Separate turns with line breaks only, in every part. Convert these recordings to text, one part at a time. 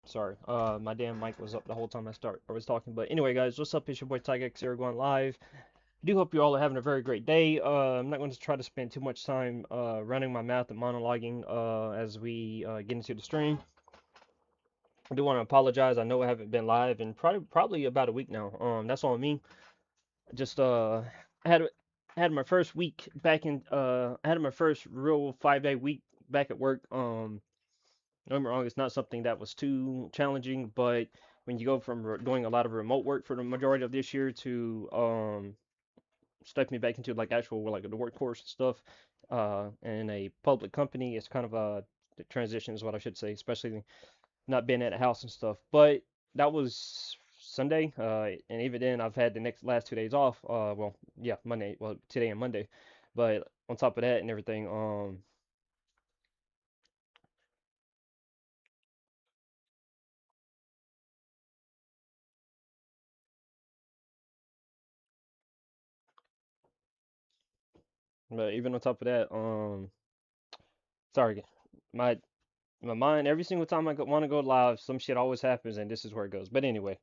Sorry, my damn mic was up the whole time I was talking. But anyway, guys, what's up? It's your boy TyGex here going live. I do hope you all are having a very great day. I'm not going to try to spend too much time running my mouth and monologuing as we get into the stream. I do want to apologize. I know I haven't been live in probably about a week now. That's on me. Just I had my first week back in I had my first real 5 day week back at work. Don't get me wrong, it's not something that was too challenging, but when you go from doing a lot of remote work for the majority of this year to stepping back into like actual like the workforce and stuff, in a public company, it's kind of a the transition is what I should say, especially not being at the house and stuff. But that was Sunday, and even then, I've had the next last 2 days off. Well, yeah, Monday, well, today and Monday, but on top of that and everything, but even on top of that, sorry, my my mind every single time want to go live, some shit always happens, and this is where it goes. But anyway,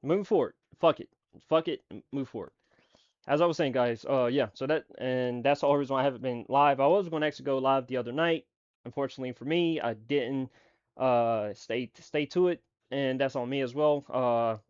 moving forward, fuck it, move forward. As I was saying, guys, yeah, so that's the whole reason why I haven't been live. I was going to actually go live the other night. Unfortunately for me, I didn't stay to it, and that's on me as well.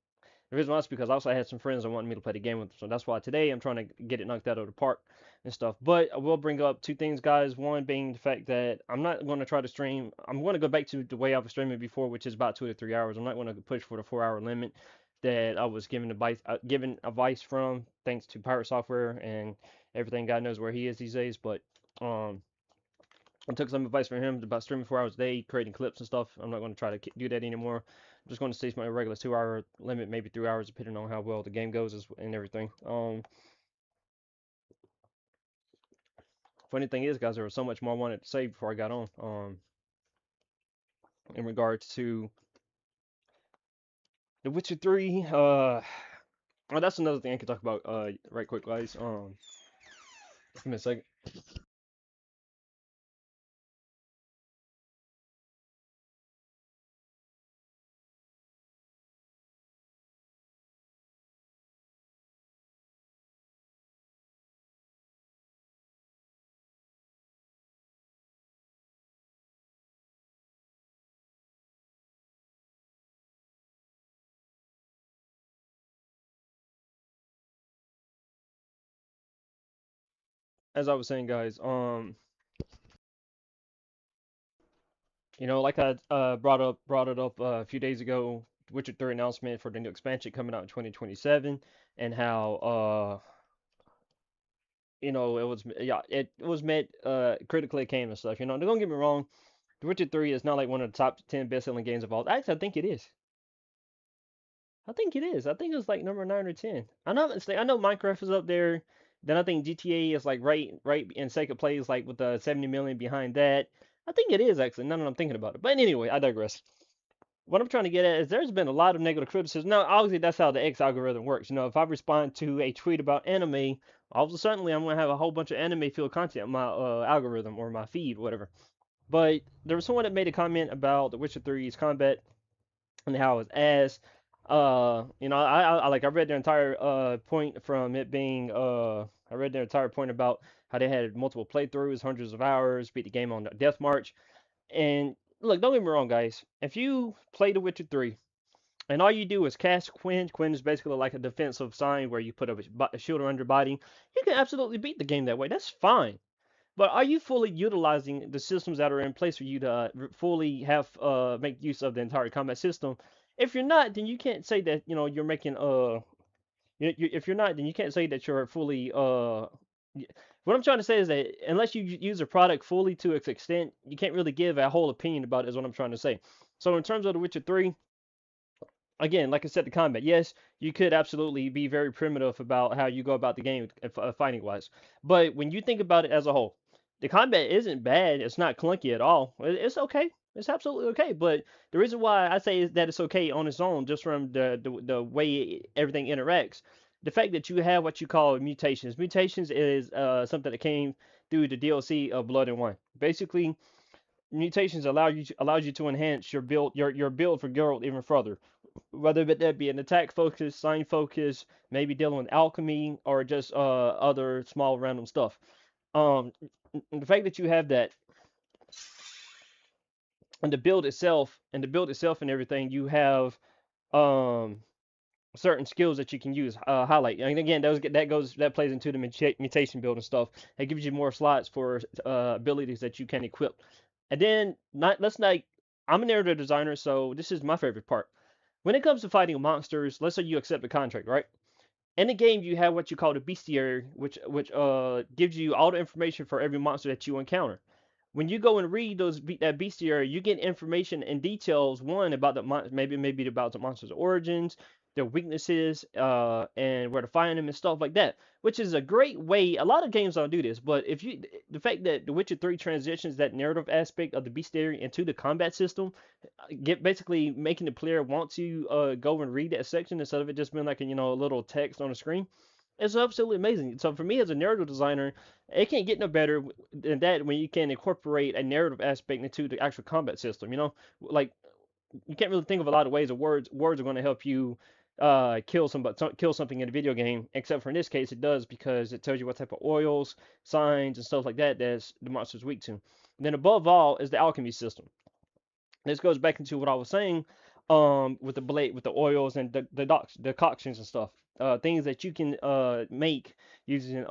The reason why is because I also had some friends that wanted me to play the game with them. So that's why today I'm trying to get it knocked out of the park and stuff. But I will bring up two things, guys. One being the fact that I'm not going to try to stream. I'm going to go back to the way I was streaming before, which is about 2 to 3 hours. I'm not going to push for the 4 hour limit that I was given advice from, thanks to Pirate Software and everything. God knows where he is these days. But um, I took some advice from him about streaming 4 hours a day, creating clips and stuff. I'm not going to try to do that anymore. I'm just going to stay to my regular 2 hour limit, maybe 3 hours, depending on how well the game goes and everything. Funny thing is, guys, there was so much more I wanted to say before I got on. In regards to The Witcher 3. Oh, that's another thing I could talk about. Right quick, guys. Give me a second. As I was saying, guys. Like I brought it up a few days ago, Witcher 3 announcement for the new expansion coming out in 2027, and how it was met critically acclaimed and stuff. Don't get me wrong, The Witcher 3 is not like one of the top 10 best-selling games of all. Actually, I think it is. I think it is. I think it's like number 9 or 10. I know Minecraft is up there. Then I think GTA is like right in second place, like with the 70 million behind that. I think it is actually. Now that I'm thinking about it. But anyway, I digress. What I'm trying to get at is there's been a lot of negative criticism. Now, obviously, that's how the X algorithm works. If I respond to a tweet about anime, all of a sudden I'm gonna have a whole bunch of anime filled content in my algorithm or my feed, whatever. But there was someone that made a comment about The Witcher 3's combat and how it's ass. I read their entire point from it being I read their entire point about how they had multiple playthroughs, hundreds of hours, beat the game on the death march. And look, don't get me wrong, guys. If you play The Witcher 3 and all you do is cast Quinn, Quinn is basically like a defensive sign where you put a shield around your body, you can absolutely beat the game that way. That's fine. But are you fully utilizing the systems that are in place for you to fully have make use of the entire combat system? If you're not, then you can't say that you're making if you're not, then you can't say that you're fully what I'm trying to say is that unless you use a product fully to its extent, you can't really give a whole opinion about it, is what I'm trying to say. So in terms of The Witcher 3, again, like I said, the combat, yes, you could absolutely be very primitive about how you go about the game fighting wise. But when you think about it as a whole, the combat isn't bad. It's not clunky at all. It's okay. It's absolutely okay. But the reason why I say is that it's okay on its own, just from the way everything interacts, the fact that you have what you call mutations. Mutations is something that came through the DLC of Blood and Wine. Basically, mutations allows you to enhance your build for Geralt even further, whether that be an attack focus, sign focus, maybe dealing with alchemy, or just other small random stuff. Um, the fact that you have that, and the build itself and everything, you have um certain skills that you can use, highlight. And again, that plays into the mutation build and stuff. It gives you more slots for abilities that you can equip. And then not let's not. I'm a narrative designer, so this is my favorite part. When it comes to fighting monsters, let's say you accept a contract, right? In the game, you have what you call the bestiary, which gives you all the information for every monster that you encounter. When you go and read that bestiary, you get information and details. One about maybe about the monster's origins, their weaknesses, and where to find them and stuff like that. Which is a great way. A lot of games don't do this, but the fact that The Witcher 3 transitions that narrative aspect of the bestiary into the combat system, basically making the player want to go and read that section instead of it just being like a little text on the screen. It's absolutely amazing. So for me as a narrative designer, it can't get no better than that when you can incorporate a narrative aspect into the actual combat system. Like you can't really think of a lot of ways of words are going to help you kill something in a video game, except for in this case it does, because it tells you what type of oils, signs, and stuff like that that's the monster's weak to. And then above all is the alchemy system. This goes back into what I was saying, with the oils and the decoctions and stuff, things that you can make using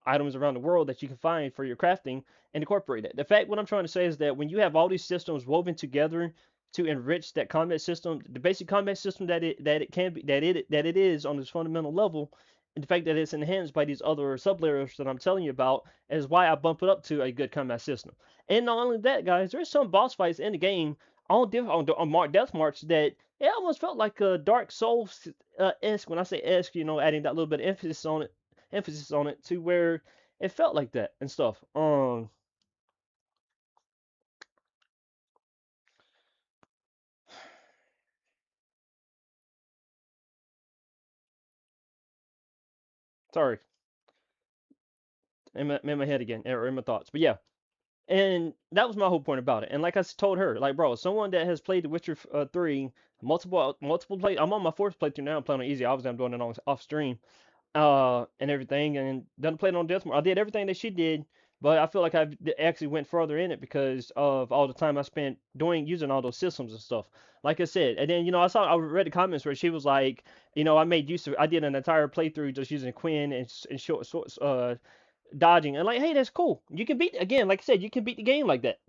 items around the world that you can find for your crafting and incorporate it. What I'm trying to say is that when you have all these systems woven together to enrich that combat system, the basic combat system that it is on this fundamental level, and the fact that it's enhanced by these other sub layers that I'm telling you about, is why I bump it up to a good combat system. And not only that, guys, there's some boss fights in the game on Death March that it almost felt like a Dark Souls esque. When I say esque, adding that little bit of emphasis on it to where it felt like that and stuff. Sorry, in my head again, or in my thoughts, but yeah. And that was my whole point about it. And like I told her, like, bro, someone that has played The Witcher 3 multiple play. I'm on my fourth playthrough now. I'm playing on easy. Obviously, I'm doing it on off stream, and everything, and done played on Deathmark. I did everything that she did, but I feel like I actually went further in it because of all the time I spent using all those systems and stuff. Like I said, and then I read the comments where she was like, I did an entire playthrough just using Quinn and short dodging, and like, hey, that's cool. You can beat again, like I said, you can beat the game like that.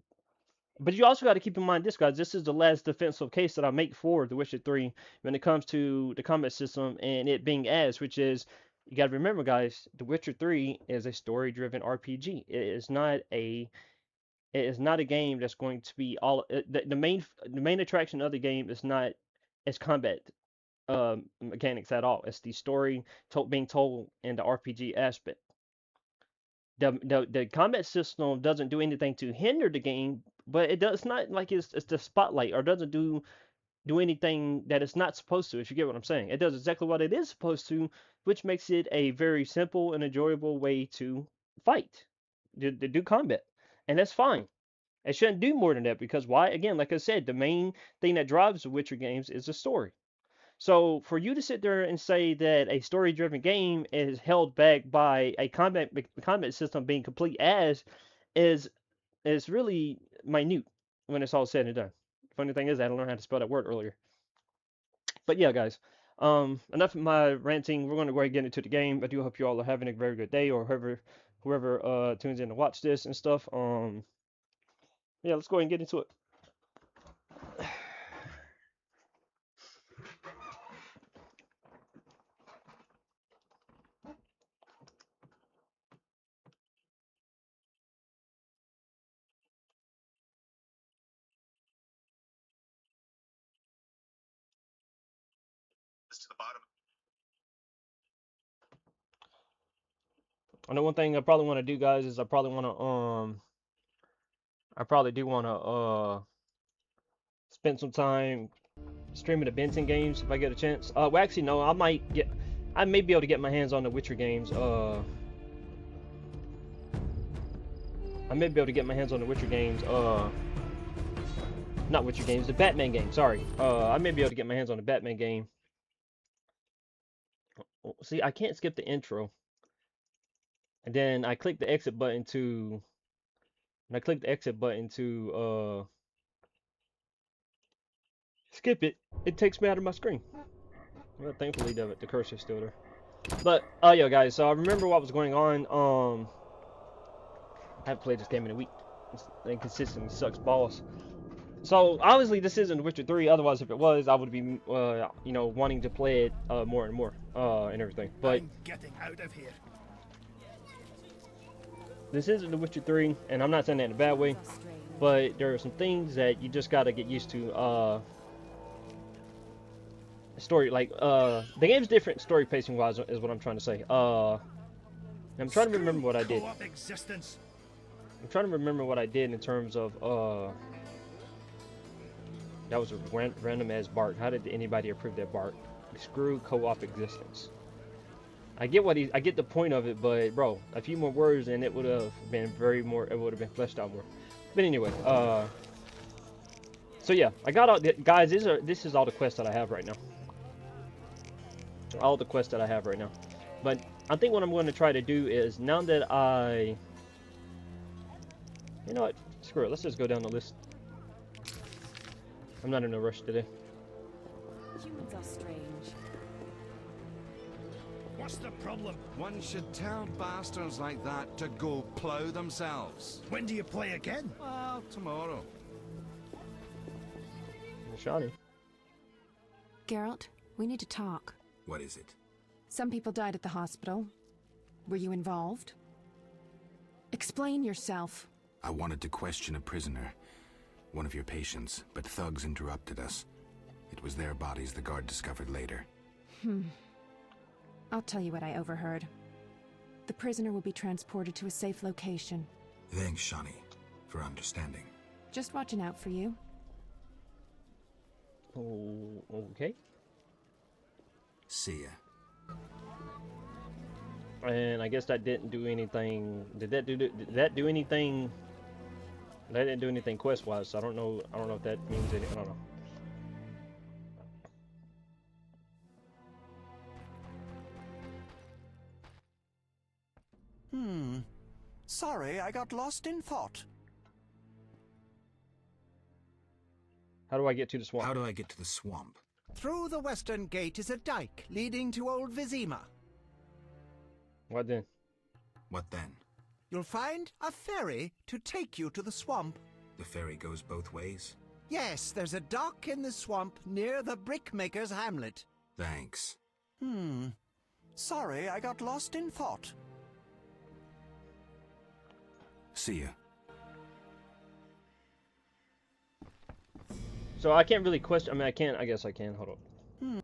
But you also got to keep in mind this, guys. This is the last defensive case that I make for The Witcher 3 when it comes to the combat system and it being which is, you got to remember, guys, The Witcher 3 is a story-driven RPG. It is not a game that's going to be all the main attraction of the game is not its combat mechanics at all. It's the story being told in the RPG aspect. The combat system doesn't do anything to hinder the game, but it does not like it's the spotlight, or doesn't do anything that it's not supposed to. If you get what I'm saying, it does exactly what it is supposed to, which makes it a very simple and enjoyable way to fight, to do combat, and that's fine. It shouldn't do more than that, because why? Again, like I said, the main thing that drives the Witcher games is the story. So for you to sit there and say that a story-driven game is held back by a combat system being complete is really minute when it's all said and done. Funny thing is, I don't know how to spell that word earlier. But yeah, guys, enough of my ranting. We're gonna go ahead and get into the game. I do hope you all are having a very good day, or whoever tunes in to watch this and stuff. Yeah, let's go ahead and get into it. I know one thing I probably want to do, guys, is I probably do want to spend some time streaming the Benson games if I get a chance. Well, actually, no, I may be able to get my hands on the Witcher games. I may be able to get my hands on the Witcher games. Not Witcher games, the Batman game. Sorry. I may be able to get my hands on the Batman game. See, I can't skip the intro. And then I click the exit button to. And I click the exit button to skip it. It takes me out of my screen. Well, thankfully the cursor's still there. But yeah, guys. So I remember what was going on. I haven't played this game in a week. It's inconsistent. It sucks balls. So obviously this isn't Witcher 3. Otherwise, if it was, I would be, you know, wanting to play it more and more, and everything. But
I'm getting out of here.
this isn't The Witcher 3, and I'm not saying that in a bad way. But there are some things that you just gotta get used to. Story like the game's different story pacing wise is what I'm trying to say. I'm trying to remember what I did. I'm trying to remember what I did in terms of that was a random as Bart. How did anybody approve that Bart? Screw co-op existence. I get I get the point of it, but bro, a few more words and it would have been it would have been fleshed out more. But anyway, so yeah, I got all guys, this is all the quests that I have right now. All the quests that I have right now. But I think what I'm going to try to do is, now that you know what, screw it, let's just go down the list. I'm not in a rush today.
Humans are strange.
What's the problem?
One should tell bastards like that to go plough themselves.
When do you play again?
Well, tomorrow.
Shani.
Geralt, we need to talk.
What is it?
Some people died at the hospital. Were you involved? Explain yourself.
I wanted to question a prisoner, one of your patients, but thugs interrupted us. It was their bodies the guard discovered later.
I'll tell you what I overheard. The prisoner will be transported to a safe location.
Thanks, Shani, for understanding.
Just watching out for you.
Oh, okay.
See ya.
And I guess that didn't do anything. Did that do anything? That didn't do anything quest wise. So I don't know if that means anything. I don't know.
Sorry, I got lost in thought.
How do I get to the swamp?
How do I get to the swamp?
Through the western gate is a dike leading to Old Vizima.
What then?
What then?
You'll find a ferry to take you to the swamp.
The ferry goes both ways?
Yes, there's a dock in the swamp near the brickmaker's hamlet.
Thanks.
Sorry, I got lost in thought.
See ya.
So I can't really question. I mean, I can't. I guess I can. Hold on. I'm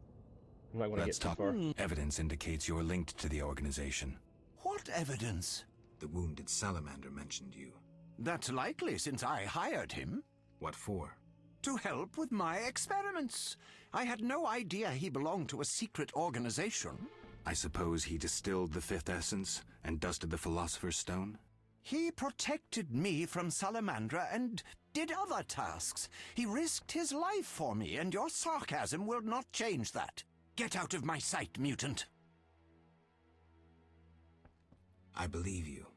not going to get
Let's
too
talk.
far.
Evidence indicates you're linked to the organization.
What evidence?
The wounded salamander mentioned you.
That's likely, since I hired him.
What for?
To help with my experiments. I had no idea he belonged to a secret organization.
I suppose he distilled the fifth essence and dusted the Philosopher's Stone?
He protected me from Salamandra and did other tasks. He risked his life for me, and your sarcasm will not change that. Get out of my sight, mutant.
I believe you.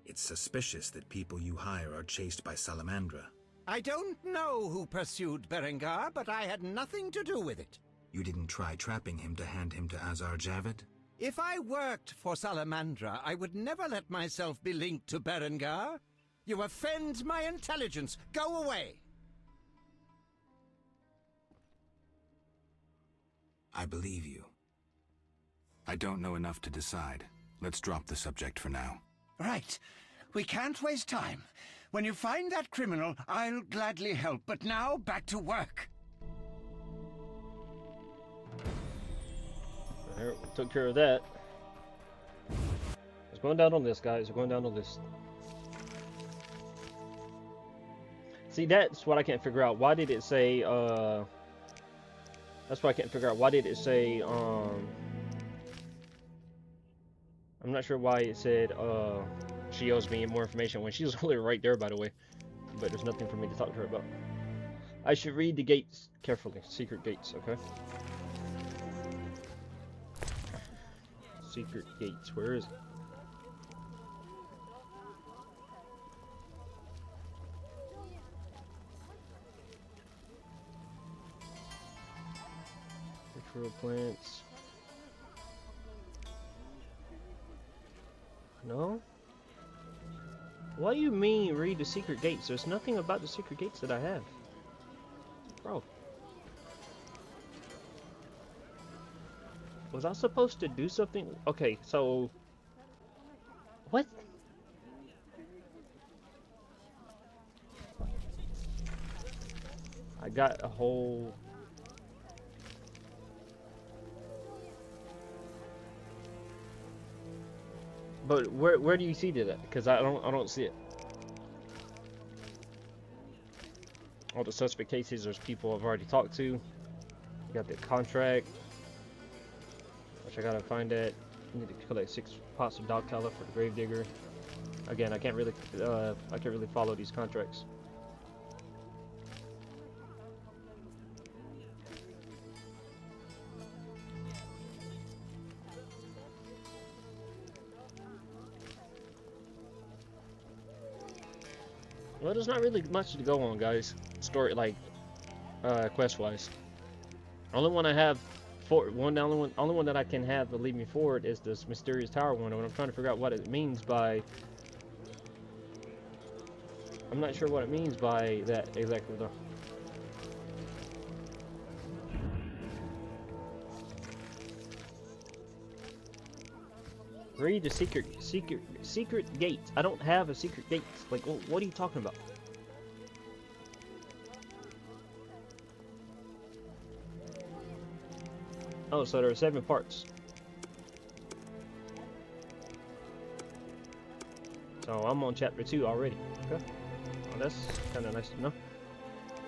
It's suspicious that people you hire are chased by Salamandra.
I don't know who pursued Berengar, but I had nothing to do with it.
You didn't try trapping him to hand him to Azar Javid?
If I worked for Salamandra, I would never let myself be linked to Berengar. You offend my intelligence. Go away.
I believe you. I don't know enough to decide. Let's drop the subject for now.
Right. We can't waste time. When you find that criminal, I'll gladly help. But now, back to work.
There, took care of that. It's going down on this, guys. We're going down the list. See, that's what I can't figure out. Why did it say, that's what I can't figure out. Why did it say, I'm not sure why it said, she owes me more information when she's only right there, by the way. But there's nothing for me to talk to her about. I should read the gates carefully. Secret gates, okay? Secret gates. Where is it? Ritual plants. No? What do you mean read the secret gates? There's nothing about the secret gates that I have. Bro. Was I supposed to do something? Okay, so... What? I got a whole... But where do you see that? Because I don't see it. All the suspect cases, there's people I've already talked to. You got the contract, which I gotta find that. I need to collect 6 pots of dog tallow for the gravedigger. Again, I can't really follow these contracts. Well, there's not really much to go on, guys. Story like, quest wise. Only one I have only one that I can have to lead me forward is this mysterious tower one. And I'm trying to figure out what it means by. I'm not sure what it means by that exactly though. Read the secret gates. I don't have a secret gate. Like, what are you talking about? Oh, so there are 7 parts. So I'm on chapter 2 already. Okay. Well, that's kind of nice to know.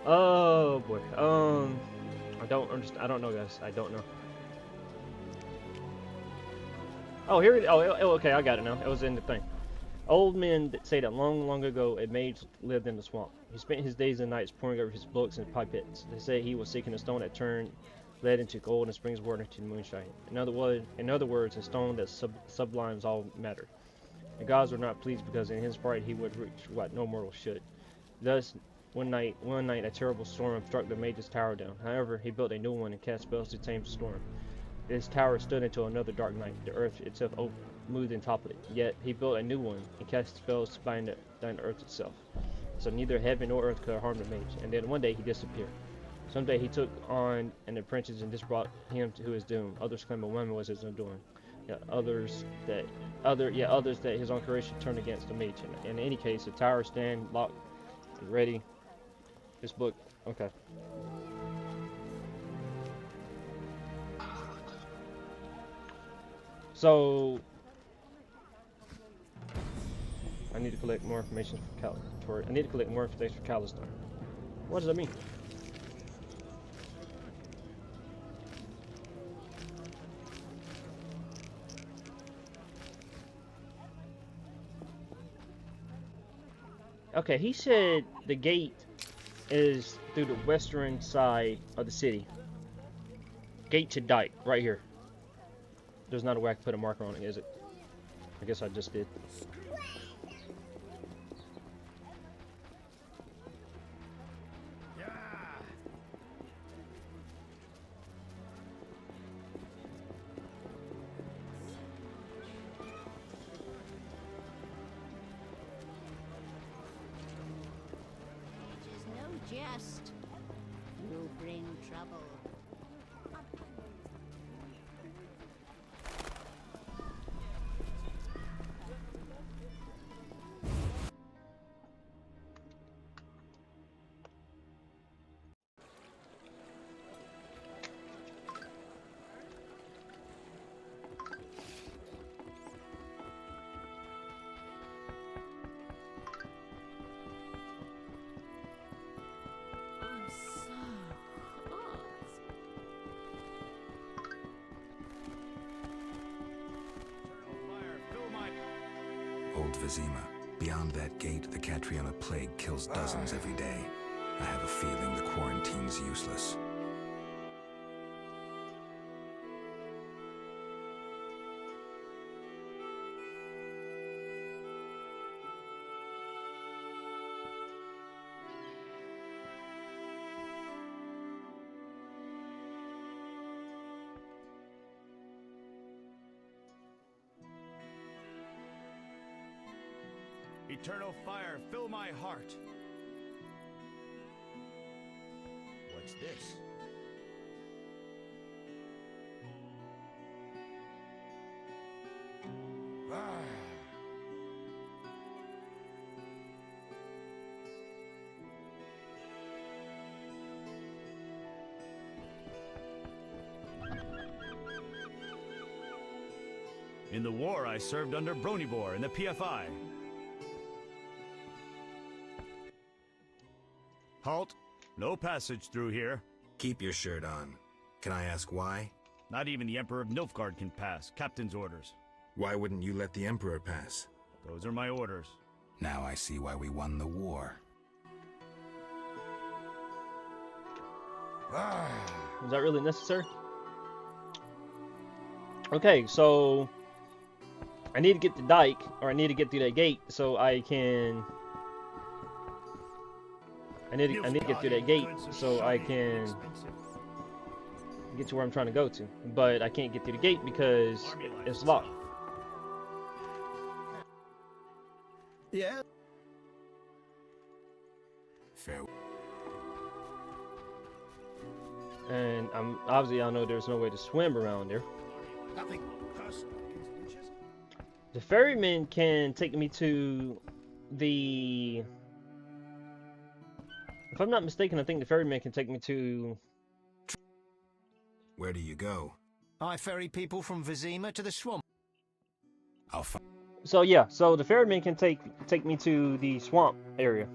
Oh boy. I don't understand. I don't know, guys. I don't know. Oh, here it is. Oh, okay, I got it now. It was in the thing. Old men say that long, long ago a mage lived in the swamp. He spent his days and nights poring over his books and pipettes. They say he was seeking a stone that turned lead into gold and springs water into moonshine. In other words, a stone that sublimes all matter. The gods were not pleased because in his pride he would reach what no mortal should. Thus, one night, a terrible storm struck the mage's tower down. However, he built a new one and cast spells to tame the storm. His tower stood until another dark night. The earth itself moved and toppled it. Yet he built a new one and cast spells to bind down the earth itself. So neither heaven nor earth could harm the mage. And then one day he disappeared. Someday he took on an apprentice, and this brought him to his doom. Others claim a woman was his undoing. Others that his own creation turned against the mage. In any case, the tower stand locked and ready. This book, okay. So I need to collect more information for Callister. What does that mean? Okay, he said the gate is through the western side of the city. Gate to Dyke, right here. There's not a way I can put a marker on it, is it? I guess I just did.
Jest. You bring trouble.
Old Vizima. Beyond that gate, the Catriona plague kills dozens every day. I have a feeling the quarantine's useless.
Eternal fire, fill my heart. What's this? Ah. In the war, I served under Bronibor in the PFI. Halt. No passage through here.
Keep your shirt on. Can I ask why?
Not even the Emperor of Nilfgaard can pass. Captain's orders.
Why wouldn't you let the Emperor pass?
Those are my orders.
Now I see why we won the war.
Is that really necessary? Okay, so I need to get the dike, or I need to get through that gate so I can. I need to get through that gate so I can get to where I'm trying to go to. But I can't get through the gate because it's locked.
Yeah.
Fair.
And obviously I know there's no way to swim around there.
Nothing personal against Winchester.
The ferryman can take me to the. If I'm not mistaken, I think the ferryman can take me to.
Where do you go?
I ferry people from Vizima to the swamp.
I'll find.
So yeah, so the ferryman can take me to the swamp area.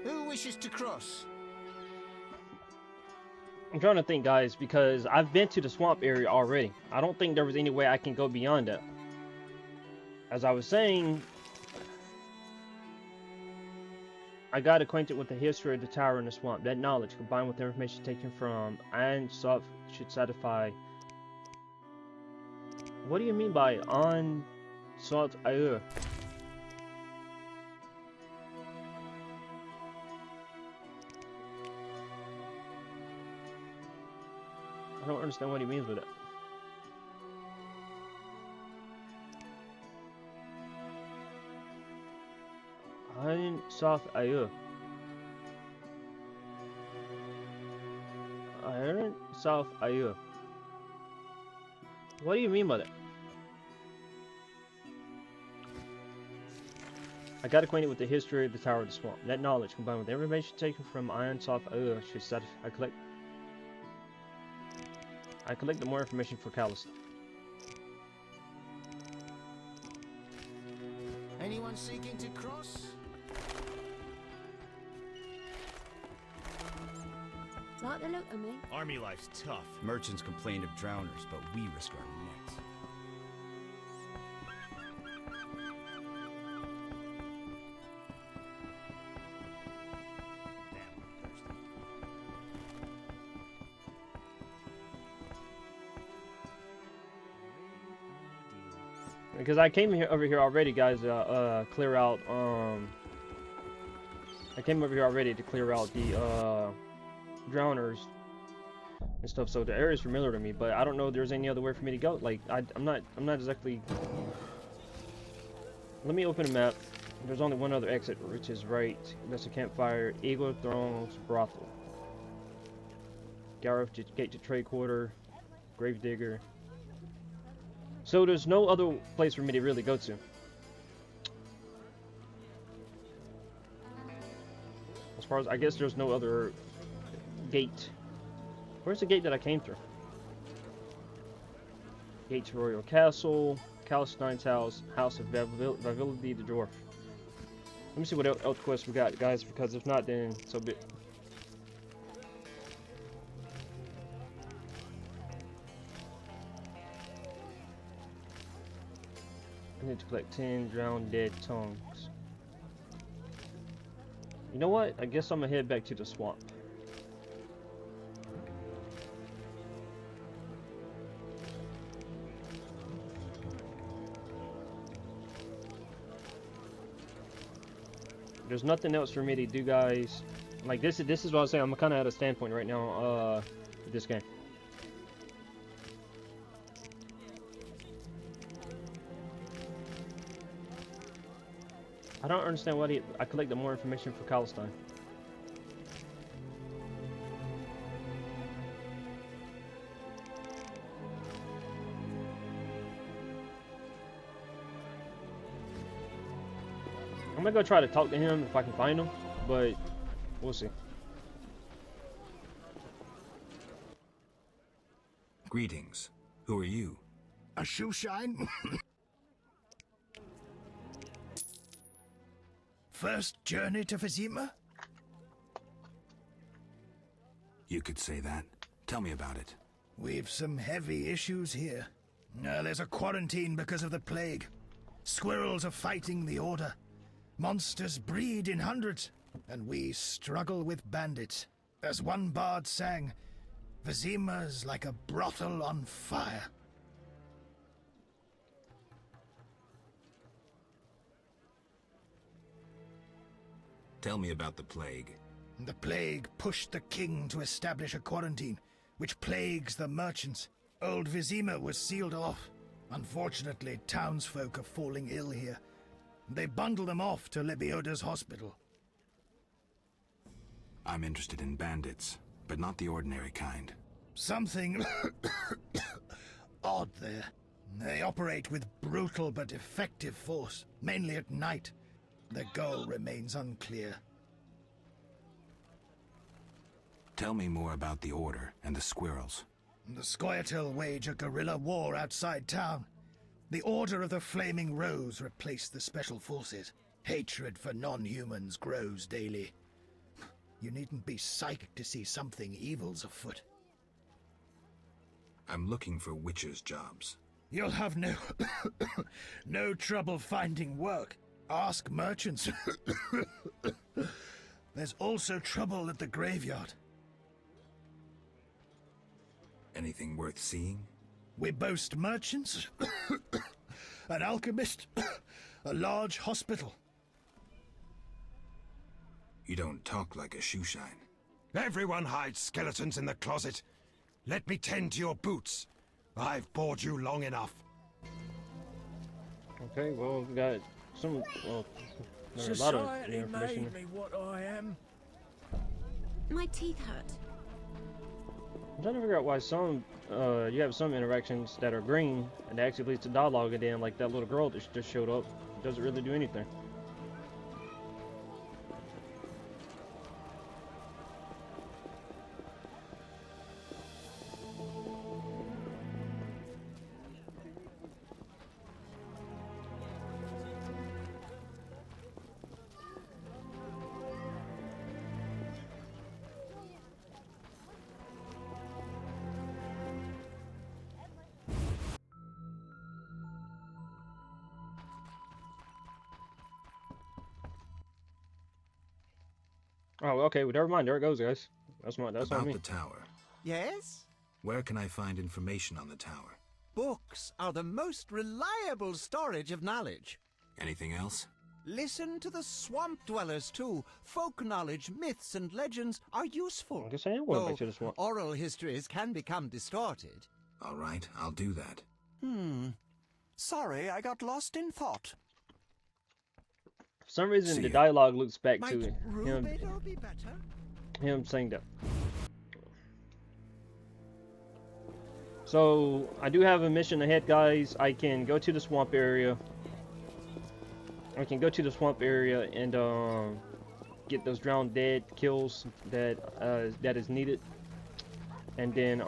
Who wishes to cross?
I'm trying to think, guys, because I've been to the swamp area already. I don't think there was any way I can go beyond that. As I was saying, I got acquainted with the history of the tower in the swamp. That knowledge, combined with the information taken from Iron Soft, should satisfy. What do you mean by on Salt Ayur? I don't understand what he means with it. Iron Soft Ayur. Iron Soft Ayur. What do you mean by that? I got acquainted with the history of the Tower of the Swamp. That knowledge, combined with information taken from Iron Soft Ayur, should satisfy. I collected more information for Callista.
Anyone seeking to cross?
Like the look of me?
Army life's tough. Merchants complain of drowners, but we risk our necks.
Because I came here over here already, guys. Clear out. I came over here already to clear out the drowners. and stuff. So the area is familiar to me, but I don't know if there's any other way for me to go. Like I'm not exactly. Let me open a map. There's only one other exit, which is right. That's a campfire. Eagle Thrones Brothel. Gareth Gate to Trade Quarter. Gravedigger. So there's no other place for me to really go to. As far as I guess there's no other gate. Where's the gate that I came through? Gate to Royal Castle. Kalstein's house. House of Vavildi the Dwarf. Let me see what else quests we got, guys, because if not, then so be it. I need to collect 10 drowned dead tongues. You know what? I guess I'm gonna head back to the swamp. There's nothing else for me to do, guys. Like this is what I was saying. I'm kind of at a standpoint right now with this game. I don't understand why I collected more information for Kalstein. I'm gonna go try to talk to him if I can find him, but we'll see.
Greetings. Who are you?
A shoe shine? First journey to Vizima?
You could say that. Tell me about it.
We've some heavy issues here. There's a quarantine because of the plague. Squirrels are fighting the Order. Monsters breed in hundreds, and we struggle with bandits. As one bard sang, Vizima's like a brothel on fire.
Tell me about the plague.
The plague pushed the king to establish a quarantine, which plagues the merchants. Old Vizima was sealed off. Unfortunately, townsfolk are falling ill here. They bundle them off to Lebioda's hospital.
I'm interested in bandits, but not the ordinary kind.
Something odd there. They operate with brutal but effective force, mainly at night. Their goal remains unclear.
Tell me more about the Order and the squirrels.
The Scoia'tael wage a guerrilla war outside town. The Order of the Flaming Rose replaced the Special Forces. Hatred for non-humans grows daily. You needn't be psychic to see something evil's afoot.
I'm looking for witches' jobs.
You'll have no trouble finding work. Ask merchants. There's also trouble at the graveyard.
Anything worth seeing?
We boast merchants, an alchemist, a large hospital.
You don't talk like a shoeshine.
Everyone hides skeletons in the closet. Let me tend to your boots. I've bored you long enough.
Okay, well, we got some. Well, there's a lot of information.
made me what I am.
My teeth hurt.
I'm trying to figure out why some you have some interactions that are green and that actually leads to dialogue, and then like that little girl that just showed up doesn't really do anything. Oh, okay. Well, never mind. There it goes, guys. That's on
About
me.
the tower.
Yes?
Where can I find information on the tower?
Books are the most reliable storage of knowledge.
Anything else?
Listen to the swamp dwellers, too. Folk knowledge, myths, and legends are useful.
I guess I am going back
Though
to the swamp.
oral histories can become distorted.
All right, I'll do that.
Sorry, I got lost in thought.
For some reason,
See
the
ya.
dialogue loops back
Might
to
Rubedo be better?
him saying that. So I do have a mission ahead, guys. I can go to the swamp area. And get those drowned dead kills that that is needed, and then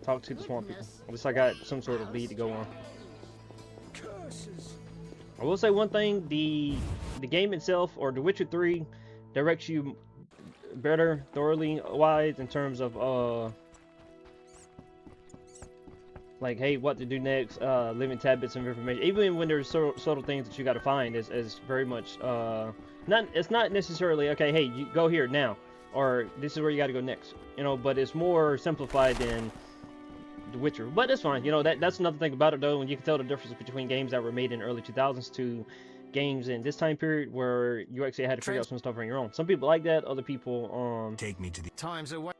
talk to the swamp people. At least I got some sort of lead to go on.
Curses.
I will say one thing: the game itself, or The Witcher 3, directs you better, thoroughly wise, in terms of like, hey, what to do next, living tidbits of information. Even when there's subtle things that you got to find, is very much it's not necessarily okay. Hey, you go here now, or this is where you got to go next. You know, but it's more simplified than The Witcher. But it's fine. You know, that's another thing about it though, and you can tell the difference between games that were made in the early 2000s to games in this time period where you actually had to figure out some stuff on your own. Some people like that. Other people
Take me to the...
Time's away.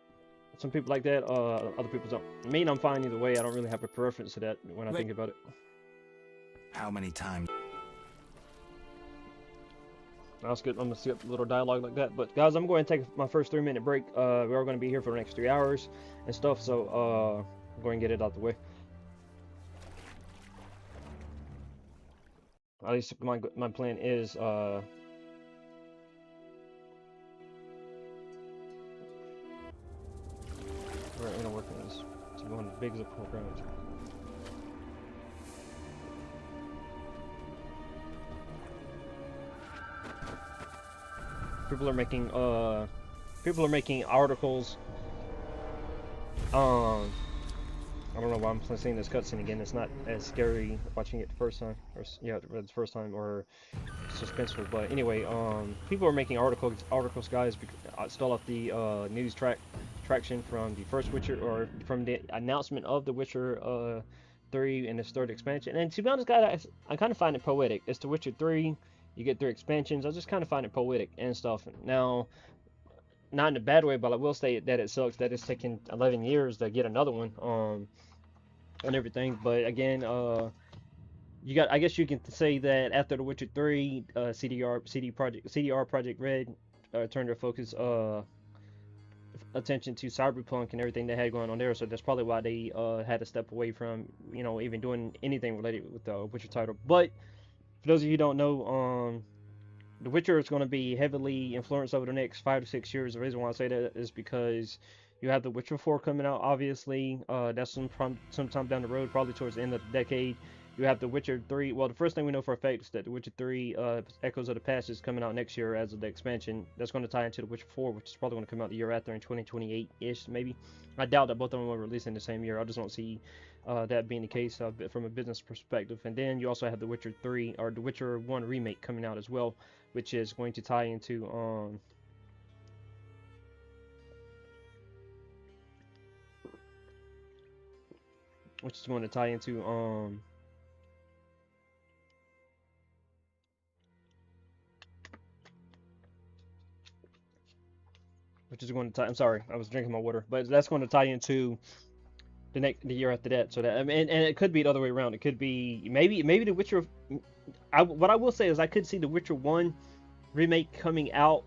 some people like that, other people don't. Me, I'm fine either way. I don't really have a preference to that when I think about it.
How many times?
I'll skip, I'm gonna skip a little dialogue like that. But guys, I'm going to take my first 3-minute break. We are going to be here for the next 3 hours and stuff, so I'm going to get it out the way. At least my plan is we're gonna work on this. So going as big as a program. People are making articles. I don't know why I'm seeing this cutscene again. It's not as scary watching it the first time, or yeah, the first time, or suspenseful. But anyway, people are making articles, guys, still off the news traction from the first Witcher, or from the announcement of The Witcher 3 and its third expansion. And to be honest, guys, I kind of find it poetic. It's The Witcher 3. You get 3 expansions. I just kind of find it poetic and stuff. Now, not in a bad way, but I will say that it sucks that it's taken 11 years to get another one and everything. But again, I guess you can say that after The Witcher 3, CD Projekt Red turned their focus attention to Cyberpunk and everything they had going on there. So that's probably why they had to step away from, you know, even doing anything related with the Witcher title. But for those of you who don't know, The Witcher is going to be heavily influenced over the next 5 to 6 years. The reason why I say that is because you have The Witcher 4 coming out, obviously. That's sometime down the road, probably towards the end of the decade. You have The Witcher 3. Well, the first thing we know for a fact is that The Witcher 3 Echoes of the Past is coming out next year as of the expansion. That's going to tie into The Witcher 4, which is probably going to come out the year after in 2028-ish, maybe. I doubt that both of them will release in the same year. I just don't see that being the case from a business perspective. And then you also have The Witcher 3, or The Witcher 1 remake coming out as well, which is going to tie into which is going to tie into I'm sorry, I was drinking my water, but that's going to tie into the year after that. So that, I mean, and it could be the other way around. It could be maybe The Witcher. What I will say is I could see The Witcher 1 remake coming out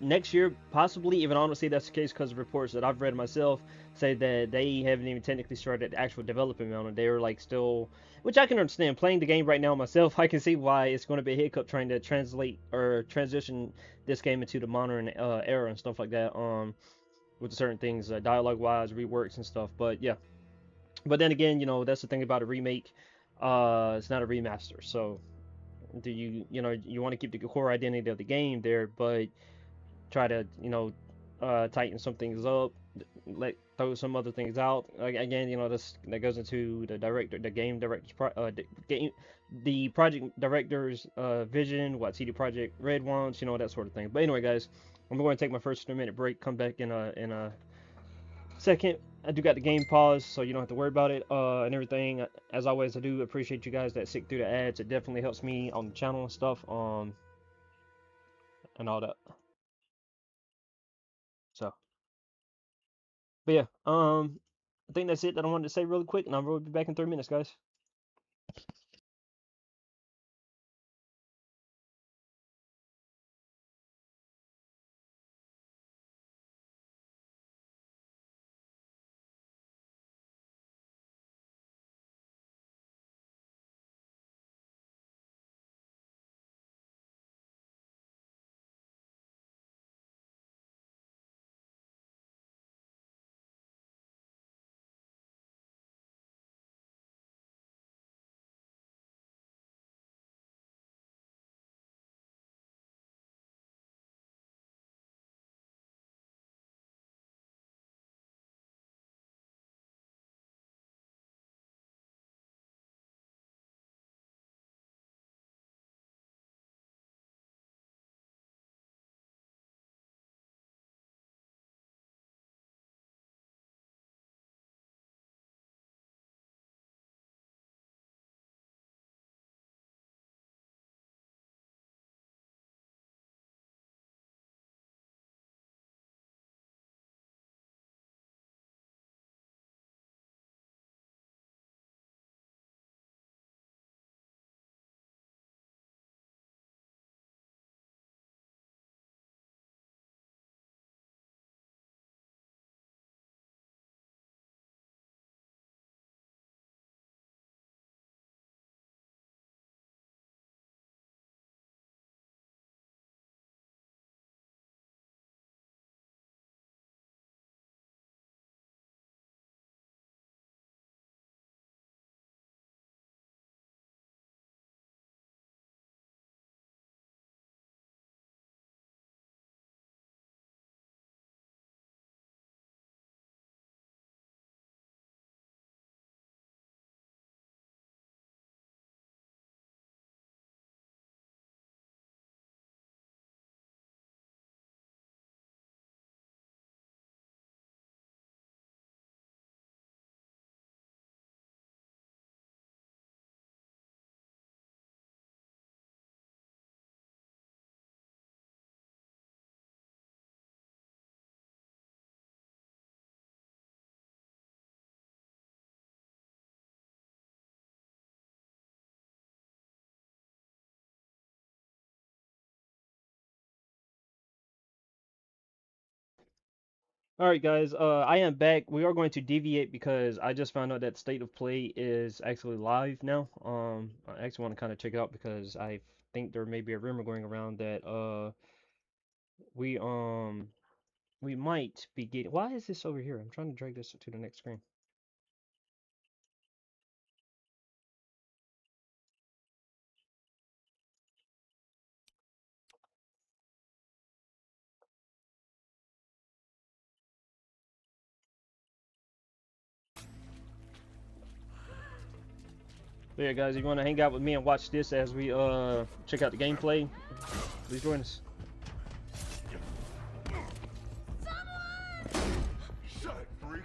next year, possibly. Even honestly, that's the case because of reports that I've read myself say that they haven't even technically started actual development on it. They're like still, which I can understand. Playing the game right now myself, I can see why it's going to be a hiccup trying to translate or transition this game into the modern era and stuff like that. With certain things, dialogue-wise, reworks and stuff. But yeah, but then again, you know, that's the thing about a remake. It's not a remaster, so do you want to keep the core identity of the game there, but try to, you know, tighten some things up, throw some other things out. Again, you know, that goes into the project director's vision, what CD Projekt Red wants, you know, that sort of thing. But anyway, guys, I'm going to take my first 3-minute break, come back in a Second, I do got the game paused, so you don't have to worry about it and everything. As always, I do appreciate you guys that stick through the ads. It definitely helps me on the channel and stuff, and all that. So, but yeah, I think that's it that I wanted to say really quick, and I'll be back in 3 minutes, guys. All right, guys. I am back. We are going to deviate because I just found out that State of Play is actually live now. I actually want to kind of check it out because I think there may be a rumor going around that we we might be getting. Why is this over here? I'm trying to drag this to the next screen. But yeah, guys, if you want to hang out with me and watch this as we check out the gameplay, please join us.
Shut it, freak.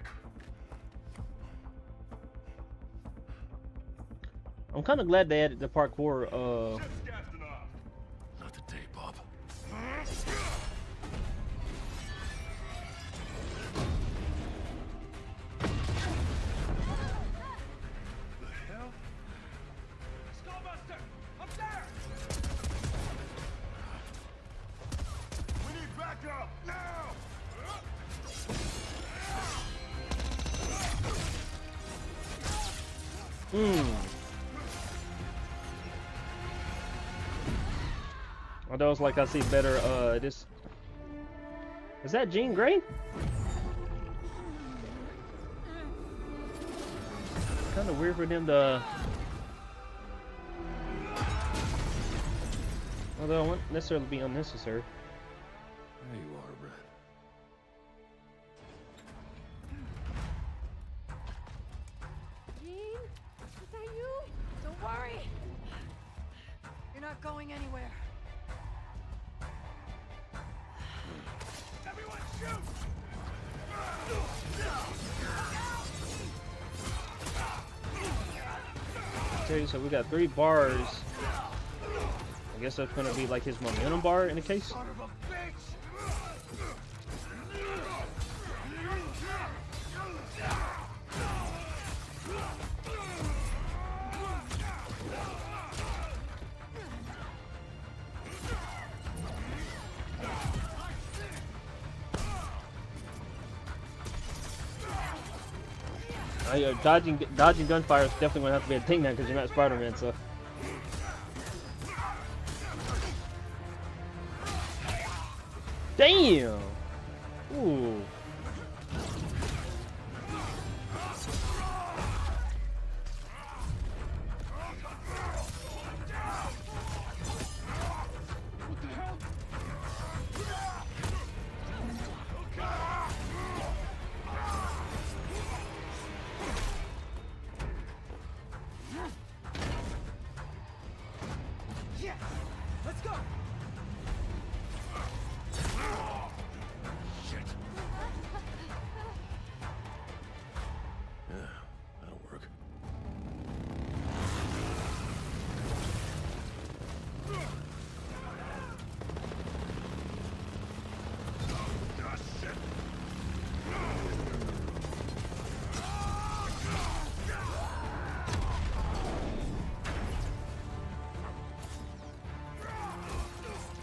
I'm kind of glad they added the parkour.
Not today, Bob. The hell? Skullbuster! Up there! We need backup now!
Although it's like I see better. This is that Jean Grey? Kind of weird for them to. Although it wouldn't necessarily be unnecessary.
There you are, Red.
Jean? Is that you? Don't worry. You're not going anywhere.
Everyone shoot!
Okay, so we got 3 bars. I guess that's gonna be like his momentum bar in the case. Dodging gunfire is definitely gonna have to be a thing now because you're not Spider-Man, so. Damn! Ooh.
Let's go.
That'll work.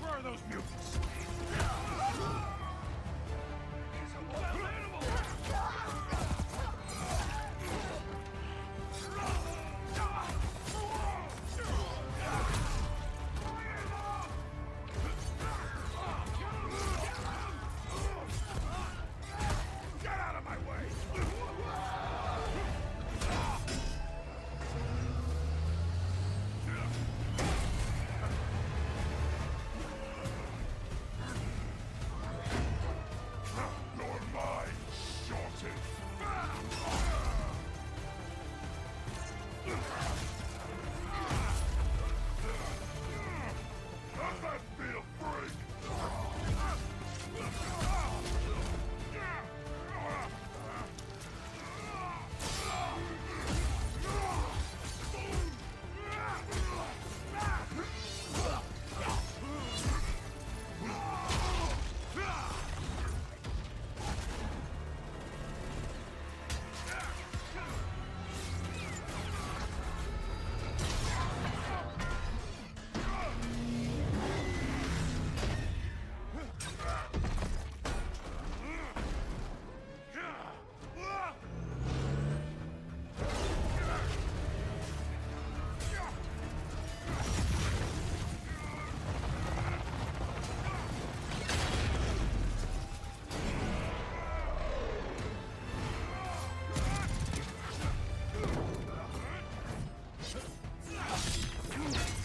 Where are those mutants? Get out of my way! Your mind shorted. How's that feel, freak?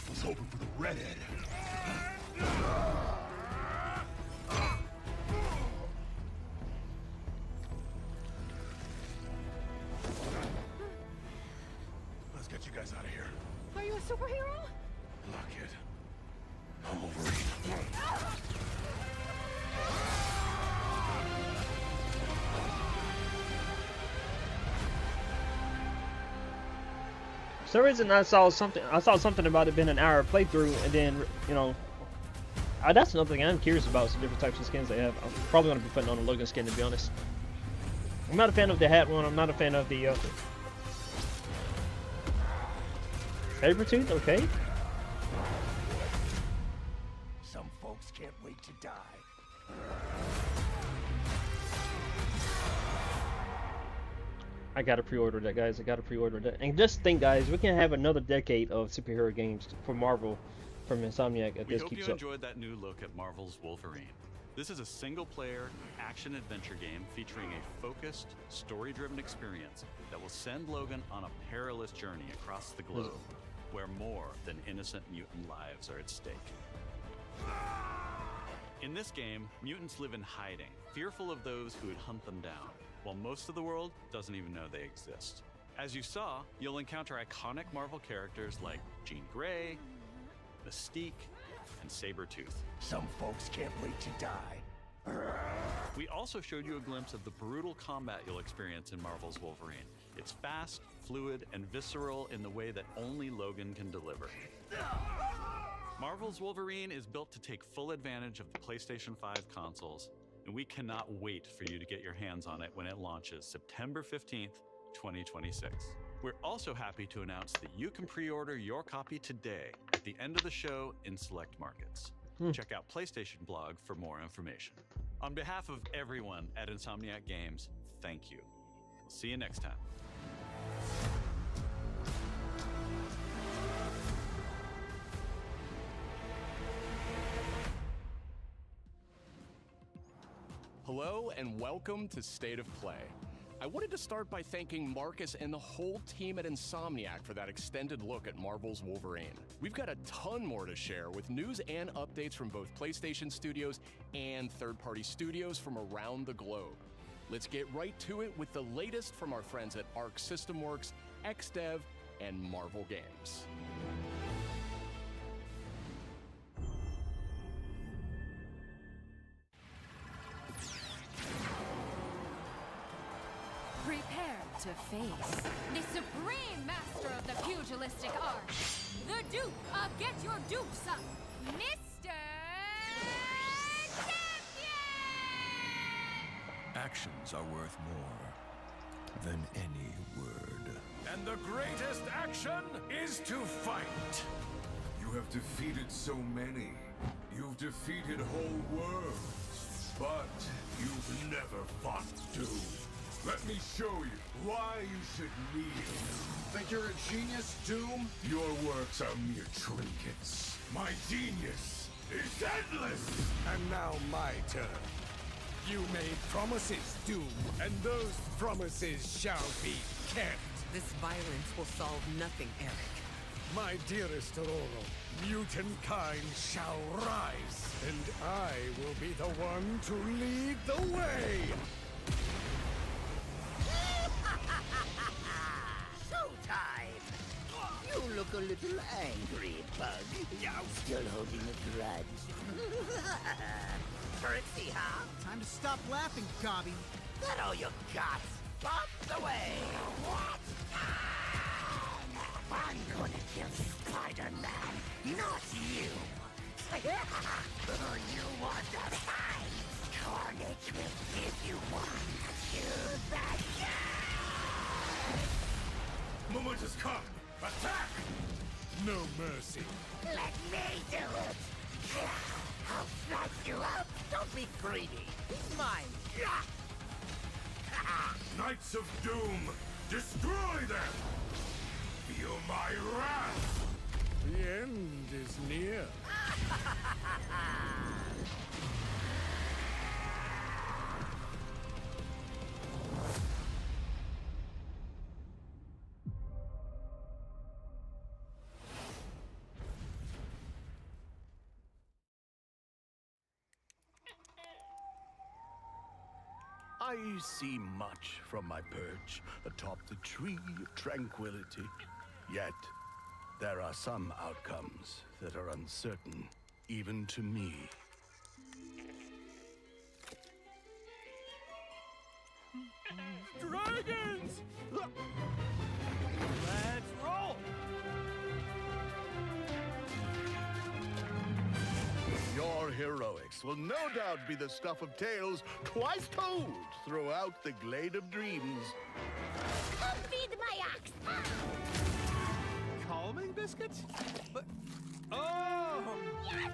Was hoping for the redhead. Let's get you guys out of here.
Are you a superhero?
Look, kid. I'm Wolverine.
For some reason I saw something about it being an hour playthrough, and then, you know, that's another thing I'm curious about, some different types of skins they have. I'm probably going to be putting on a Logan skin, to be honest. I'm not a fan of the hat one. I'm not a fan of the Sabretooth, okay.
Some folks can't wait to die.
I gotta pre-order that, guys. I gotta pre-order that. And just think, guys, we can have another decade of superhero games for Marvel from Insomniac if
We
this
hope
keeps
you
up.
enjoyed that new look at Marvel's Wolverine. This is a single-player, action-adventure game featuring a focused, story-driven experience that will send Logan on a perilous journey across the globe, where more than innocent mutant lives are at stake. In this game, mutants live in hiding, fearful of those who would hunt them down, while most of the world doesn't even know they exist. As you saw, you'll encounter iconic Marvel characters like Jean Grey, Mystique, and Sabretooth.
Some folks can't wait to die.
We also showed you a glimpse of the brutal combat you'll experience in Marvel's Wolverine. It's fast, fluid and visceral in the way that only Logan can deliver. Marvel's Wolverine is built to take full advantage of the PlayStation 5 consoles, and we cannot wait for you to get your hands on it when it launches September 15th, 2026. We're also happy to announce that you can pre-order your copy today at the end of the show in select markets. Check out PlayStation Blog for more information. On behalf of everyone at Insomniac Games, thank you. We'll see you next time.
Hello and welcome to State of Play. I wanted to start by thanking Marcus and the whole team at Insomniac for that extended look at Marvel's Wolverine. We've got a ton more to share with news and updates from both PlayStation Studios and third-party studios from around the globe. Let's get right to it with the latest from our friends at Arc System Works, XDev, and Marvel Games.
Prepare to face the supreme master of the pugilistic art, the Duke of Get Your Dukes Up, Mr. Champion!
Actions are worth more than any word.
And the greatest action is to fight.
You have defeated so many. You've defeated whole worlds. But you've never fought Doom. Let me show you why you should kneel.
Think you're a genius, Doom?
Your works are mere trinkets. My genius is endless!
And now my turn. You made promises, Doom, and those promises shall be kept.
This violence will solve nothing, Eric.
My dearest Aurora, mutant kind shall rise, and I will be the one to lead the way!
Showtime! You look a little angry, Bug. Still holding a grudge. Trixie, huh?
Time to stop laughing, Gobby.
That all you got? Bump the way! What? I'm gonna kill Spider-Man, not you! You want to fight? Carnage will give you one. Choose that guy!
Moment has come! Attack!
No mercy.
Let me do it! I'll slice you up! Don't be greedy! He's mine!
Knights of Doom, destroy them! Feel my wrath!
The end is near.
I see much from my perch atop the tree of tranquility. Yet, there are some outcomes that are uncertain, even to me.
Dragons!
Let's roll! Your heroics will no doubt be the stuff of tales twice told throughout the Glade of Dreams.
Come feed my ox!
Calming biscuits? But... Oh!
Yes!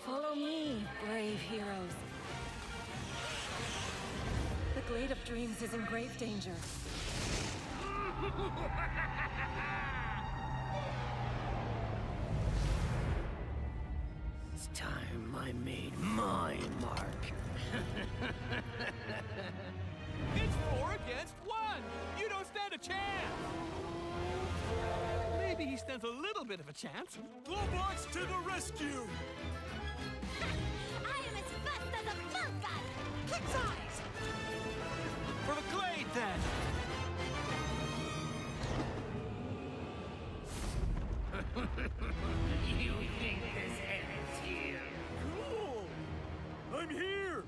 Follow me, brave heroes. The Glade of Dreams is in grave danger.
It's time I made my mark.
It's 4 against 1! You don't stand a chance! Maybe he stands a little bit of a chance.
Globox to the rescue!
I am as fast
as a monk guy! King size!
For the glade, then!
You think this ends here?
Cool! I'm here!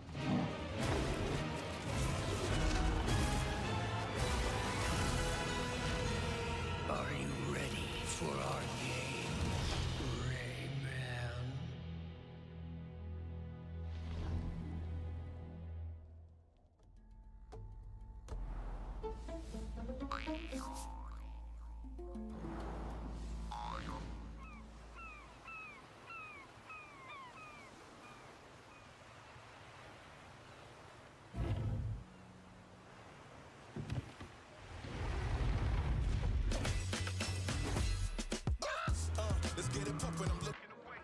Are you ready for our game, Ray-Ban?
Let's get it pumping. I'm looking away.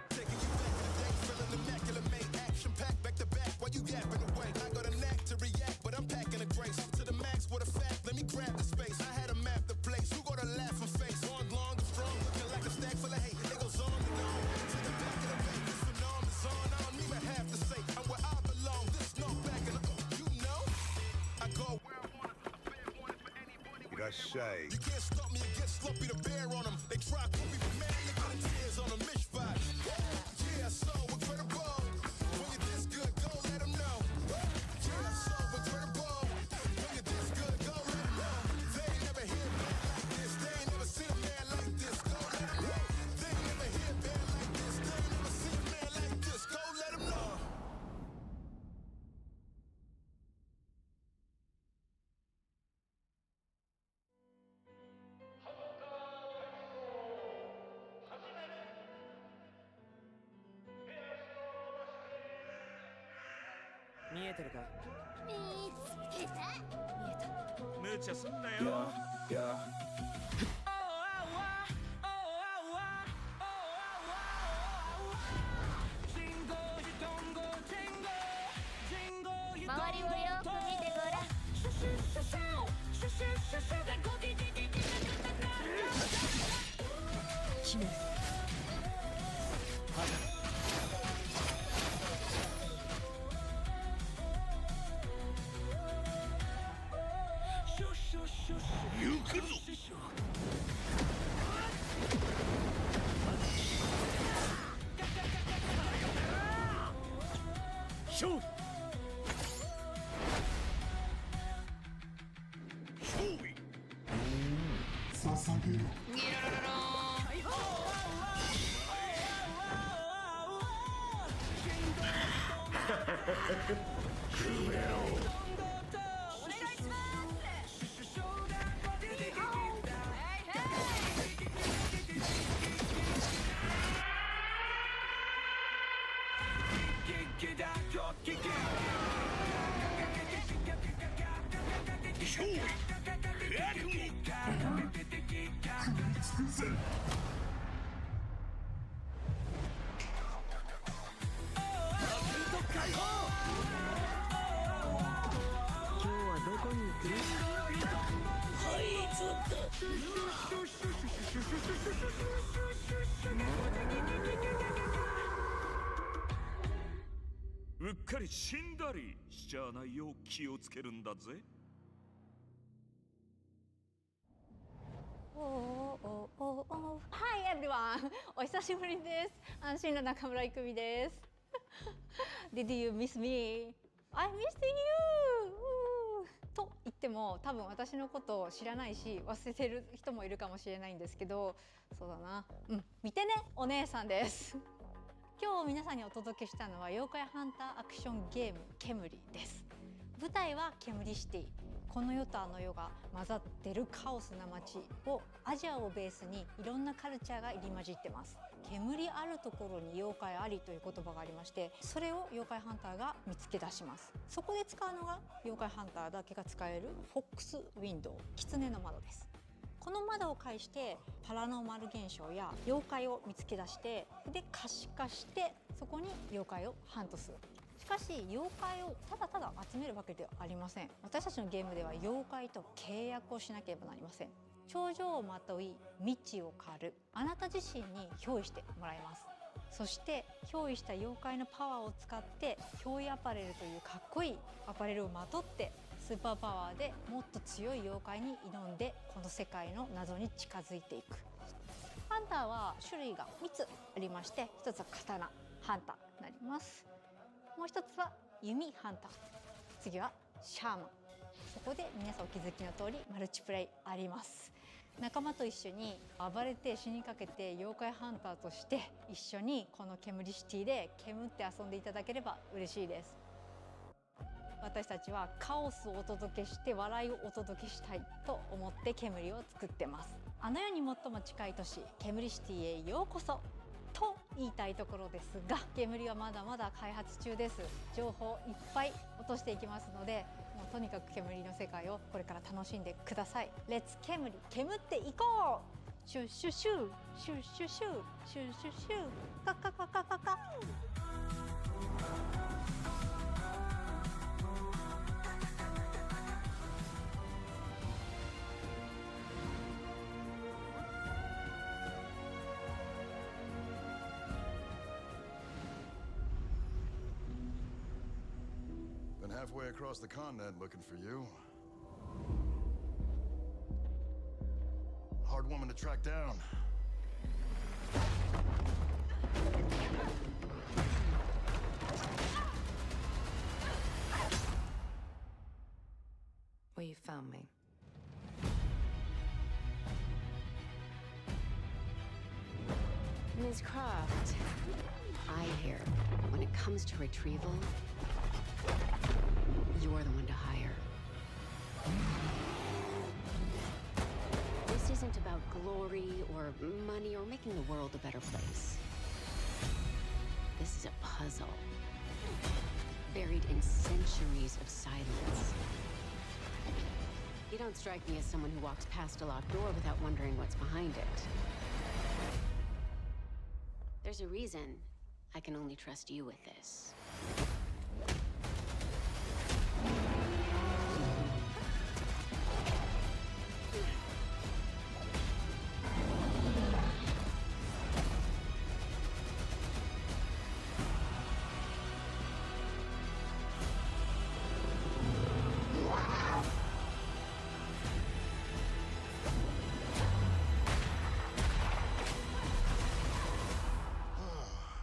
Taking you back to the day, feeling immaculate, made action packed back to back while you yapping away. I got a knack to react, but I'm packing a grace to the max with a fact. Let me grab the space. I had to map the place. Who got a laughing face? On long and strong, looking like a stack full of hate. It goes on and on to the back of the bank. This phenomenon is on. I don't even have to say I'm where I belong. This no back in the you know. I go where I want it. A fair warning for anybody.
I say.
You can't stop me and get slumpy to bear on them. They try to put me for mad, look at the tears on them. Mishpat. Yeah, so incredible. When you're this good, go let them know. Yeah, so incredible. When you're this good, go let them know. They ain't never hear bad like this. They ain't never seen a man like this. Go let them know. They ain't never hear bad like this. They ain't never seen a man like this. Go let them know.
Yeah.
周りをよく見てごらん。
決める。
行くぞ。
勝利。
勝利。
捧げろ。
くめろ。勝利。
うっかり死んだりしちゃわないよう気をつけるんだぜ。
Hi everyone! お久しぶりです。安心の中村郁美です。Did you miss me? I missed you! と言っても多分私のことを知らないし忘れてる人もいるかもしれないんですけど、そうだな、見てねお姉さんです。今日皆さんにお届けしたのは妖怪ハンターアクションゲーム煙です。舞台は煙シティ。この世とあの世が混ざってるカオスな街をアジアをベースにいろんなカルチャーが入り混じってます。煙あるところに妖怪ありという言葉がありまして、それを妖怪ハンターが見つけ出します。そこで使うのが妖怪ハンターだけが使えるフォックスウィンドウ、狐の窓です。この窓を介してパラノーマル現象や妖怪を見つけ出して、で可視化してそこに妖怪をハントする。しかし妖怪をただただ集めるわけではありません。私たちのゲームでは妖怪と契約をしなければなりません。頂上をまとい道を狩る、あなた自身に憑依してもらいます。そして憑依した妖怪のパワーを使って憑依アパレルというかっこいいアパレルをまとってスーパーパワーでもっと強い妖怪に挑んでこの世界の謎に近づいていく。ハンターは種類が3つありまして、1つは刀ハンターになります。もう1つは弓ハンター、次はシャーマン。そこで皆さんお気づきの通りマルチプレイあります。仲間と一緒に暴れて死にかけて妖怪ハンターとして一緒にこの煙シティで煙って遊んでいただければ嬉しいです。私たちはカオスをお届けして笑いをお届けしたいと思って煙を作ってます。あの世に最も近い都市煙シティへようこそと言いたいところですが、煙はまだまだ開発中です。情報いっぱい落としていきますので、もうとにかく煙の世界をこれから楽しんでください。レッツ煙、煙っていこう。シュッシュシューシュッシュシューシュッシュシューカカカカカカ。
Been halfway across the continent looking for you. Hard woman to track down.
Well, you found me.
Ms. Croft, I hear when it comes to retrieval, you're the one to hire. This isn't about glory or money or making the world a better place. This is a puzzle, buried in centuries of silence. You don't strike me as someone who walks past a locked door without wondering what's behind it. There's a reason I can only trust you with this.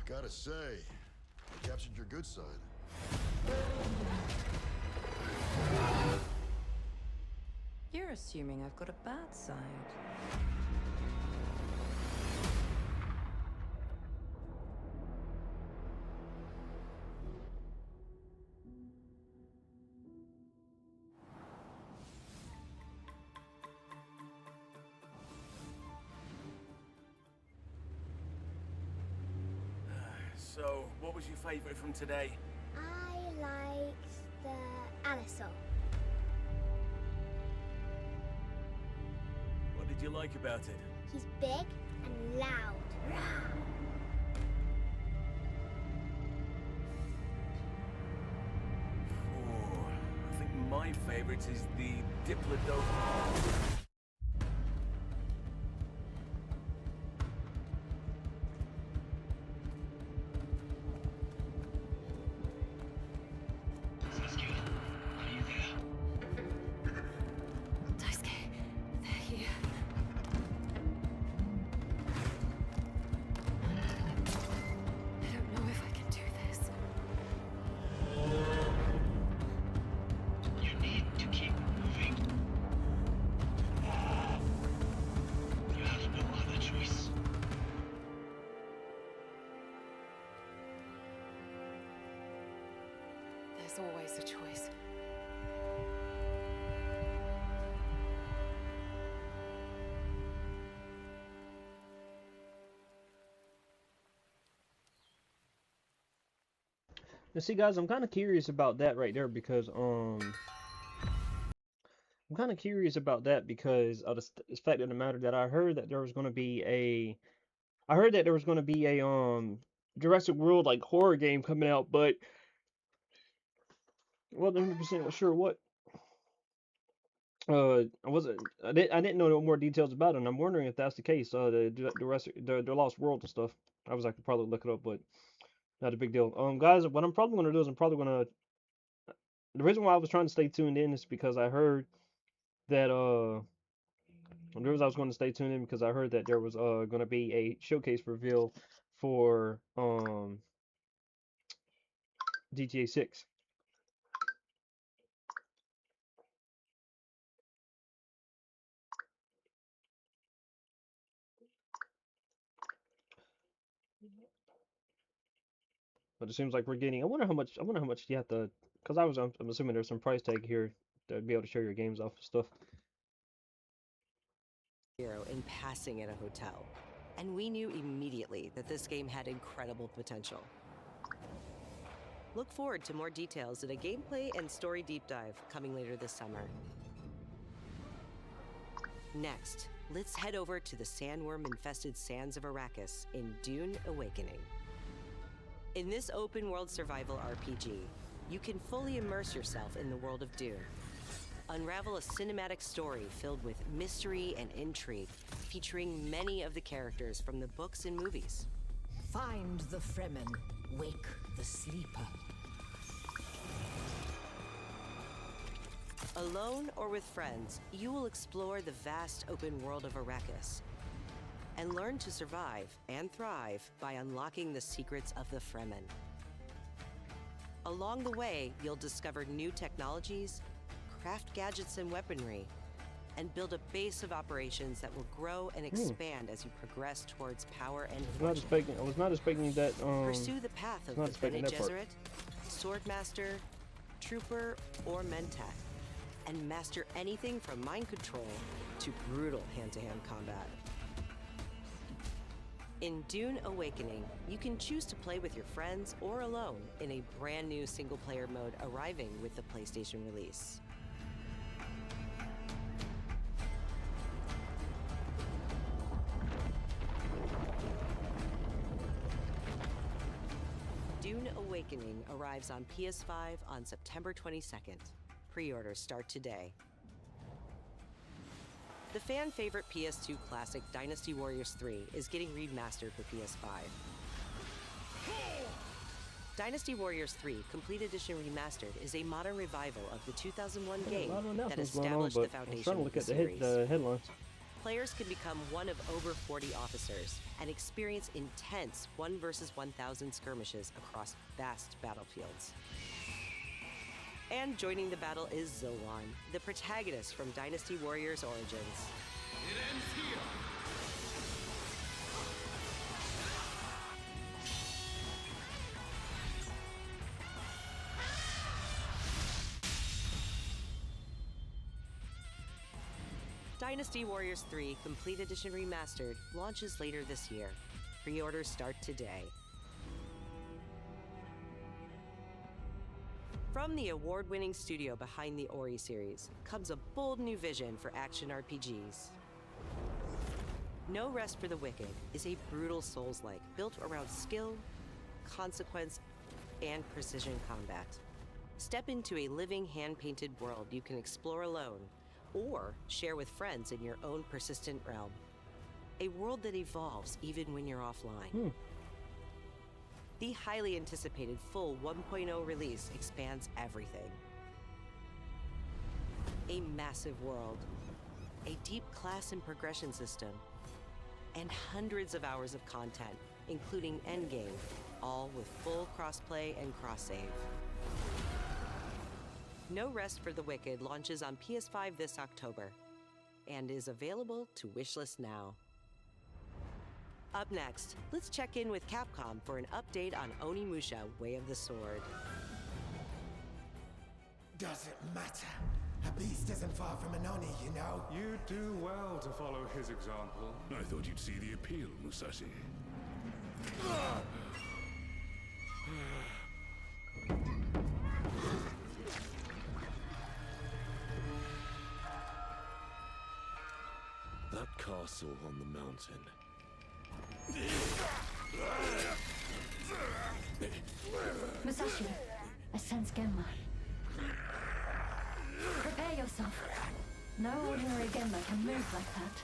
Gotta say, you captured your good side.
You're assuming I've got a bad side.
So, what was your favourite from today?
I liked the Alisol.
What did you like about it?
He's big and loud.
Oh, I think my favourite is the Diplodocus.
There's always a choice.
Now, see, guys, I'm kind of curious about that right there because I'm kind of curious about that because of the fact of the matter that I heard that there was going to be a Jurassic World like horror game coming out, but wasn't 100% sure what I didn't know no more details about it, and I'm wondering if that's the case. The rest, the Lost World and stuff. I could probably look it up, but not a big deal. Guys, what I'm probably gonna do is I'm probably gonna. The reason why I was trying to stay tuned in is because I heard that the reason I was going to stay tuned in because I heard that there was gonna be a showcase reveal for GTA 6. But it seems like we're getting. I wonder how much. I wonder how much you have to. Because I'm assuming there's some price tag here to be able to show your games off and stuff.
Hero in passing at a hotel, and we knew immediately that this game had incredible potential. Look forward to more details in a gameplay and story deep dive coming later this summer. Next, let's head over to the sandworm-infested sands of Arrakis in Dune Awakening. In this open-world survival RPG, you can fully immerse yourself in the world of Dune. Unravel a cinematic story filled with mystery and intrigue, featuring many of the characters from the books and movies.
Find the Fremen, wake the sleeper.
Alone or with friends, you will explore the vast open world of Arrakis and learn to survive and thrive by unlocking the secrets of the Fremen. Along the way, you'll discover new technologies, craft gadgets and weaponry, and build a base of operations that will grow and expand as you progress towards power and fortune.
I was not expecting that.
Pursue the path of the Bene Gesserit, Swordmaster, Trooper, or Mentat, and master anything from mind control to brutal hand-to-hand combat. In Dune Awakening, you can choose to play with your friends or alone in a brand new single-player mode arriving with the PlayStation release. Dune Awakening arrives on PS5 on September 22nd. Pre-orders start today. The fan-favorite PS2 classic Dynasty Warriors 3 is getting remastered for PS5. Dynasty Warriors 3 Complete Edition Remastered is a modern revival of the 2001 game that established the foundation of the series.
The headlines.
Players can become one of over 40 officers and experience intense 1 versus 1,000 skirmishes across vast battlefields. And joining the battle is Zilwan, the protagonist from Dynasty Warriors Origins.
It ends here.
Dynasty Warriors 3 Complete Edition Remastered launches later this year. Pre-orders start today. From the award-winning studio behind the Ori series comes a bold new vision for action RPGs. No Rest for the Wicked is a brutal Souls-like built around skill, consequence, and precision combat. Step into a living hand-painted world you can explore alone or share with friends in your own persistent realm. A world that evolves even when you're offline. The highly anticipated full 1.0 release expands everything. A massive world, a deep class and progression system, and hundreds of hours of content, including Endgame, all with full crossplay and cross-save. No Rest for the Wicked launches on PS5 this October and is available to wishlist now. Up next, let's check in with Capcom for an update on Onimusha: Way of the Sword.
Doesn't matter. A beast isn't far from an Oni, you know.
You do well to follow his example.
I thought you'd see the appeal, Musashi. That castle on the mountain.
Musashi, I sense Genma. Prepare yourself.
No ordinary Gemma can move like that.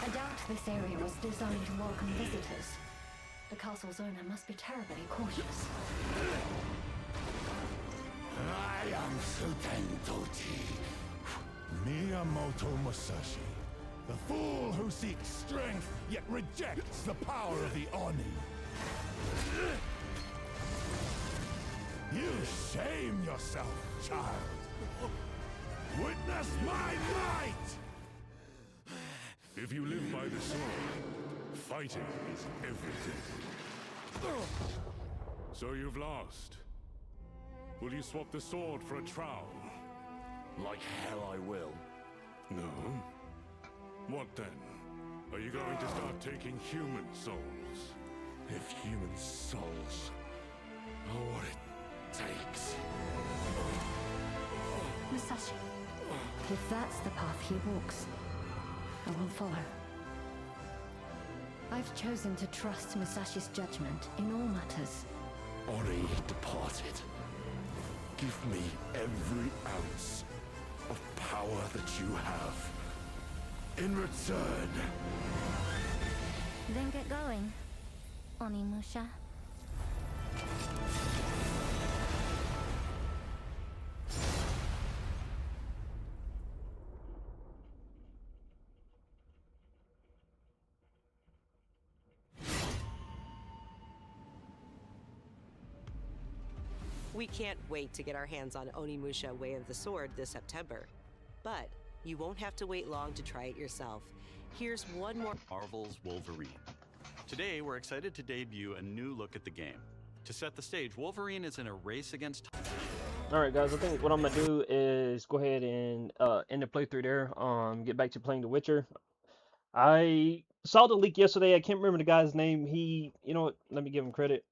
I doubt this area was designed to welcome visitors. The castle's owner must be terribly cautious.
I am Suten Tochi, Miyamoto Musashi, the fool who seeks strength yet rejects the power of the Oni. You shame yourself, child. Witness my might!
If you live by the sword, fighting is everything. So you've lost. Will you swap the sword for a trowel?
Like hell I will.
No? What then? Are you going to start taking human souls?
If human souls are what it takes.
Musashi, if that's the path he walks, I will follow. I've chosen to trust Musashi's judgment in all matters.
Ori departed. Give me every ounce of power that you have. In return.
Then get going, Onimusha.
We can't wait to get our hands on Onimusha Way of the Sword this September. But you won't have to wait long to try it yourself. Here's one more
Marvel's Wolverine. Today, we're excited to debut a new look at the game. To set the stage, Wolverine is in a race against...
Alright guys, I think what I'm going to do is go ahead and end the playthrough there. Get back to playing The Witcher. I saw the leak yesterday. I can't remember the guy's name. He, you know what, let me give him credit.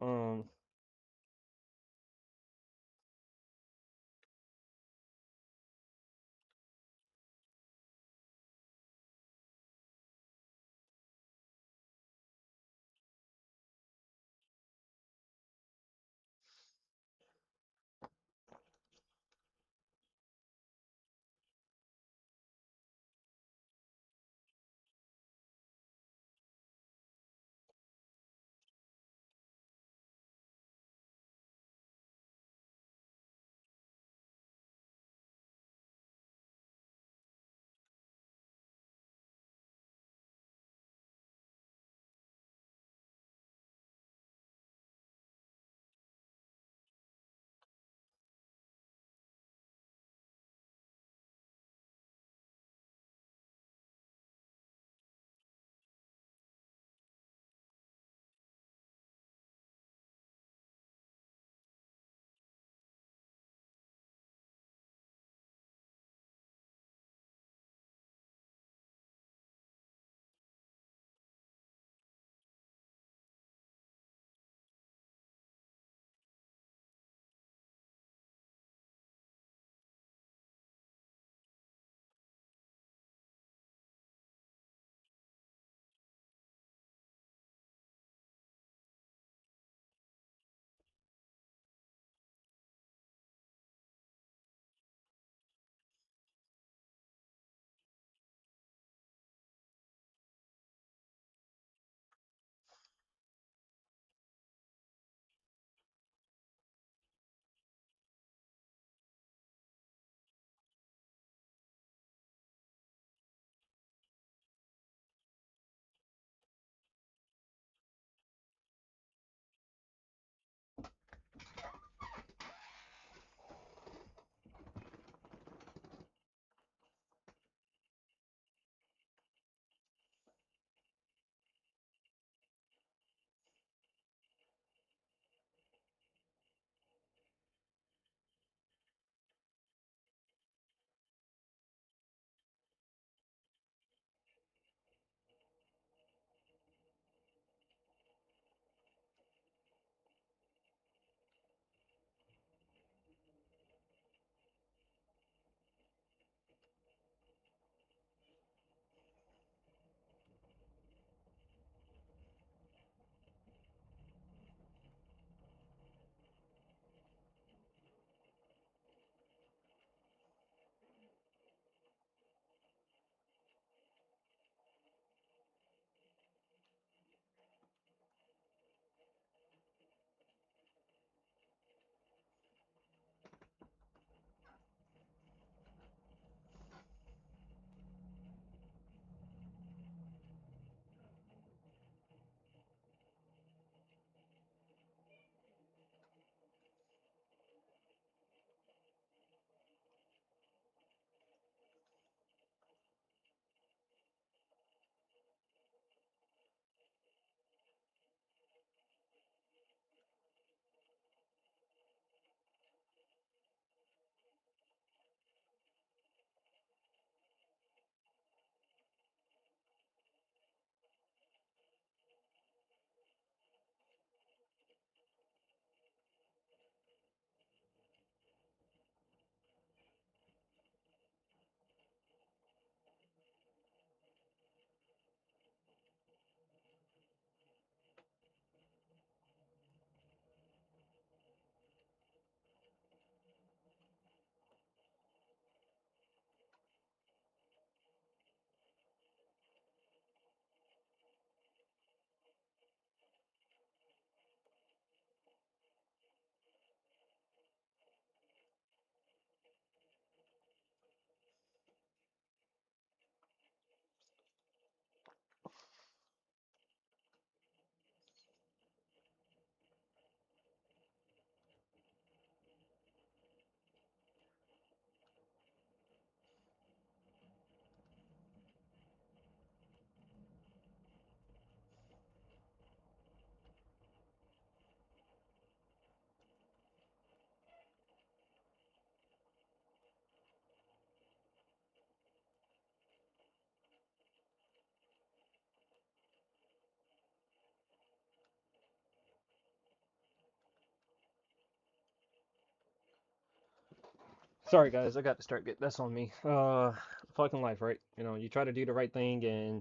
Sorry guys, I got to start get that's on me. Fucking life, right? You know, you try to do the right thing and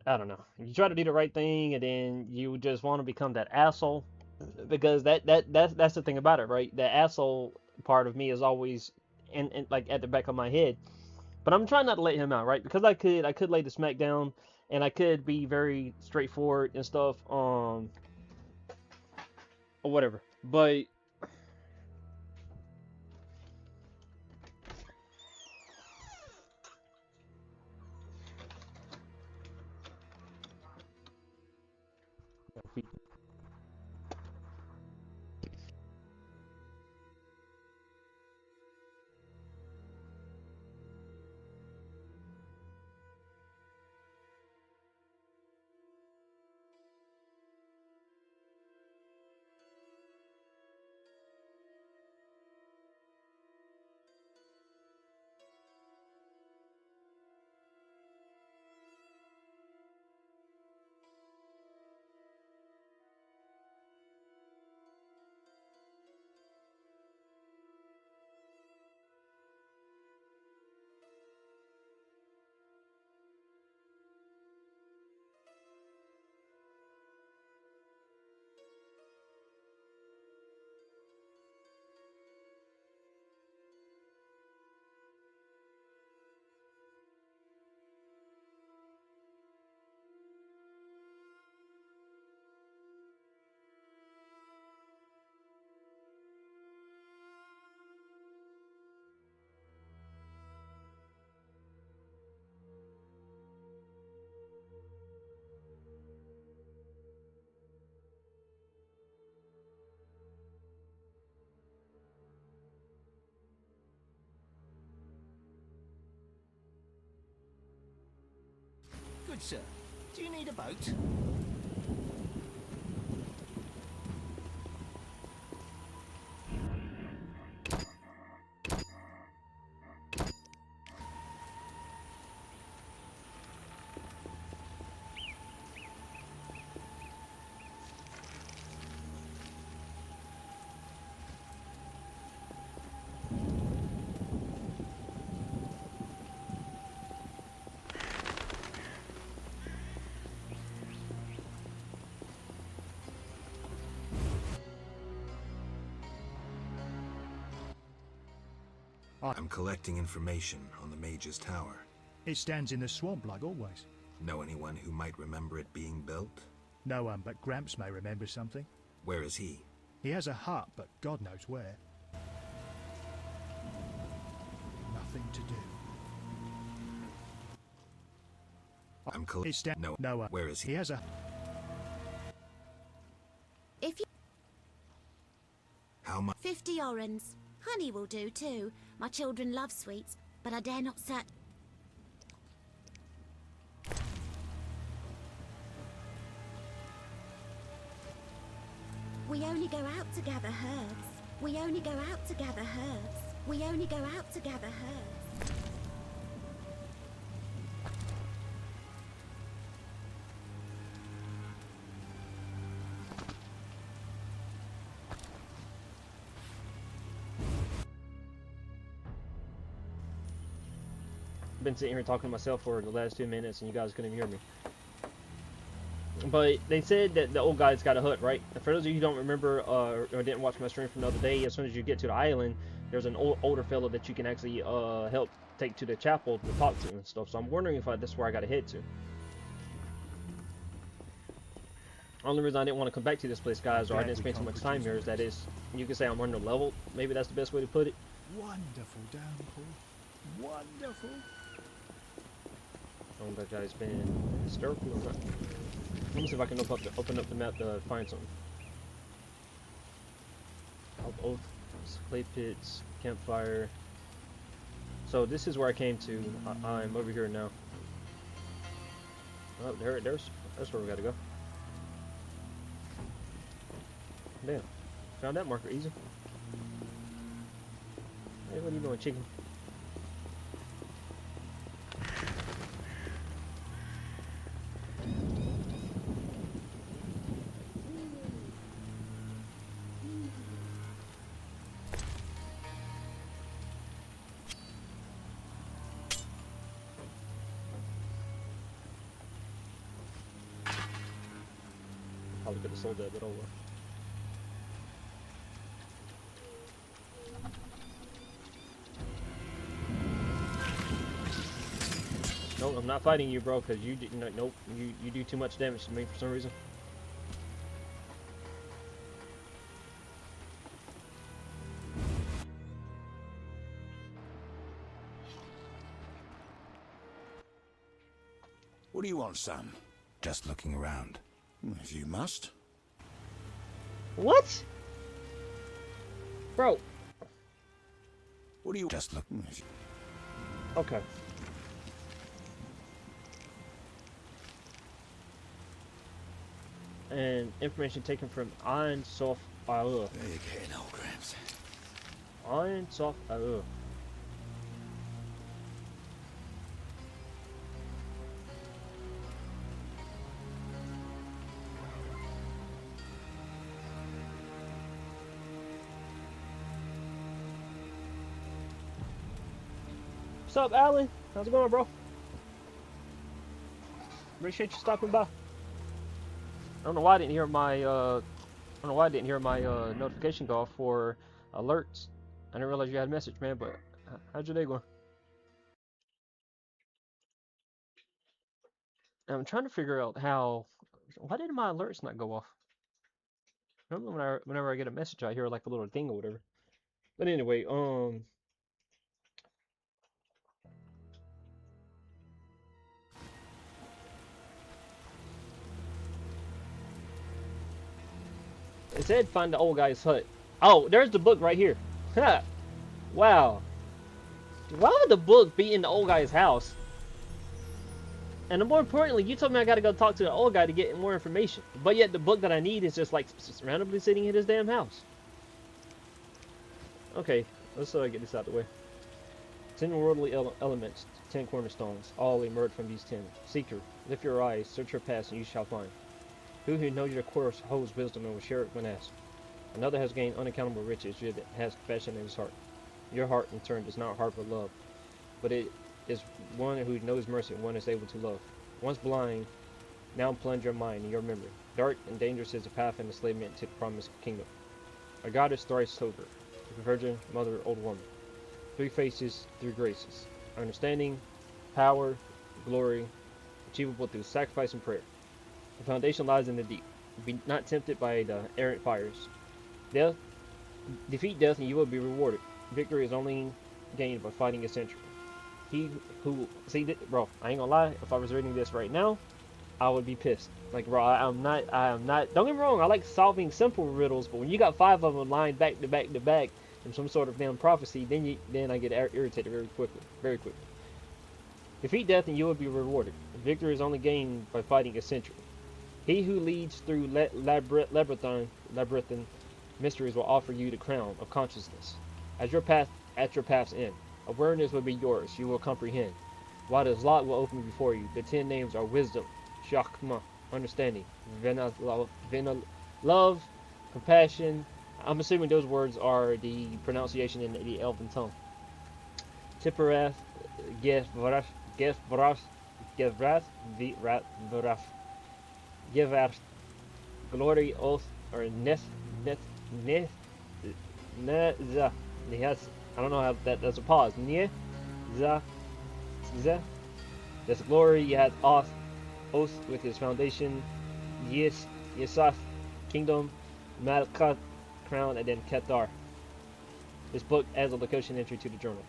I don't know. You try to do the right thing and then you just want to become that asshole because that's the thing about it, right? The asshole part of me is always in like at the back of my head. But I'm trying not to let him out, right? Because I could lay the smack down and I could be very straightforward and stuff or whatever. But
Good sir. Do you need a boat?
I'm collecting information on the Mage's Tower.
It stands in the swamp like always.
Know anyone who might remember it being built?
No one but Gramps may remember something.
Where is he?
He has a hut, but God knows where. Nothing to do.
I'm collecting.
No one.
Where is he?
He has a.
If you...
How much?
50 orens. Honey will do too. My children love sweets, but I dare not set. We only go out to gather herbs. We only go out to gather herbs. We only go out to gather herbs.
Been sitting here talking to myself for the last 2 minutes and you guys couldn't even hear me. But they said that the old guy's got a hut, right? And for those of you who don't remember or didn't watch my stream from the other day, as soon as you get to the island, there's an older fellow that you can actually help take to the chapel to talk to and stuff. So I'm wondering if this is where I got to head to. Only reason I didn't want to come back to this place, guys, or I didn't spend too much time here, is that is, you can say I'm under level. Maybe that's the best way to put it.
Wonderful downpour. Wonderful.
Oh, that guy's been hysterical or not. Let me see if I can open up the map to find something. Oath, clay pits, campfire. So this is where I came to. I'm over here now. Oh, that's where we gotta go. Damn, found that marker easy. Hey, what are you doing, chicken? Probably could have sold that, but oh well. Nope, I'm not fighting you, bro, because you nope, you do too much damage to me for some reason.
What do you want, son? Just looking around. If you must.
What? Bro.
What do you just looking?
Okay. And information taken from Iron Soft Aur.
You're getting old, Gramps.
Iron Soft Aur. What's up, Alan? How's it going, bro? Appreciate you stopping by. I don't know why I didn't hear my notification go off for alerts. I didn't realize you had a message, man. But how's your day going? I'm trying to figure out why did my alerts not go off? Remember whenever I get a message, I hear like a little thing or whatever. But anyway, it said find the old guy's hut. Oh, there's the book right here. Ha! Wow. Why would the book be in the old guy's house? And more importantly, you told me I gotta go talk to the old guy to get more information. But yet the book that I need is just like randomly sitting in his damn house. Okay, let's get this out of the way. 10 worldly elements, 10 cornerstones, all emerge from these 10. Seeker, lift your eyes, search your past, and you shall find. Who knows your course holds wisdom and will share it when asked. Another has gained unaccountable riches, yet has compassion in his heart. Your heart, in turn, does not harbor love, but it is one who knows mercy and one is able to love. Once blind, now plunge your mind in your memory. Dark and dangerous is the path and enslavement to the promised kingdom. A goddess thrice sober, a virgin, mother, old woman. 3 faces, 3 graces. Understanding, power, glory, achievable through sacrifice and prayer. The foundation lies in the deep. Be not tempted by the errant fires. Defeat death and you will be rewarded. Victory is only gained by fighting a century. He who bro, I ain't gonna lie. If I was reading this right now, I would be pissed. Like, bro, I am not. Don't get me wrong. I like solving simple riddles, but when you got 5 of them lined back to back to back in some sort of damn prophecy, then I get irritated very quickly. Very quickly. Defeat death and you will be rewarded. Victory is only gained by fighting a century. He who leads through labyrinthine mysteries will offer you the crown of consciousness. At your path's end, awareness will be yours. You will comprehend. While this lot will open before you, the 10 names are wisdom, shakma, understanding, love, compassion. I'm assuming those words are the pronunciation in the Elven tongue. Tipperath, Gevrath, Gevrath, glory, oath, or Neza. I don't know how that's a pause. Neza. That's glory. You had oath with his foundation. Yesaf, kingdom. Malkat, crown, and then Ketar. This book adds a location entry to the journal.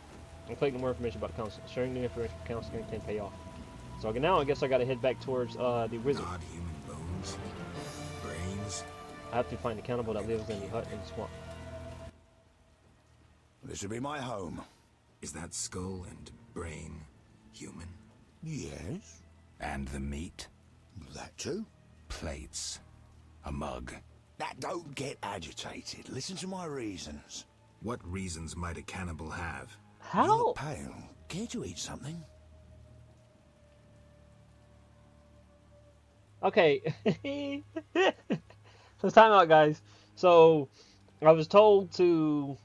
I'm collecting more information about the council. Sharing new information with the council can pay off. So now I guess I gotta head back towards the wizard.
Not human bones, brains.
I have to find the cannibal that lives in the hut in the swamp.
This will be my home. Is that skull and brain human? Yes. And the meat? That too. Plates. A mug. That don't get agitated. Listen to my reasons. What reasons might a cannibal have?
How?
You look pale. Care to eat something?
Okay. Let's time out, guys. So, I was told to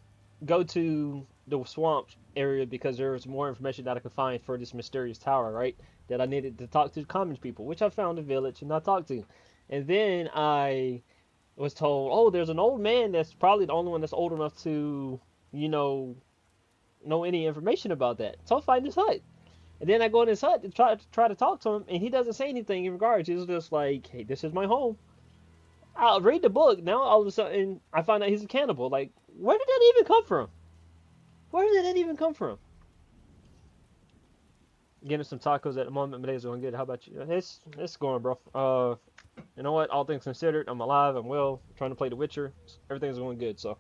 go to the swamp area because there was more information that I could find for this mysterious tower, right? That I needed to talk to the common people, which I found a village and I talked to. And then I was told, oh, there's an old man that's probably the only one that's old enough to, you know any information about that. So I find his hut. And then I go in his hut to try to talk to him, and he doesn't say anything in regards. He's just like, hey, this is my home. I'll read the book. Now all of a sudden I find out he's a cannibal. Like, where did that even come from? Where did that even come from? Getting some tacos at the moment, but it's going good. How about you? It's going, bro. You know what? All things considered, I'm alive. I'm well. I'm trying to play The Witcher. Everything's going good. So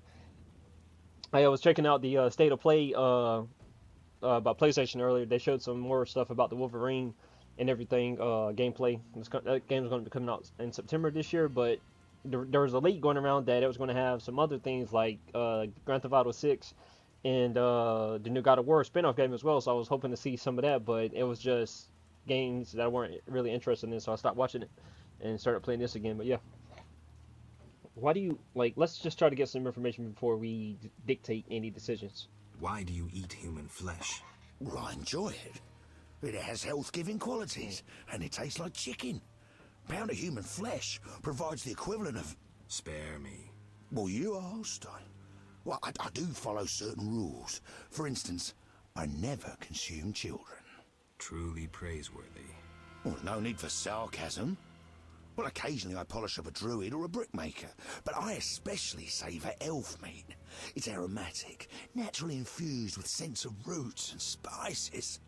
I was checking out the state of play about PlayStation earlier. They showed some more stuff about the Wolverine and everything. Gameplay. That game's going to be coming out in September this year, but there was a leak going around that it was going to have some other things like Grand Theft Auto 6 and the new God of War spin-off game as well. So I was hoping to see some of that, but it was just games that I weren't really interested in, so I stopped watching it and started playing this again. But yeah, why do you let's just try to get some information before we dictate any decisions.
Why do you eat human flesh?
Well, I enjoy it. It has health-giving qualities, and it tastes like chicken. A pound of human flesh provides the equivalent of...
Spare me.
Well, you asked. I do follow certain rules. For instance, I never consume children.
Truly praiseworthy.
Well, no need for sarcasm. Well, occasionally I polish up a druid or a brickmaker, but I especially savour elf meat. It's aromatic, naturally infused with scents of roots and spices.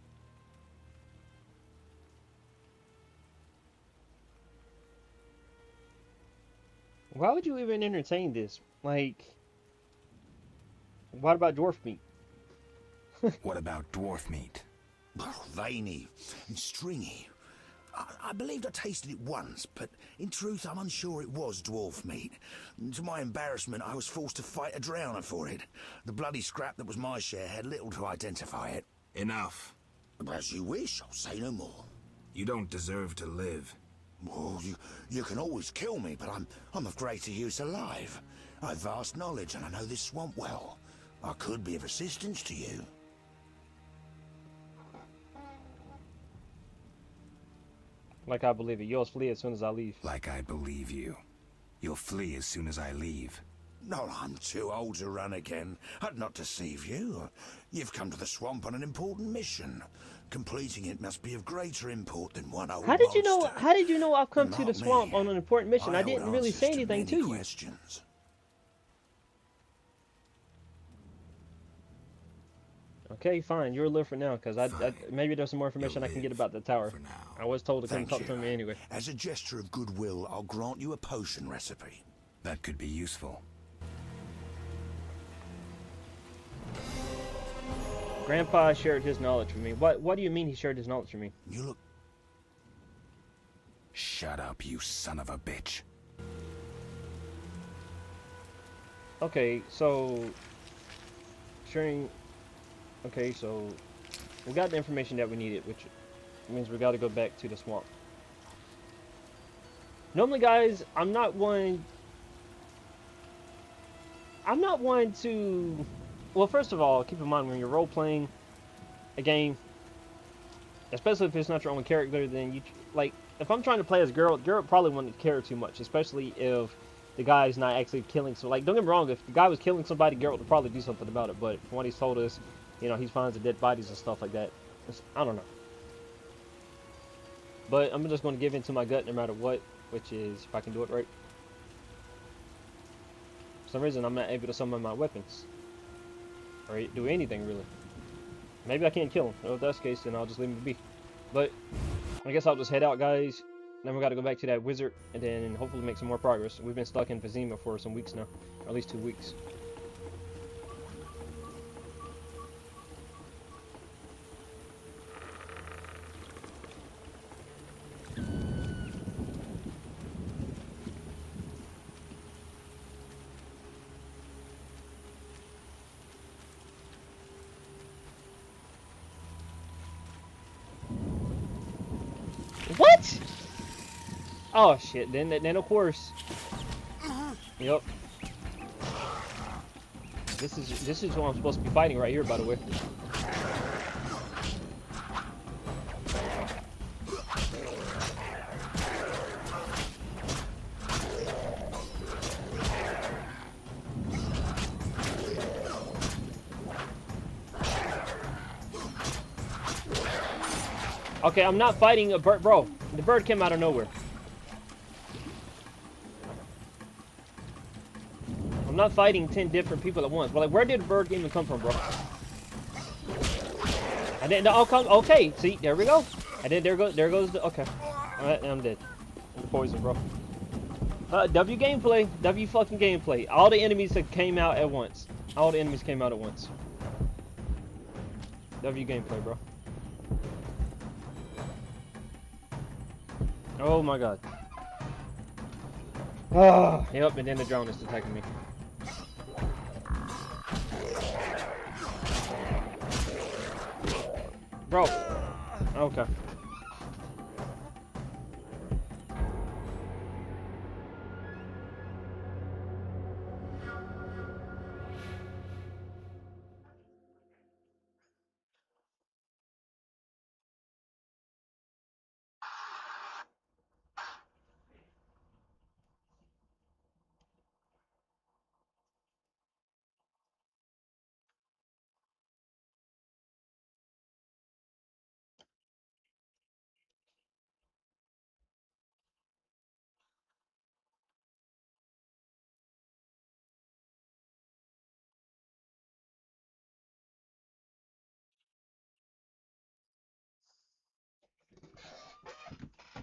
Why would you even entertain this? Like, what about dwarf meat?
What about dwarf meat?
Oh, veiny and stringy. I believed I tasted it once, but in truth I'm unsure it was dwarf meat. To my embarrassment, I was forced to fight a drowner for it. The bloody scrap that was my share had little to identify it.
Enough.
As you wish, I'll say no more.
You don't deserve to live.
Well, you can always kill me, but I'm of greater use alive. I have vast knowledge and I know this swamp well. I could be of assistance to you.
Like I believe it. You'll flee as soon as I leave.
Like I believe you. You'll flee as soon as I leave.
No, I'm too old to run again. I'd not deceive you. You've come to the swamp on an important mission. Completing it must be of greater import than one old
How did you know?
monster.
How did you know I've come to
Not
the swamp
me.
on an important mission? I
hold
didn't really
answers
say anything
many
to you.
questions.
Okay, fine. You're a live for now, because maybe there's some more information I can get about the tower. I was told to come
Thank
talk
you.
to me anyway.
As a gesture of goodwill, I'll grant you a potion recipe.
That could be useful.
Grandpa shared his knowledge with me. What do you mean he shared his knowledge with me?
You look...
Shut up, you son of a bitch.
Okay, so sharing. Okay, so we got the information that we needed, which means we got to go back to the swamp. Normally, guys, I'm not one to. Well, first of all, keep in mind when you're role playing a game, especially if it's not your own character, then you like. If I'm trying to play as Geralt probably wouldn't care too much, especially if the guy's not actually killing. So, like, don't get me wrong, if the guy was killing somebody, Geralt would probably do something about it. But from what he's told us, you know, he finds the dead bodies and stuff like that. I don't know. But I'm just going to give in to my gut no matter what, which is if I can do it right. For some reason, I'm not able to summon my weapons. Or do anything, really. Maybe I can't kill him. Well, if that's the case, then I'll just leave him be. But I guess I'll just head out, guys. Then we got to go back to that wizard and then hopefully make some more progress. We've been stuck in Vizima for some weeks now. Or at least 2 weeks. What? Oh shit! Then of course. Yep. This is who I'm supposed to be fighting right here, by the way. Okay, I'm not fighting a bird, bro. The bird came out of nowhere. I'm not fighting 10 different people at once. But like, where did the bird even come from, bro? And then I'll come. Okay, see, there we go. And then there goes the. Okay, all right, I'm dead. I'm poisoned, bro. W gameplay, W fucking gameplay. All the enemies that came out at once. All the enemies came out at once. W gameplay, bro. Oh my god. Oh, yep, and then the drone is attacking me. Bro. Okay.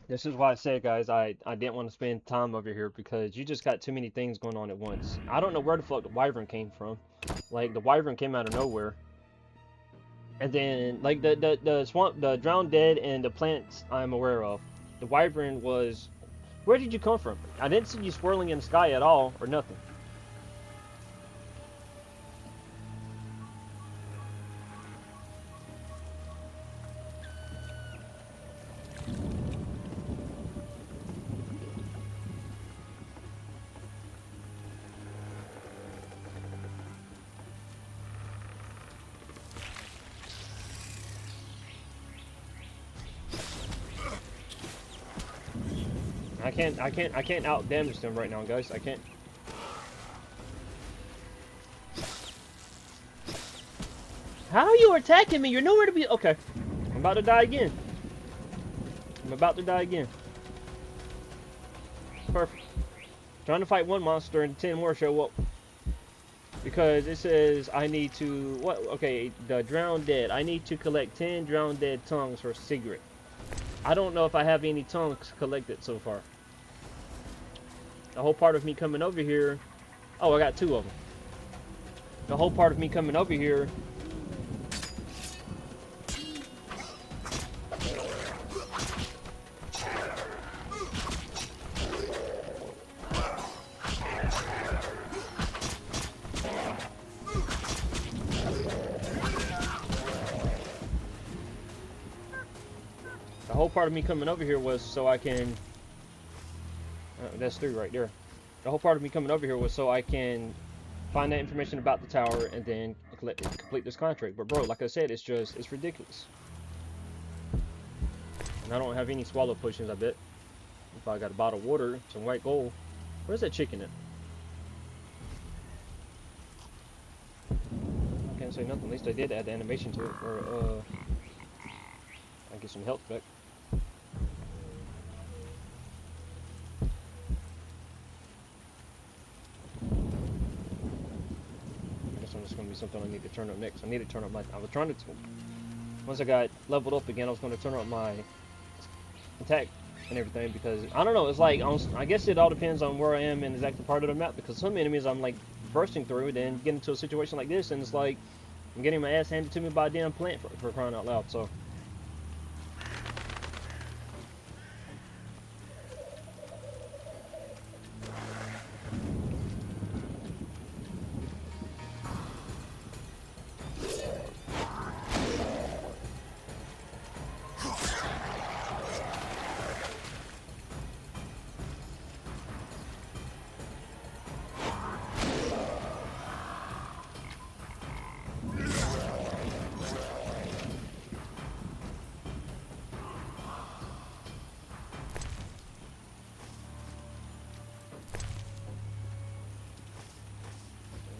This is why I said, guys, I didn't want to spend time over here because you just got too many things going on at once. I don't know where the fuck the wyvern came from. Like, the wyvern came out of nowhere. And then, like, the swamp, the drowned dead and the plants I'm aware of. The wyvern was... Where did you come from? I didn't see you swirling in the sky at all, or nothing. I can't out damage them right now, guys. I can't. How are you attacking me? You're nowhere to be. Okay. I'm about to die again. I'm about to die again. Perfect. Trying to fight one monster and 10 more show up. Because it says I need to, what? Okay, the drowned dead. I need to collect 10 drowned dead tongues for Sigrid. I don't know if I have any tongues collected so far. The whole part of me coming over here. Oh, I got 2 of them. The whole part of me coming over here. The whole part of me coming over here was so I can... that's 3 right there. The whole part of me coming over here was so I can find that information about the tower and then complete this contract. But bro, like I said, it's ridiculous. And I don't have any swallow potions, I bet. If I got a bottle of water, some white gold. Where's that chicken at? I can't say nothing. At least I did add the animation to it, or I get some health back. It's going to be something I need to turn up next. I need to turn up my... I was trying to... Once I got leveled up again, I was going to turn up my attack and everything because... I don't know, it's like... I guess it all depends on where I am in exactly part of the map because some enemies I'm like bursting through, then get into a situation like this and it's like... I'm getting my ass handed to me by a damn plant for crying out loud, so...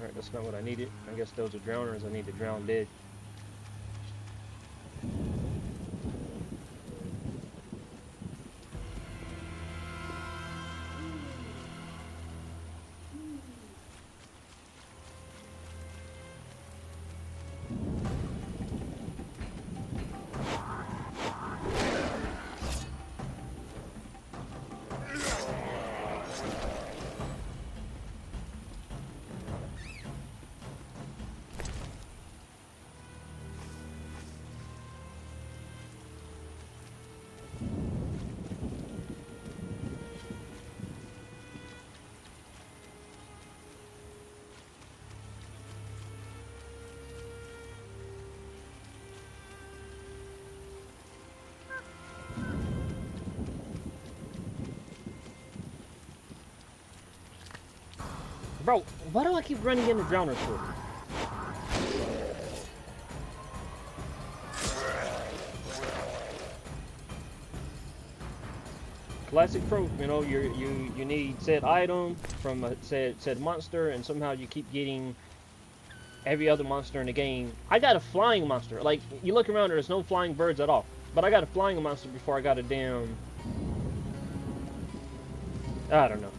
Alright, that's not what I needed. I guess those are drowners. I need to drown dead. Bro, why do I keep running into drowners for? Classic trope, you know, you need said item from a said monster, and somehow you keep getting every other monster in the game. I got a flying monster. Like, you look around, there's no flying birds at all. But I got a flying monster before I got a damn... I don't know.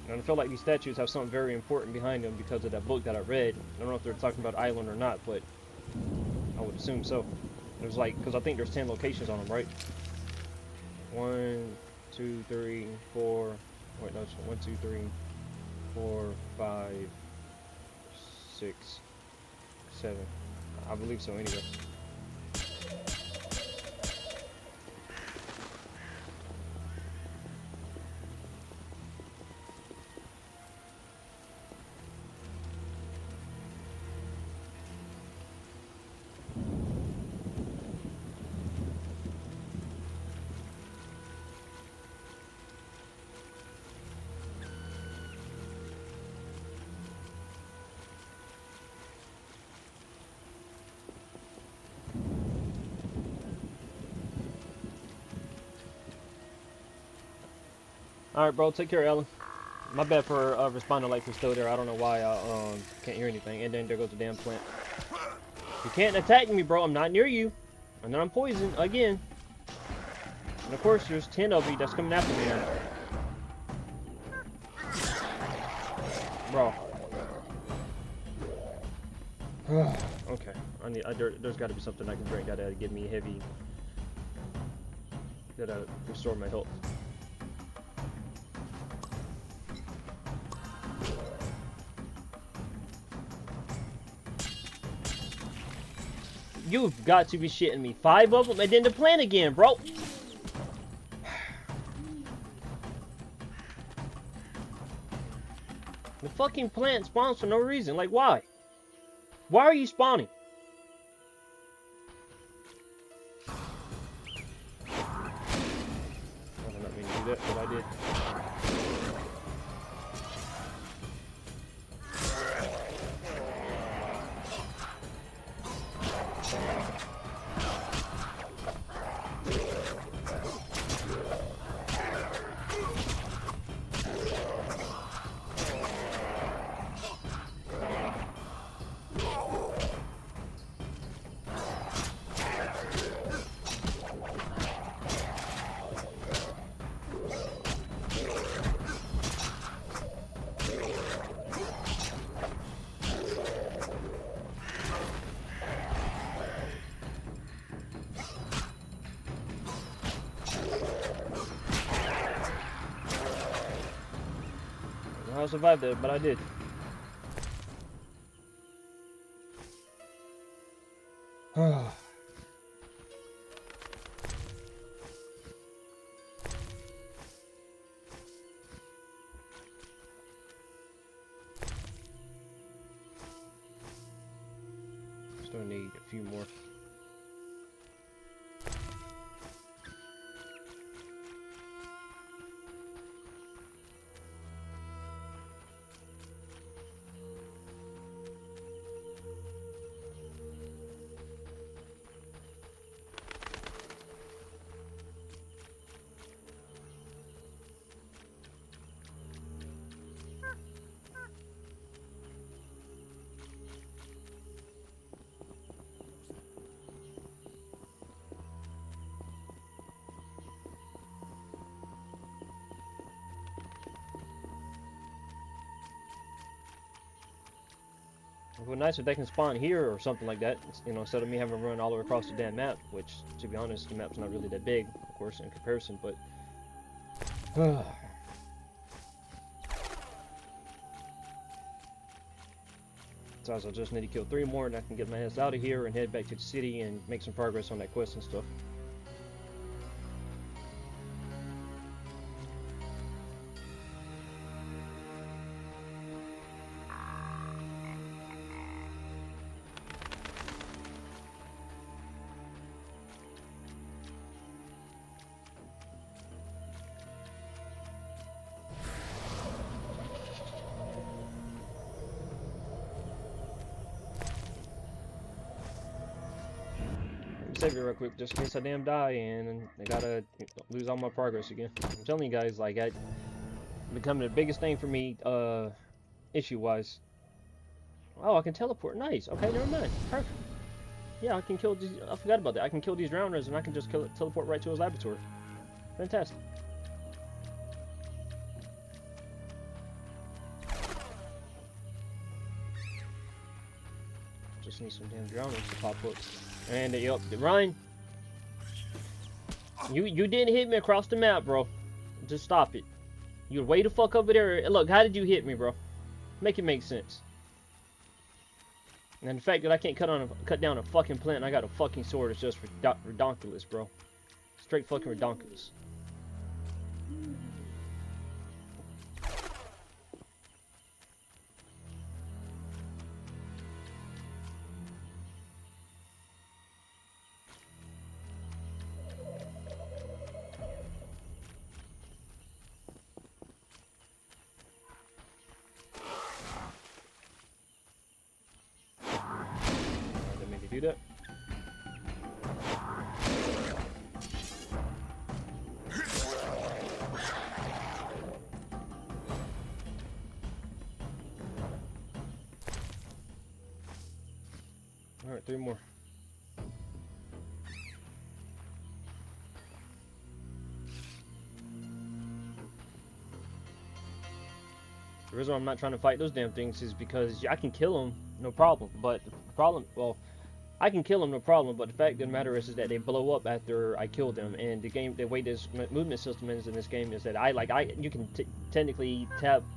And I feel like these statues have something very important behind them because of that book that I read. I don't know if they're talking about Island or not, but I would assume so. There's like, because I think there's 10 locations on them, right? 1, 2, 3, 4. Wait, no, it's 1, 2, 3, 4, 5, 6, 7. I believe so, anyway. Alright, bro, take care, Ellen. My bad for responding like you're still there. I don't know why I can't hear anything. And then there goes the damn plant. You can't attack me, bro. I'm not near you. And then I'm poisoned again. And of course, there's 10 of you that's coming after me now. Bro. Okay. There's got to be something I can drink that'll give me heavy... that'll restore my health. You've got to be shitting me. 5 of them and then the plant again, bro. The fucking plant spawns for no reason. Like, why? Why are you spawning? I did not mean to do that, but I did. I survived it, but I did. Still need a few more. It would be nice if they can spawn here or something like that, you know, instead of me having to run all the way across the damn map, which, to be honest, the map's not really that big, of course, in comparison, but... So I just need to kill 3 more and I can get my ass out of here and head back to the city and make some progress on that quest and stuff. save it real quick just in case I damn die and I gotta lose all my progress again. I'm telling you guys, like, becoming the biggest thing for me, issue-wise. Oh, I can teleport. Nice. Okay, never mind. Perfect. Yeah, I can kill these. I forgot about that. I can kill these drowners and I can just teleport right to his laboratory. Fantastic. Just need some damn drowners to pop up. And yup, Ryan. You didn't hit me across the map, bro. Just stop it. You're way the fuck over there. Look, how did you hit me, bro? Make it make sense. And the fact that I can't cut down a fucking plant and I got a fucking sword is just redonkulous, bro. Straight fucking redonkulous. Didn't mean to do that. Alright, 3 more. The reason why I'm not trying to fight those damn things is because I can kill them, no problem. But the problem, well, I can kill them, no problem. But the fact of the matter is that they blow up after I kill them. And the way this movement system is in this game is that you can technically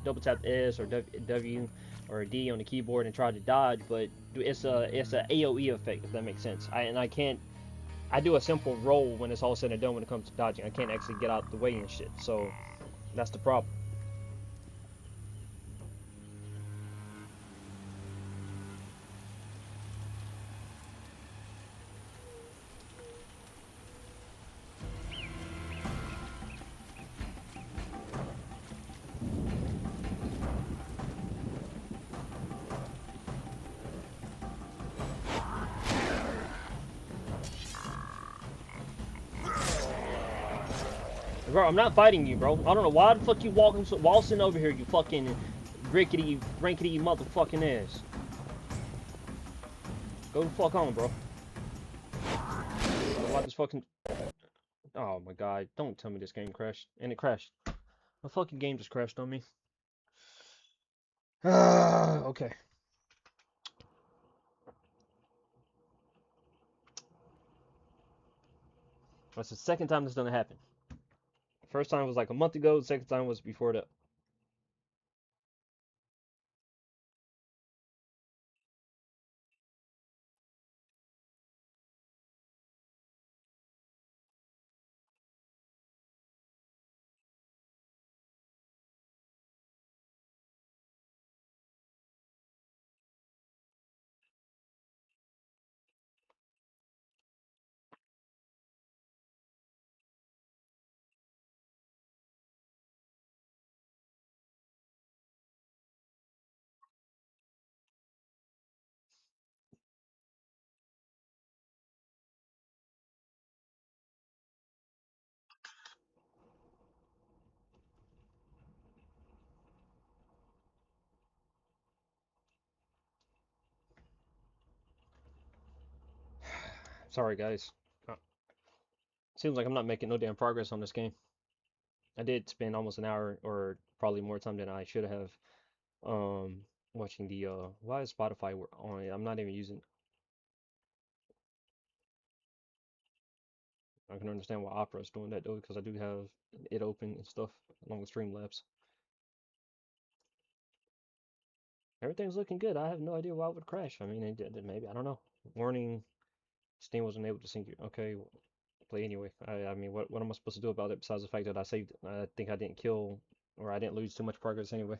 double tap S or W or D on the keyboard and try to dodge, but it's a AOE effect, if that makes sense. I do a simple roll when it's all said and done when it comes to dodging. I can't actually get out the way and shit. So that's the problem. Bro, I'm not fighting you, bro. I don't know why the fuck you waltzing over here, you fucking rankedy motherfucking ass. Go the fuck on, bro. Why this fucking... Oh my god, don't tell me this game crashed. And it crashed. My fucking game just crashed on me. Okay. That's the second time this done happen. First time was like a month ago, the second time was before that. Sorry, guys. Seems like I'm not making no damn progress on this game. I did spend almost an hour, or probably more time than I should have, watching the, why is Spotify on it? I'm not even using... I can understand why Opera is doing that, though, because I do have it open and stuff, along with Streamlabs. Everything's looking good. I have no idea why it would crash. I mean, maybe, I don't know. Warning, Steam wasn't able to sync you. Okay, play anyway. I mean, what am I supposed to do about it besides the fact that I saved it? I think I didn't kill, or I didn't lose too much progress anyway.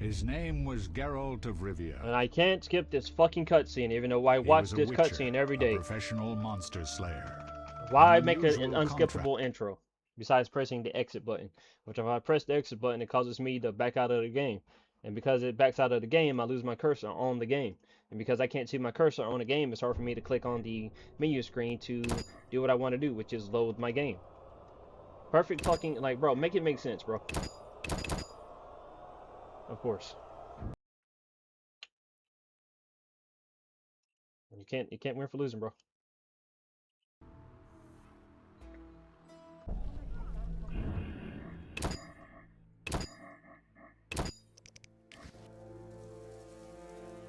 His name was Geralt of Rivia.
And I can't skip this fucking cutscene, even though I watch this cutscene every day.
A professional monster slayer.
Why make an unskippable intro? Besides pressing the exit button. Which if I press the exit button, it causes me to back out of the game. And because it backs out of the game, I lose my cursor on the game. And because I can't see my cursor on the game, it's hard for me to click on the menu screen to do what I want to do, which is load my game. Perfect fucking, like, bro, make it make sense, bro. Of course. You can't win for losing, bro.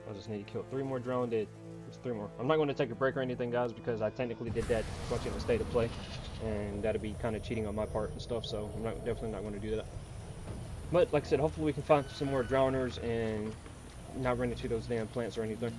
I just need to kill 3 more drone dead. Just 3 more. I'm not going to take a break or anything, guys, because I technically did that watching the state of play, and that'd be kind of cheating on my part and stuff. So I'm definitely not going to do that. But like I said, hopefully we can find some more drowners and not run into those damn plants or anything.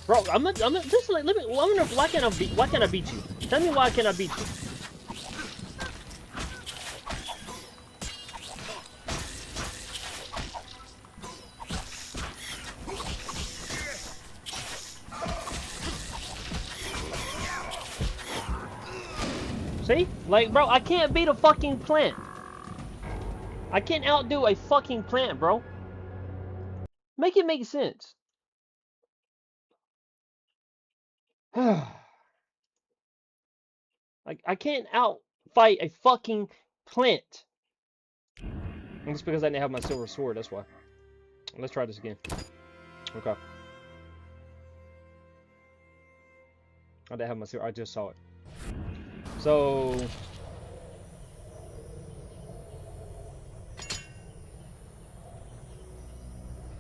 Bro, just like, let me, why can't I beat you? Tell me why can't I beat you? See? Like, bro, I can't beat a fucking plant. I can't outdo a fucking plant, bro. Make it make sense. Like, I can't outfight a fucking plant. And it's because I didn't have my silver sword, that's why. Let's try this again. Okay. I didn't have my silver, I just saw it. So...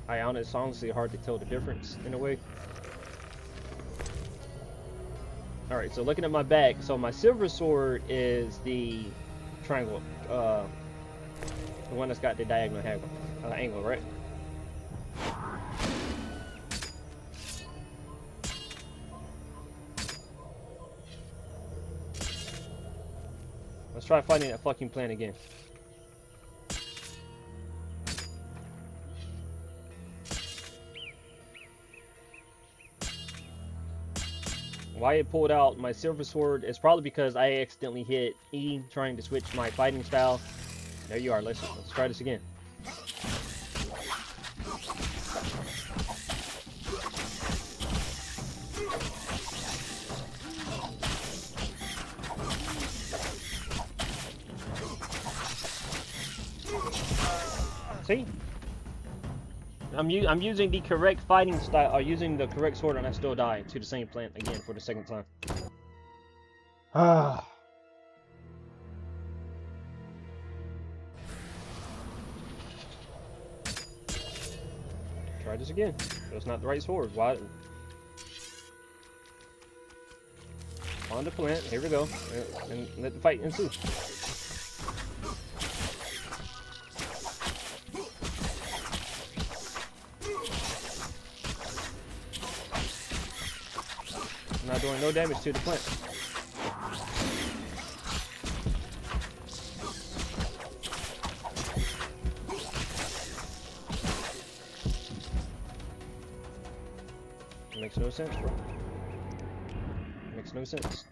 it's honestly hard to tell the difference, in a way. Alright, so looking at my back, so my silver sword is the triangle, the one that's got the diagonal angle, right? Let's try fighting that fucking plant again. Why it pulled out my silver sword is probably because I accidentally hit E trying to switch my fighting style. There you are. Let's try this again. See? I'm using the correct fighting style, or using the correct sword, and I still die to the same plant again for the second time. Ah. Try this again. That's not the right sword. Why? On the plant. Here we go. And let the fight ensue. I'm not doing no damage to the plant. It makes no sense, bro. It makes no sense.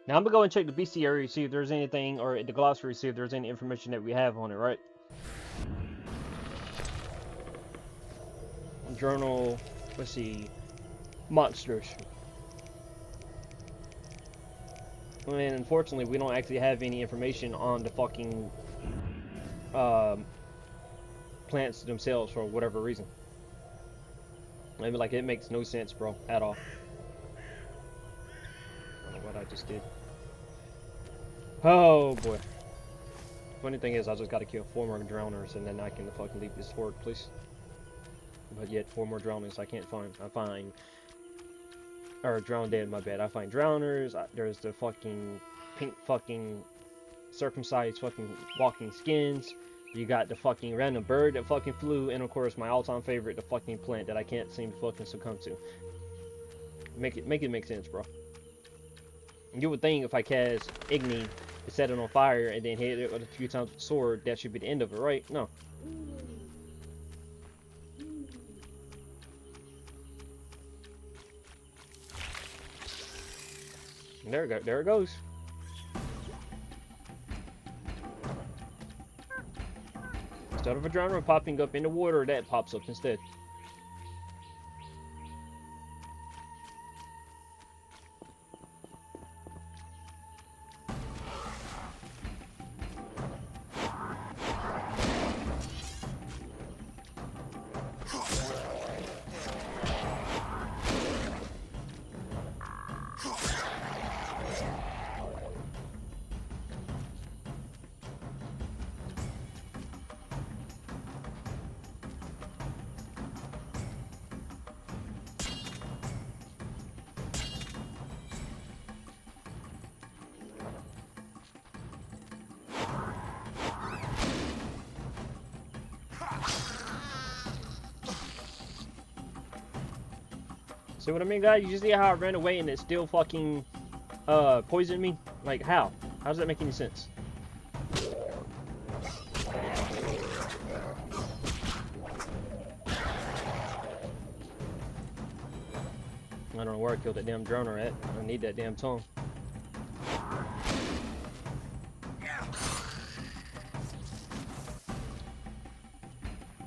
Now I'm gonna go and check the bestiary, see if there's anything, or the glossary, see if there's any information that we have on it, right? Journal, let's see. Monsters. And unfortunately, we don't actually have any information on the fucking plants themselves for whatever reason. I mean, like, it makes no sense, bro, at all. I don't know what I just did. Oh boy. Funny thing is, I just got to kill 4 more drowners, and then I can fucking leave this fort, please. But yet, 4 more drowners I can't find. I find, or drown dead, my bad. I find drowners. There's the fucking pink fucking circumcised fucking walking skins. You got the fucking random bird that fucking flew, and of course my all-time favorite, the fucking plant that I can't seem to fucking succumb to. Make it make sense, bro. You would think if I cast Igni, set it on fire, and then hit it with a few times with the sword, that should be the end of it, right? No. There it goes. Instead of a drowner popping up in the water, that pops up instead. See what I mean, guys? You see how I ran away and it still fucking poisoned me? Like, how? How does that make any sense? I don't know where I killed that damn droner at. I need that damn tongue.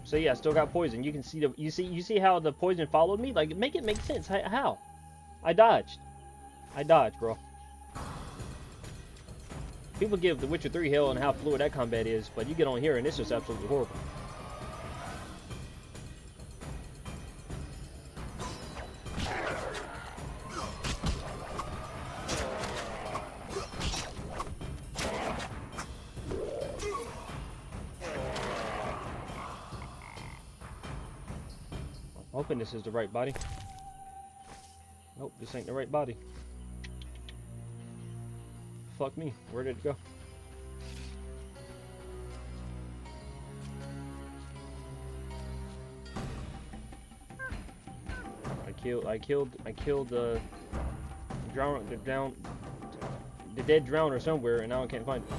So yeah, I still got poison. You can see the you see how the poison followed me? Like, make it make sense. How? I dodged, bro. People give The Witcher 3 hell on how fluid that combat is, but you get on here and it's just absolutely horrible. Hoping this is the right body. Nope, this ain't the right body. Fuck me. Where did it go? I killed the dead drowner somewhere, and now I can't find it.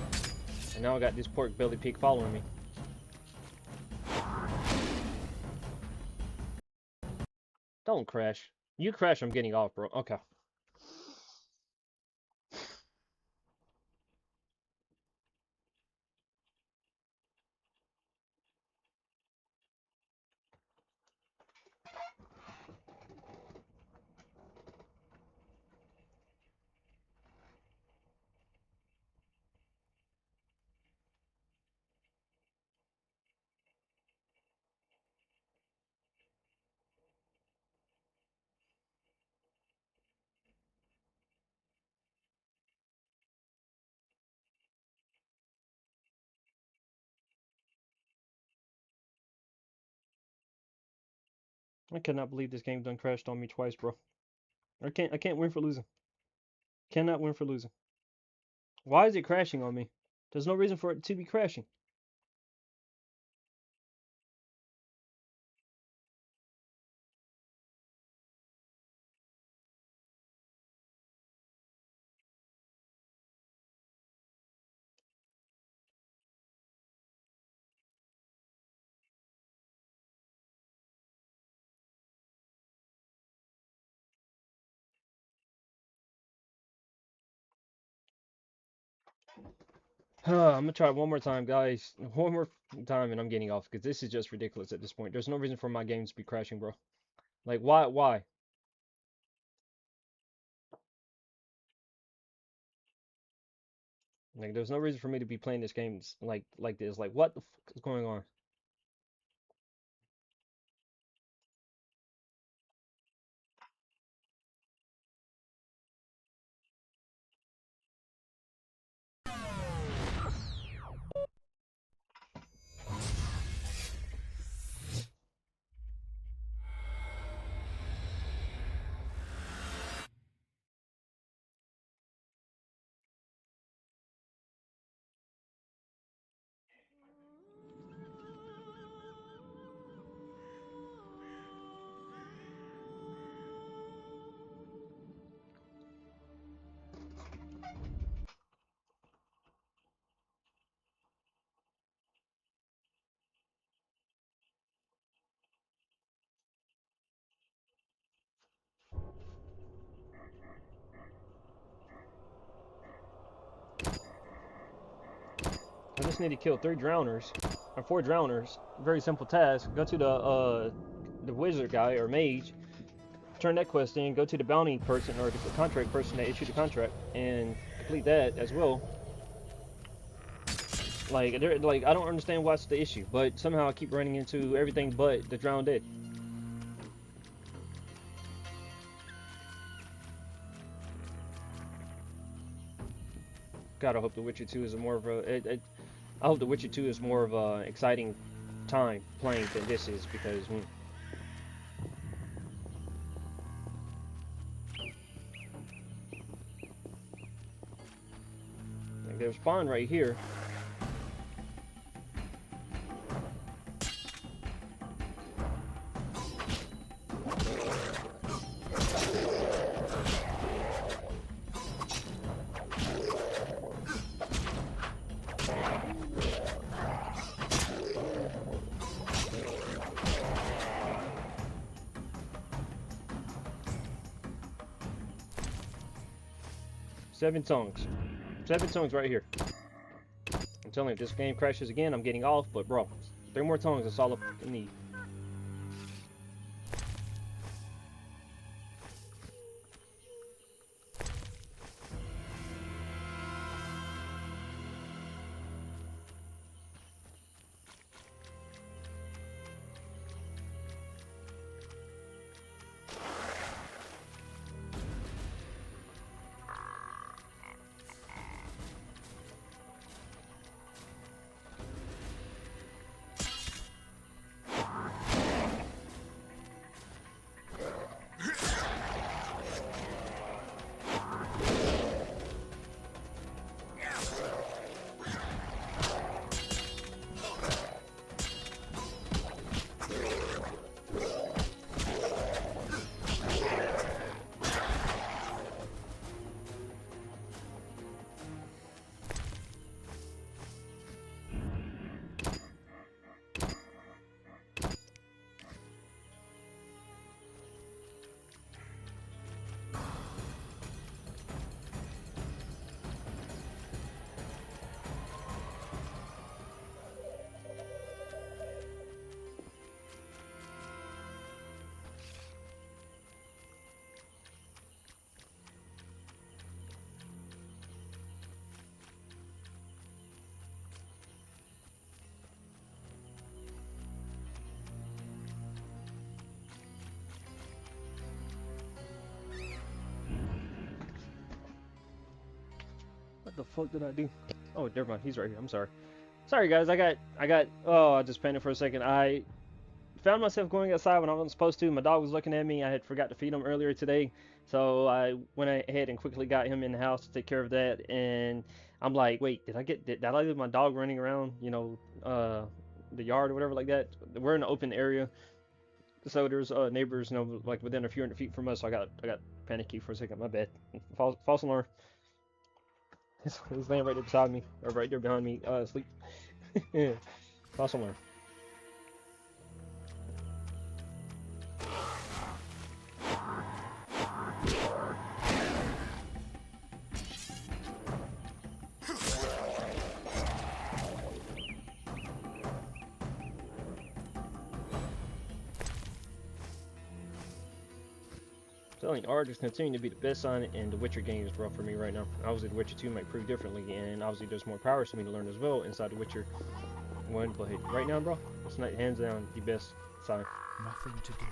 And now I got this pork belly pig following me. Don't crash. You crash, I'm getting off, bro. Okay. I cannot believe this game done crashed on me twice, bro. I can't win for losing. Cannot win for losing. Why is it crashing on me? There's no reason for it to be crashing. I'm gonna try it one more time, guys. One more time, and I'm getting off because this is just ridiculous at this point. There's no reason for my games to be crashing, bro. Like, why? Why? Like, there's no reason for me to be playing this game like this. Like, what the fuck is going on? I just need to kill 3 drowners, or 4 drowners. Very simple task. Go to the wizard guy or mage, turn that quest in, go to the bounty person or the contract person that issued the contract, and complete that as well. Like, I don't understand what's the issue, but somehow I keep running into everything but the drowned dead. God, I hope The Witcher 2 is more of a. I hope The Witcher 2 is more of a exciting time playing than this is, because. Like, there's spawn right here. Seven tongues right here. I'm telling you, if this game crashes again, I'm getting off, but bro, 3 more tongues, that's all I need. What the fuck did I do? Oh, never mind. He's right here. I'm sorry. Sorry, guys. I just panicked for a second. I found myself going outside when I wasn't supposed to. My dog was looking at me. I had forgot to feed him earlier today. So I went ahead and quickly got him in the house to take care of that. And I'm like, wait, did I leave my dog running around, the yard or whatever like that? We're in an open area. So there's neighbors, like within a few hundred feet from us. So I got panicky for a second. My bad. False alarm. He's laying right there beside me, or right there behind me, asleep. False alarm. Selling art is continuing to be the best sign in the Witcher games, bro, for me right now. Obviously, the Witcher 2 might prove differently, and obviously there's more powers for me to learn as well inside the Witcher 1. But hey, right now, bro, it's not hands down the best sign.
Nothing to do.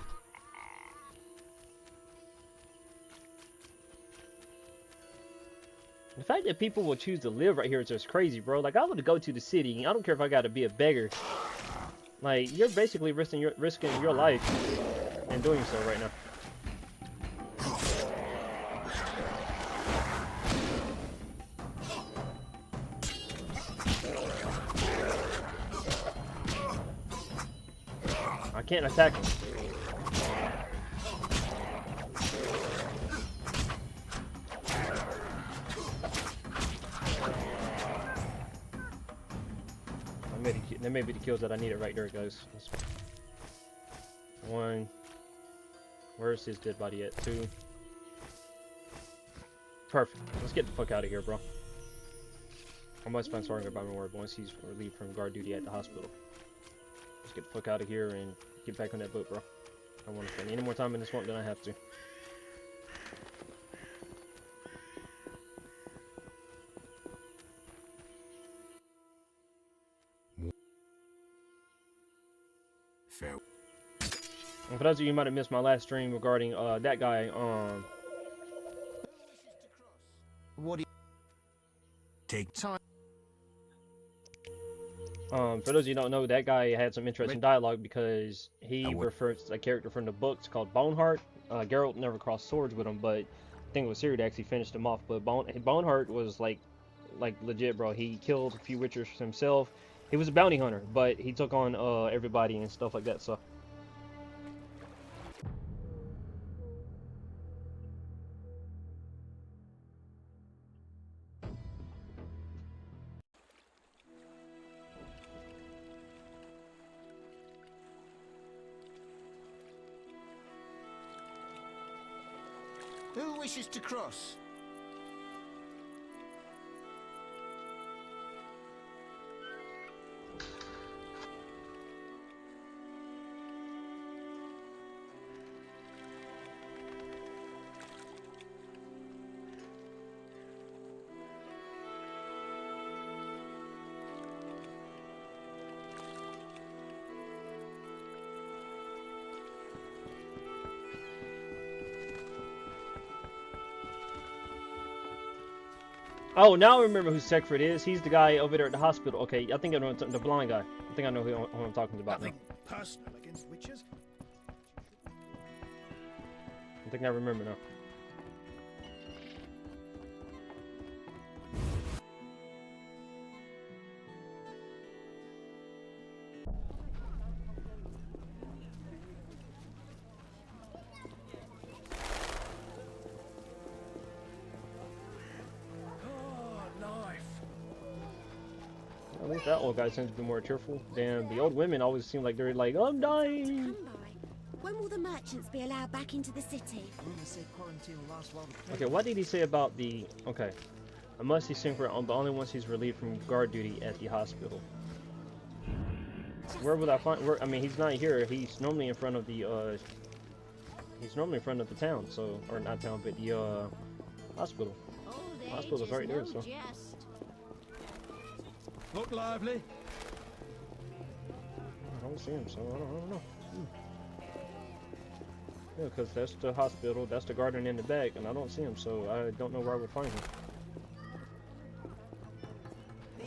The fact that people will choose to live right here is just crazy, bro. Like, I want to go to the city. I don't care if I got to be a beggar. Like, you're basically risking your life and doing so right now. I can't attack him. That may be the kills that I needed right there, guys. One. Where's his dead body at? Two. Perfect. Let's get the fuck out of here, bro. I must find Sergeant by my word once he's relieved from guard duty at the hospital. Let's get the fuck out of here and get back on that boat, bro. I don't want to spend any more time in this swamp than I have to.
Fair.
And for those of you who might have missed my last stream regarding that guy,
What do you take time?
for those of you who don't know, that guy had some interesting dialogue because he refers to a character from the books called Boneheart. Geralt never crossed swords with him, but I think it was Ciri that actually finished him off. But Boneheart was like legit, bro. He killed a few Witchers himself. He was a bounty hunter, but he took on everybody and stuff like that. So.
Who wishes to cross?
Oh, now I remember who Seckford is. He's the guy over there at the hospital. Okay, I think I know the blind guy. I think I know who I'm talking about now.
Nothing personal against witches.
I think I remember now. At least that old guy seems to be more cheerful. Damn, the old women always seem like they're like, I'm dying.
Come by. When will the merchants be allowed back into the city?
Okay, what did he say about the... Okay. I must see Sinclair on, but only once he's relieved from guard duty at the hospital. Where would I find... I mean, he's not here. He's normally in front of the, He's normally in front of the town, so... Or not town, but the, hospital. Hospital's right there, so...
Look lively.
I don't see him, so I don't know. Yeah, because that's the hospital, that's the garden in the back, and I don't see him, so I don't know where I would find him.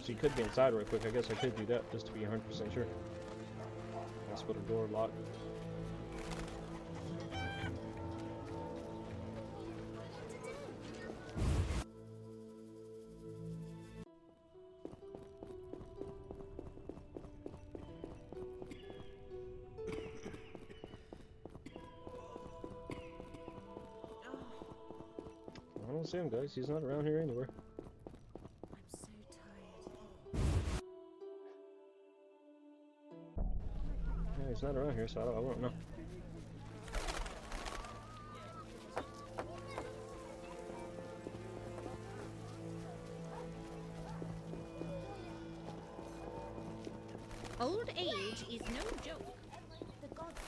So he could be inside real quick. I guess I could do that just to be 100% sure. Hospital door locked. I don't see him, guys. He's not around here anywhere.
I'm so tired.
Yeah, he's not around here, so I won't know.
Old age is no joke. The gods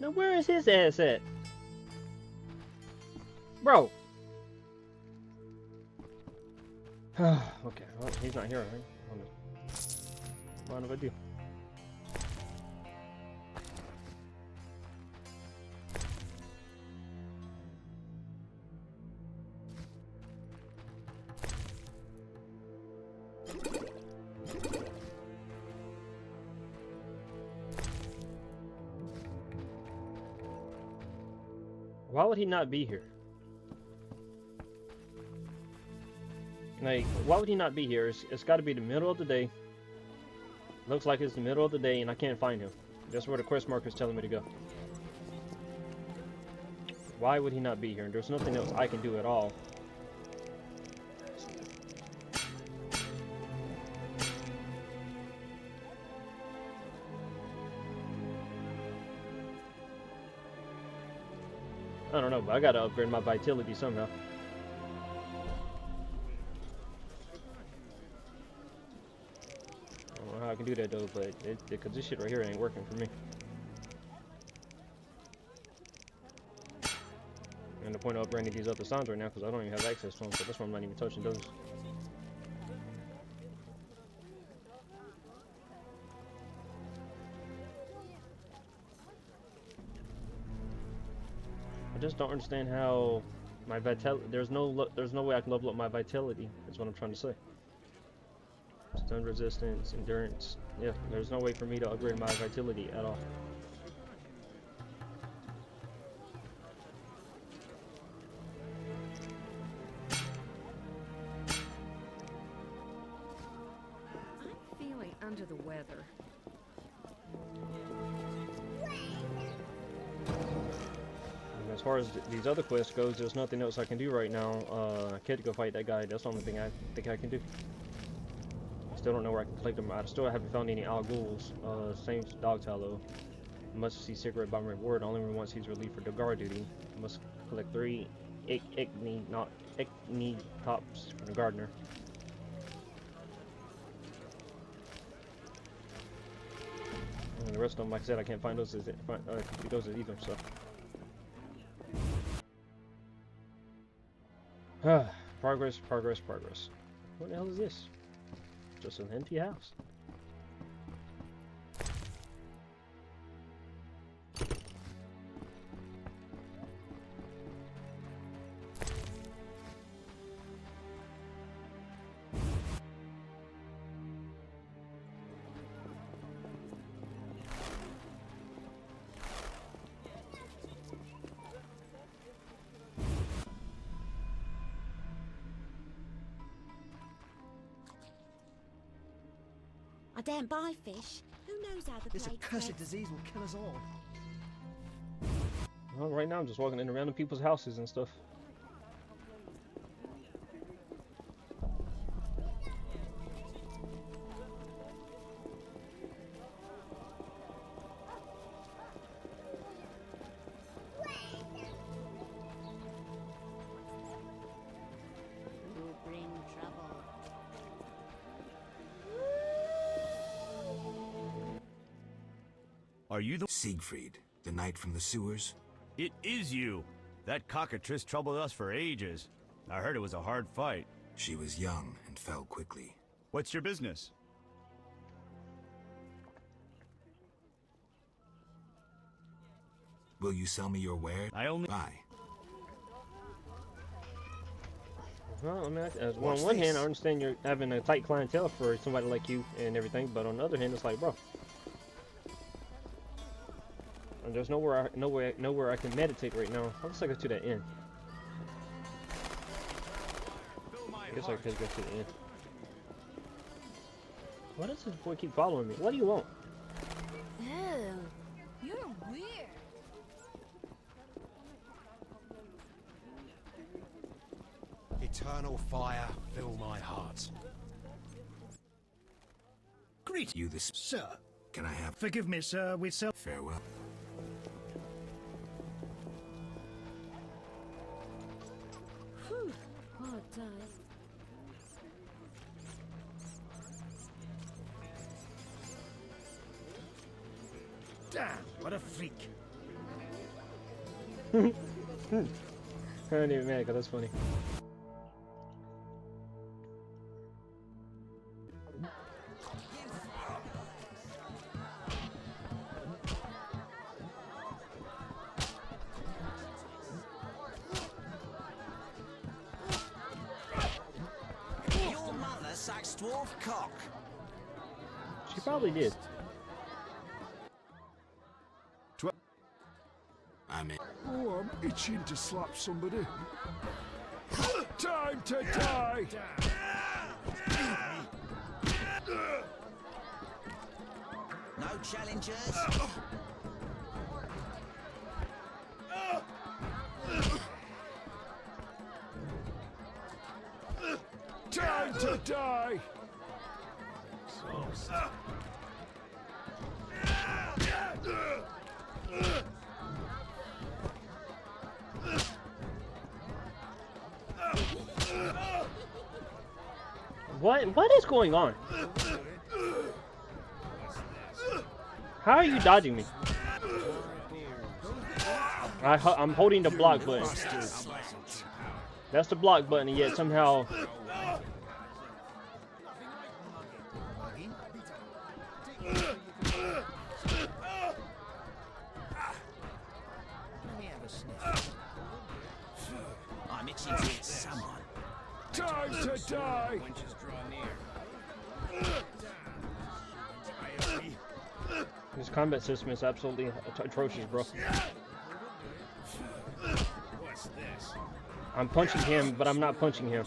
Now where is his ass at? Bro. Okay, well, he's not here, right? What do I do? Why would he not be here? Like, why would he not be here? It's got to be the middle of the day. Looks like it's the middle of the day and I can't find him. That's where the quest marker is telling me to go. Why would he not be here? And there's nothing else I can do at all. I don't know, but I gotta upgrade my vitality somehow. I don't know how I can do that though, but because this shit right here ain't working for me. And the point of upgrading these other signs right now, because I don't even have access to them, so that's why I'm not even touching those. I just don't understand how my vitality. There's no way I can level up my vitality. That's what I'm trying to say. Stun resistance, endurance. Yeah, there's no way for me to upgrade my vitality at all.
I'm feeling under the weather.
As far as these other quests goes, there's nothing else I can do right now. I can't go fight that guy. That's the only thing I think I can do. I still don't know where I can collect them. I still haven't found any Al Ghul's. Same Dog Tallow. Must see cigarette bomb reward. Only once he's relieved for the guard duty. Must collect 3 Ichni tops from the gardener. And the rest of them, like I said, I can't find those as either. So. Progress. What the hell is this? Just an empty house.
I daren't buy fish. Who knows how the
This
plague
accursed
spreads?
disease will kill us all.
Well, right now I'm just walking in around the people's houses and stuff.
Who bring trouble?
Are you the Siegfried, the knight from the sewers?
It is you. That cockatrice troubled us for ages. I heard it was a hard fight.
She was young and fell quickly.
What's your business?
Will you sell me your wares?
I only
buy.
Well, I mean, on one hand, I understand you're having a tight clientele for somebody like you and everything, but on the other hand, it's like, bro, and there's nowhere I can meditate right now. How does I go to that inn? I guess I could go to the inn. Why does this boy keep following me? What do you want?
Ew, you're weird.
Eternal fire, fill my heart.
Greet you this...
Sir.
Can I have...
Forgive me, sir, we sell...
Farewell.
Whew, hard time.
Damn, what a freak.
I ain't even mad because that's funny.
Your mother sucks dwarf cock.
She probably did.
I'm in.
Oh, I'm itching to slap somebody. Time to die!
No challengers.
Time to die!
What is going on? How are you dodging me? I'm holding the block button. That's the block button, and yet somehow.
I'm itching to hit someone.
Time to die!
This combat system is absolutely atrocious, bro. I'm punching him, but I'm not punching him.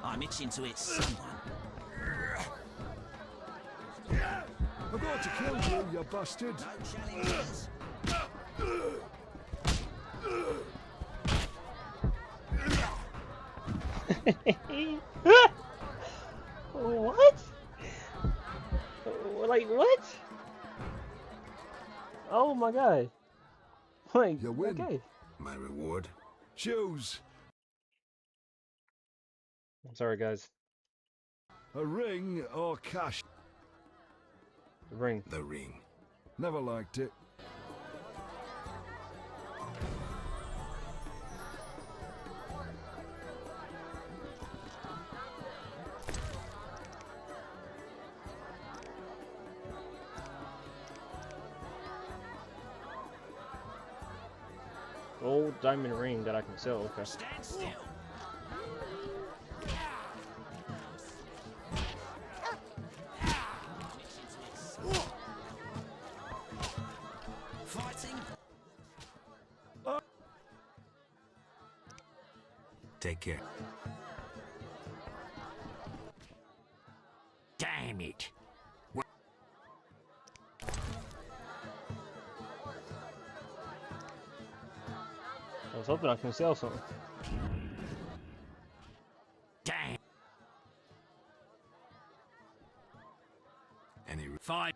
I'm itching to hit someone.
I'm going to kill you, you bastard!
No challengers.
What? Like what? Oh my god! Like
you win.
Okay.
My reward?
Choose
I'm sorry, guys.
a ring or cash.
The ring.
The ring.
Never liked it.
Gold diamond ring that I can sell. Okay.
Stand still. Fighting.
Take care.
Damn it.
I was hoping I can sell something.
Damn.
Any
Fight.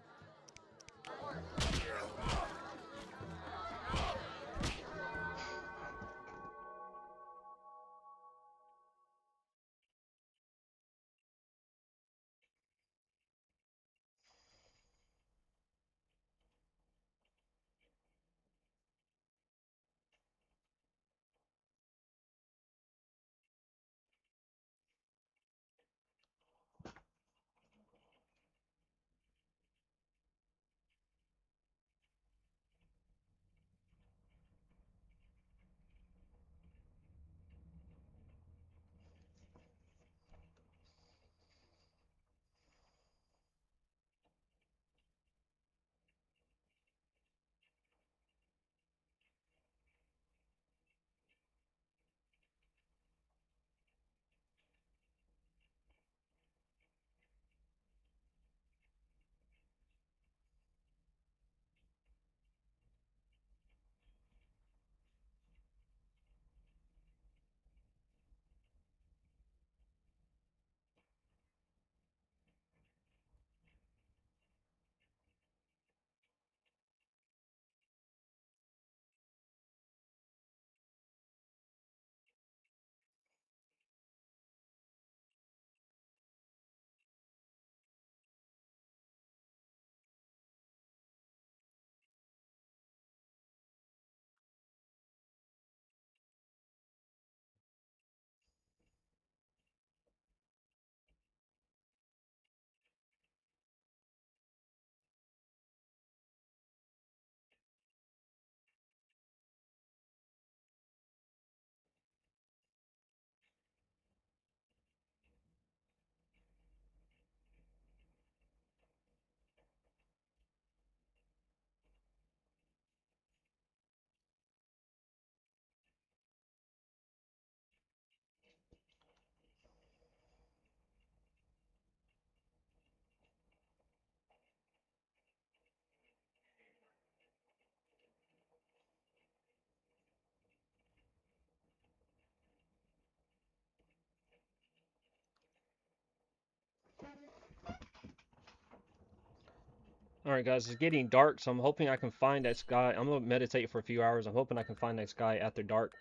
Alright guys, it's getting dark, so I'm hoping I can find that guy. I'm gonna meditate for a few hours. I'm hoping I can find that guy after dark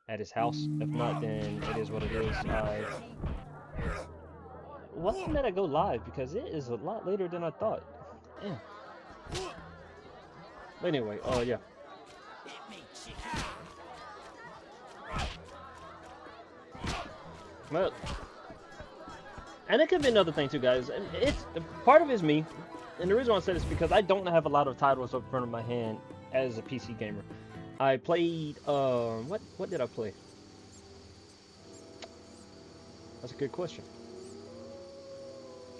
at his house. If not, then it is what it is. Why didn't I go live? Because it is a lot later than I thought. Damn. But anyway, yeah. Well, and it could be another thing too, guys. It's part of it is me, and the reason why I said this is because I don't have a lot of titles up in front of my hand as a PC gamer. I played what did I play? That's a good question.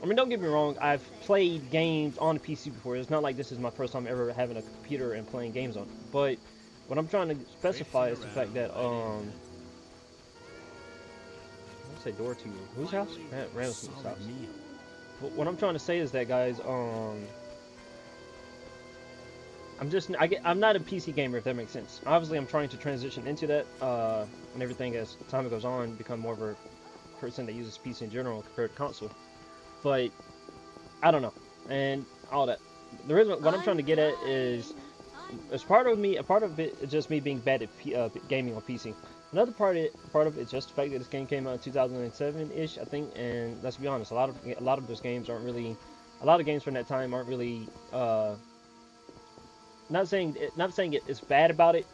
I mean, don't get me wrong, I've played games on the PC before. It's not like this is my first time ever having a computer and playing games on it. But what I'm trying to specify is the fact that I say door to whose house? Ramsey's house. But what I'm trying to say is that, guys, I'm not a PC gamer, if that makes sense. Obviously, I'm trying to transition into that and everything as time goes on, become more of a person that uses PC in general compared to console. But I don't know, and all that. The reason what I'm trying to get at is, as part of it is just me being bad at gaming on PC. Another part of it is just the fact that this game came out in 2007-ish, I think. And let's be honest, a lot of those games aren't really, a lot of games from that time aren't really. Not saying it's bad about it,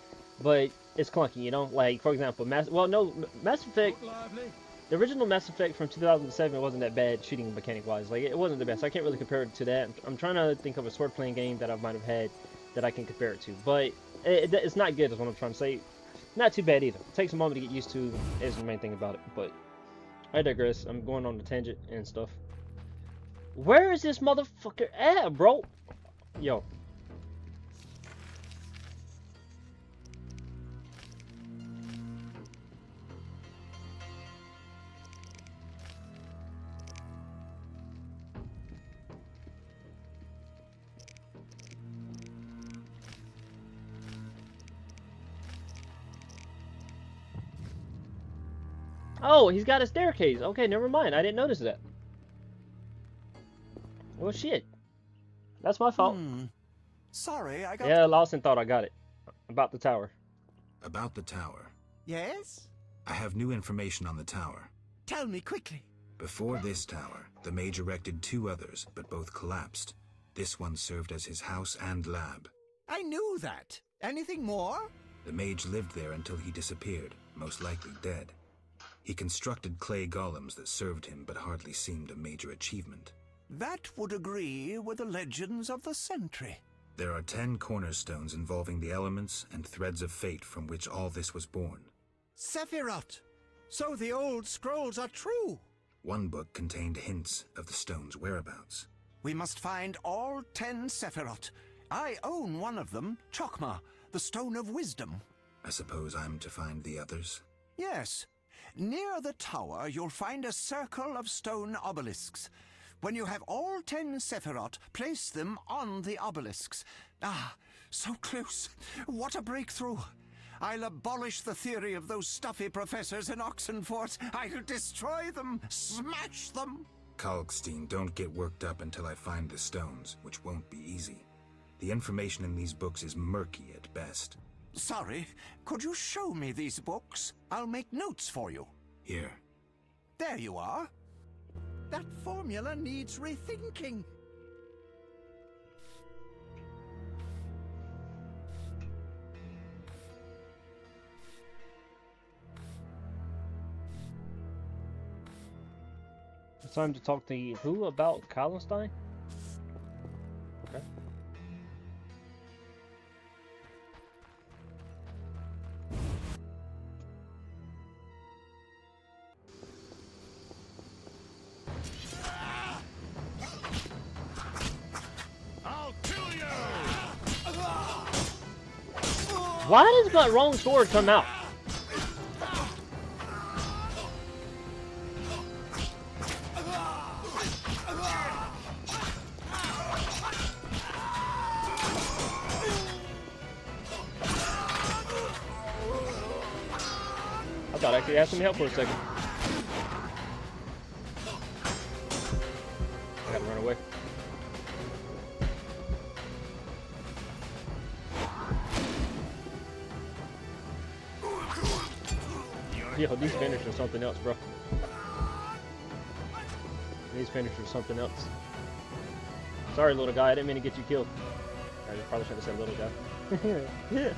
but it's clunky, you know. Like, for example, Mass Effect. The original Mass Effect from 2007 wasn't that bad shooting mechanic wise. Like, it wasn't the best. I can't really compare it to that. I'm trying to think of a sword playing game that I might have had that I can compare it to. But it's not good is what I'm trying to say. Not too bad either. It takes a moment to get used to is the main thing about it. But I digress. I'm going on the tangent and stuff. Where is this motherfucker at, bro? Yo. Oh, he's got a staircase. Okay, never mind. I didn't notice that. Well, shit. That's my fault.
Sorry, I got...
Yeah, Lawson thought I got it. About the tower.
About the tower.
Yes?
I have new information on the tower.
Tell me quickly.
Before this tower, the mage erected 2 others, but both collapsed. This one served as his house and lab.
I knew that. Anything more?
The mage lived there until he disappeared, most likely dead. He constructed clay golems that served him, but hardly seemed a major achievement.
That would agree with the legends of the Sentry.
There are 10 cornerstones involving the elements and threads of fate from which all this was born.
Sephiroth! So the old scrolls are true!
One book contained hints of the stone's whereabouts.
We must find all 10 Sephiroth. I own one of them, Chokmah, the Stone of Wisdom.
I suppose I'm to find the others?
Yes. Near the tower, you'll find a circle of stone obelisks. When you have all 10 Sephiroth, place them on the obelisks. Ah, so close. What a breakthrough. I'll abolish the theory of those stuffy professors in Oxenfurt. I'll destroy them, smash them.
Kalkstein, don't get worked up until I find the stones, which won't be easy. The information in these books is murky at best.
Sorry, could you show me these books? I'll make notes for you.
Here.
There you are. That formula needs rethinking.
It's time to talk to who about Kallenstein? Okay. Why does my wrong sword come out? I thought I could ask some help for a second. I gotta run away. Yo, these finishes are something else, bro. These finishes are something else. Sorry, little guy. I didn't mean to get you killed. I probably should have said little guy. Yeah.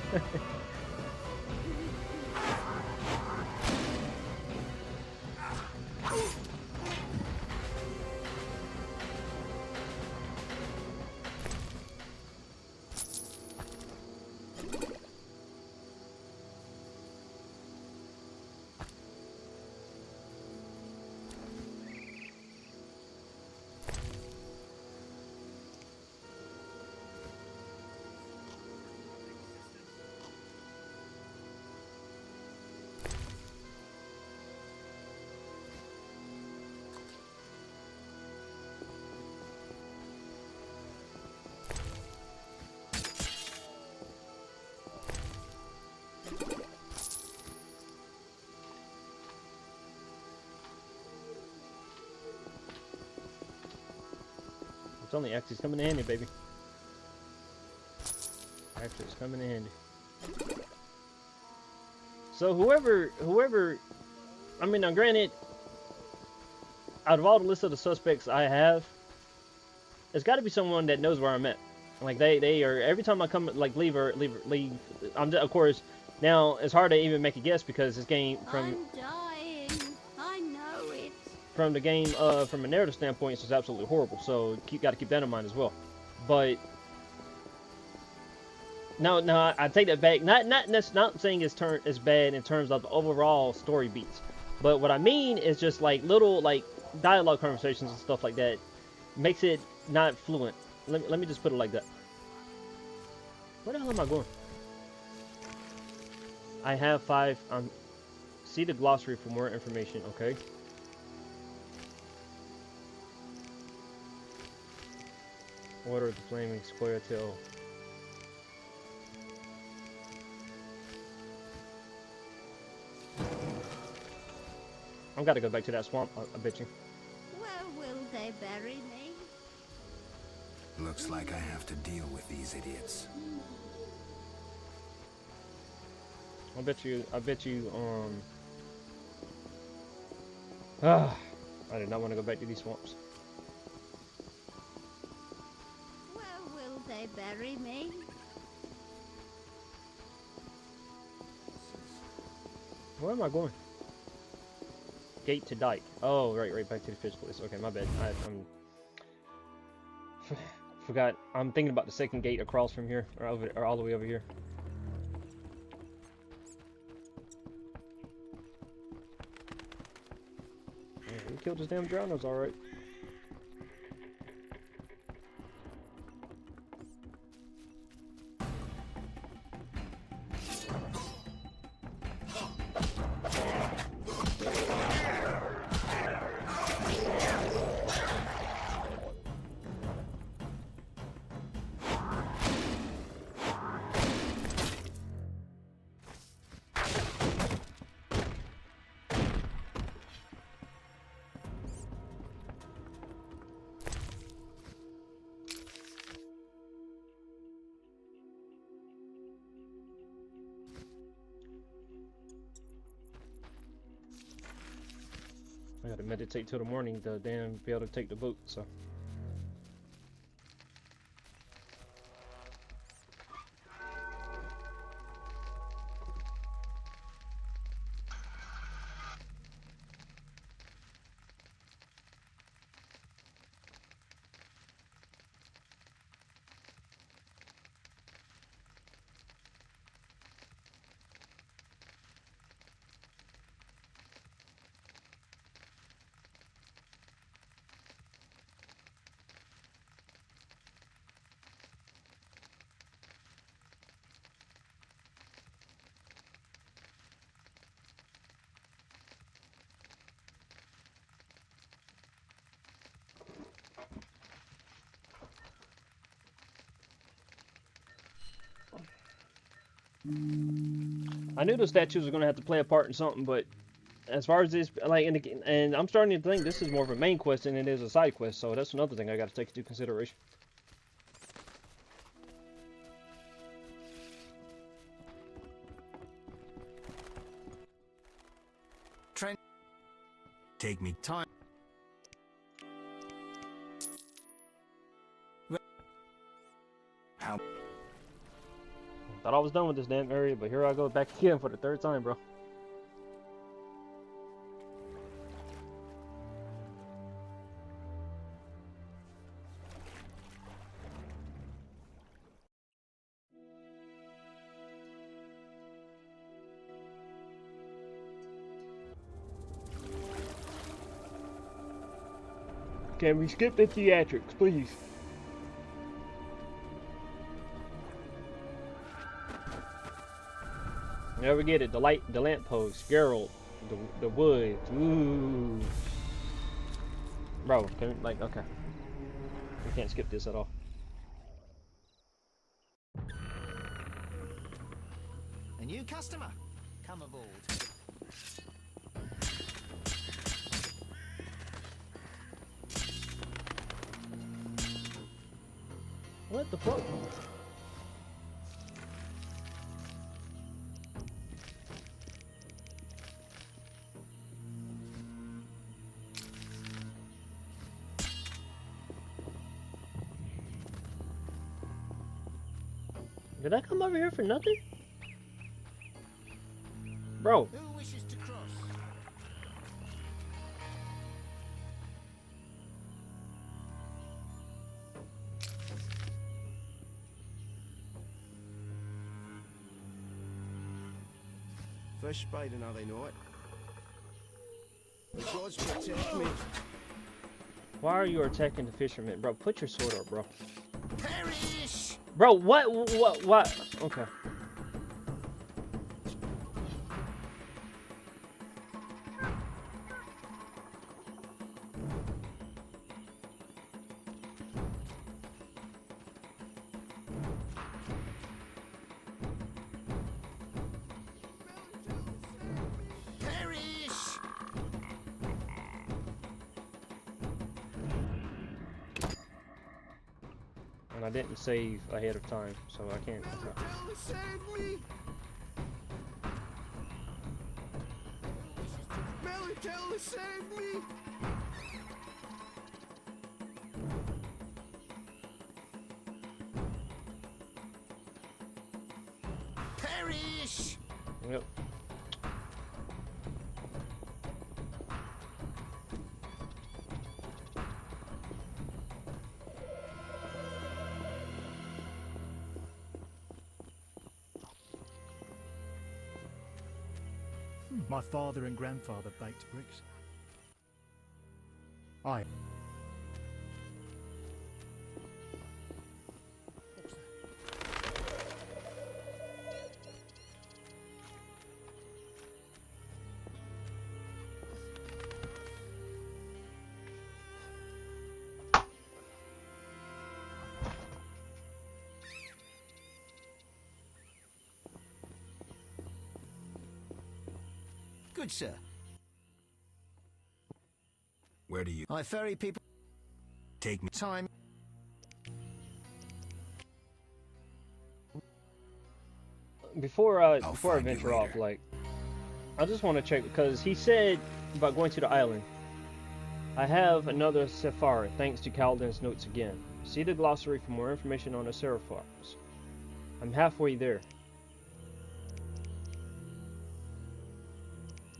It's only X is coming in handy, baby. X is coming in handy. So whoever, I mean, now granted, out of all the list of the suspects I have, it's got to be someone that knows where I'm at. Like they are, every time I come, like leave. I'm of course, now it's hard to even make a guess because this game from.
I'm dying. I know it.
From the game, from a narrative standpoint, it's just absolutely horrible. So got to keep that in mind as well. But no, I take that back. Not saying it's bad in terms of the overall story beats. But what I mean is just like little like dialogue conversations and stuff like that makes it not fluent. Let me just put it like that. Where the hell am I going? I have 5. See the glossary for more information. Okay. Order of the Flaming Square Tail. I've got to go back to that swamp, I bet you.
Where will they bury me?
Looks like I have to deal with these idiots.
I bet you, I did not want to go back to these swamps.
Where will they bury me?
Where am I going? Gate to Dyke. Oh, right back to the fish place. Okay, my bad. I'm forgot. I'm thinking about the second gate across from here, or all the way over here. Yeah, we killed this damn drowners, all right. I gotta meditate till the morning to damn be able to take the boat, so. I knew the statues were gonna have to play a part in something, but as far as this, like, and I'm starting to think this is more of a main quest than it is a side quest, so that's another thing I got to take into consideration.
Take me time. How?
Thought I was done with this damn area, but here I go back again for the third time, bro. Can we skip the theatrics, please? Never get it. The light, the lamppost, Geralt, the woods. Ooh, bro, can we, like, okay, we can't skip this at all.
A new customer, come aboard.
What the fuck? Did I come over here for nothing? Bro.
Who wishes to cross?
Fish spider, now they know it. The gods protect me.
Why are you attacking the fisherman, bro? Put your sword up, bro.
Perish!
Bro, what? Okay.
Perish!
And I didn't save ahead of time, so I can't.
Save me! Melikella, save me! Perish!
Yep.
My father and grandfather baked bricks. I.
Good sir.
Where do you
I ferry people.
take me?
Time.
Before I
find you
venture off,
later.
like, I just want to check because he said about going to the island. I have another Sephara, thanks to Kaladin's notes again. See the glossary for more information on the Seraphirs. I'm halfway there.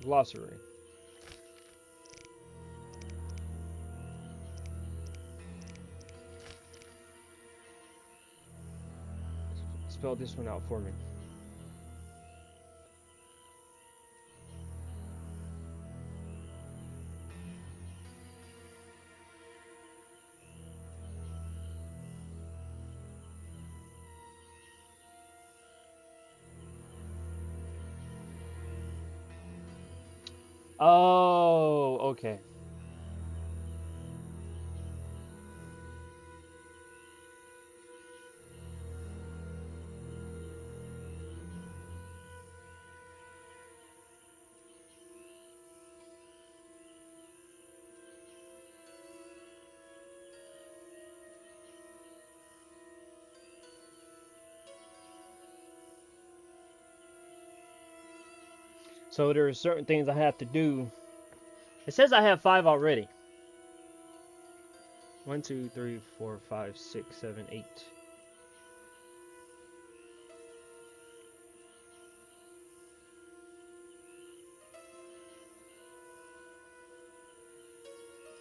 Glossary. Spell this one out for me. Oh, okay. So there are certain things I have to do It says I have 5 already. 1, 2, 3, 4, 5, 6, 7, 8.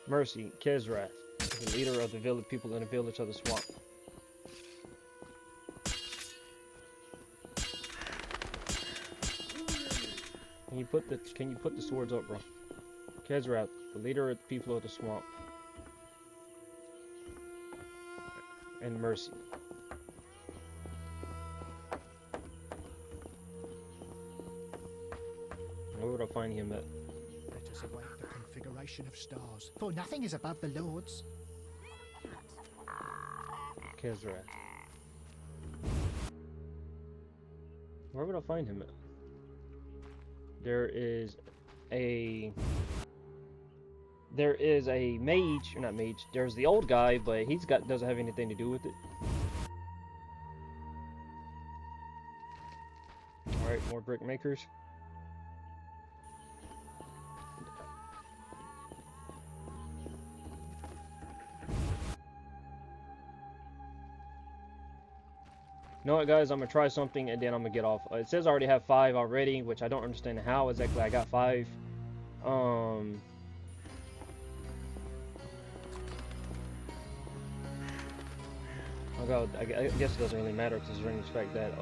Mercy, Kezrath, the leader of the village people in the village of the swamp. Can you put the swords up, bro? Kezrath, the leader of the people of the swamp. And Mercy. Where would I find him at?
Let us await the configuration of stars, for nothing is above the Lords.
Kezrath. Where would I find him at? There is a mage, or not mage. There's the old guy, but doesn't have anything to do with it. All right, more brick makers. You know what, guys? I'm gonna try something and then I'm gonna get off. It says I already have 5 already, which I don't understand how exactly I got 5. Oh god, I guess it doesn't really matter considering the fact that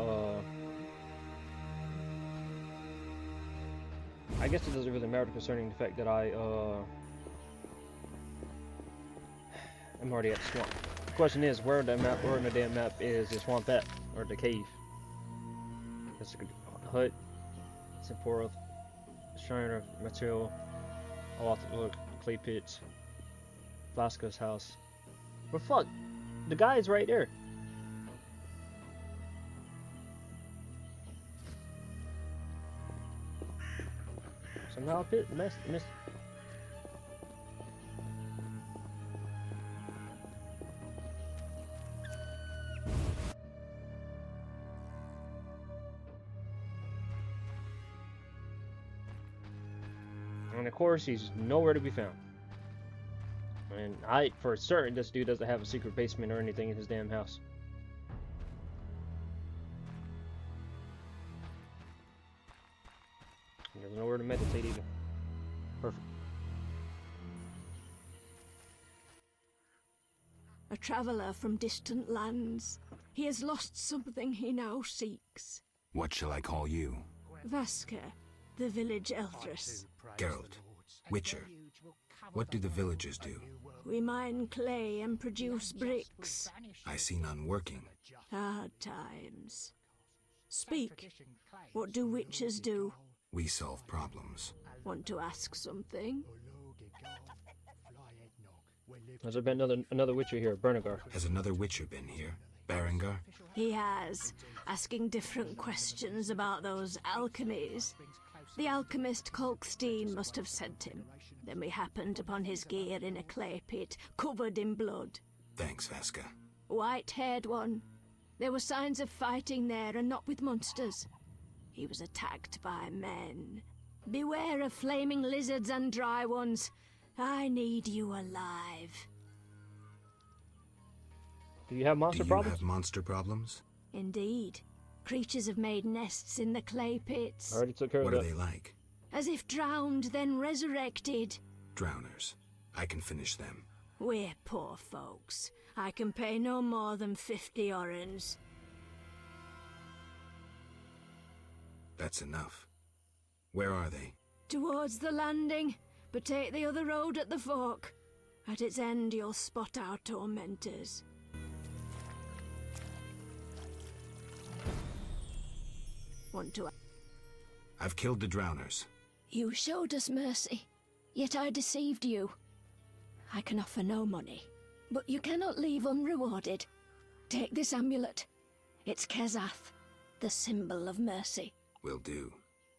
I guess it doesn't really matter concerning the fact that I'm already at the swamp. The question is, where in the damn map is the swamp at? Or the cave? That's a hut. Seporoth. Shrine of Material. I'll have to look. Clay pits. Vasca's house. But fuck! The guy's right there. Somehow I missed. And of course, he's nowhere to be found. And for certain, this dude doesn't have a secret basement or anything in his damn house. And there's nowhere to meditate either. Perfect.
A traveller from distant lands. He has lost something he now seeks.
What shall I call you?
Vasca, the village Elthris.
Geralt. Witcher. What do the villagers do?
We mine clay and produce bricks.
I see none working.
Hard times. Speak. What do witchers do?
We solve problems.
Want to ask something?
Has there been another witcher here, Bernagar?
Has another witcher been here? Berengar?
He has, asking different questions about those alchemies. The alchemist Kolkstein must have sent him. Then we happened upon his gear in a clay pit, covered in blood.
Thanks, Vasca.
White-haired one. There were signs of fighting there, and not with monsters. He was attacked by men. Beware of flaming lizards and dry ones. I need you alive.
Do you have monster problems?
Do you have monster problems?
Indeed. Creatures have made nests in the clay pits.
I already took care of that.
What are they like?
As if drowned, then resurrected.
Drowners. I can finish them.
We're poor folks. I can pay no more than 50 orens.
That's enough. Where are they?
Towards the landing, but take the other road at the fork. At its end, you'll spot our tormentors. Want to...
I've killed the drowners.
You showed us mercy, yet I deceived you. I can offer no money, but you cannot leave unrewarded. Take this amulet. It's Kezath, the symbol of mercy.
Will do.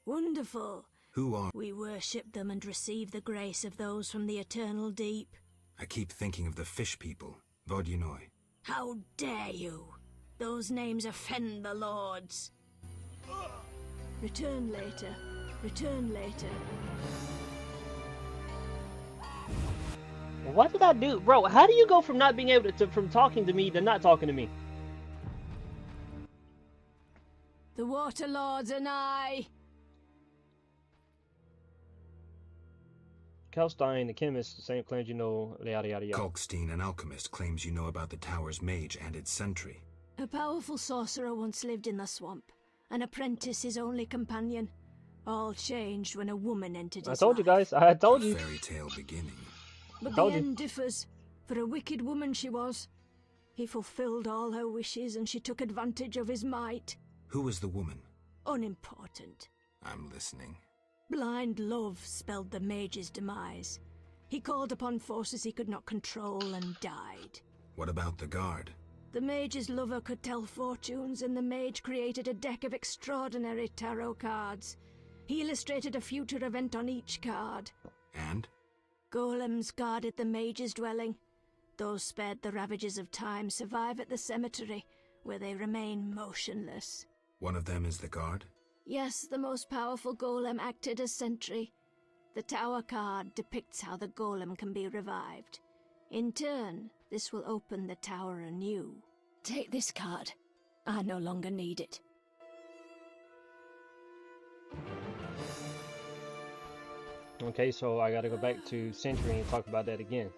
Wonderful.
Who are...
We worship them and receive the grace of those from the eternal deep.
I keep thinking of the fish people. Vodunoi.
How dare you? Those names offend the lords. Return later. Return later.
What did I do? Bro, how do you go from not being able to from talking to me to not talking to me?
The Water Lords and I.
Kalstein, the chemist, the same claims you know, yada yada yada.
Kalkstein, an alchemist, claims you know about the tower's mage and its sentry.
A powerful sorcerer once lived in the swamp, an apprentice his only companion. All changed when a woman entered his
I told you
life.
guys, I told you.
Fairy tale beginning.
But the end differs. For a wicked woman she was. He fulfilled all her wishes and she took advantage of his might.
Who was the woman?
Unimportant.
I'm listening.
Blind love spelled the mage's demise. He called upon forces he could not control and died.
What about the guard?
The mage's lover could tell fortunes, and the mage created a deck of extraordinary tarot cards. He illustrated a future event on each card.
And?
Golems guarded the mage's dwelling. Those spared the ravages of time survive at the cemetery, where they remain motionless.
One of them is the guard?
Yes, the most powerful golem acted as sentry. The tower card depicts how the golem can be revived. In turn, this will open the tower anew. Take this card. I no longer need it.
Okay, so I gotta go back to Sentry and talk about that again.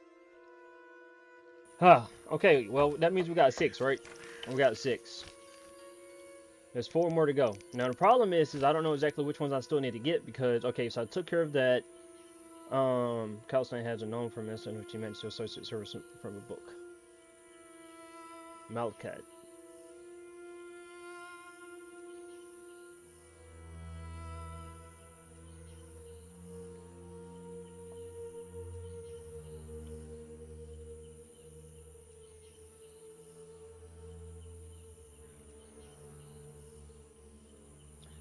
Okay, well, that means we got 6, right? We got 6. There's 4 more to go. Now, the problem is I don't know exactly which ones I still need to get because, okay, so I took care of that. Kalstein has a known from this, and which he meant to associate service from a book. Malkat.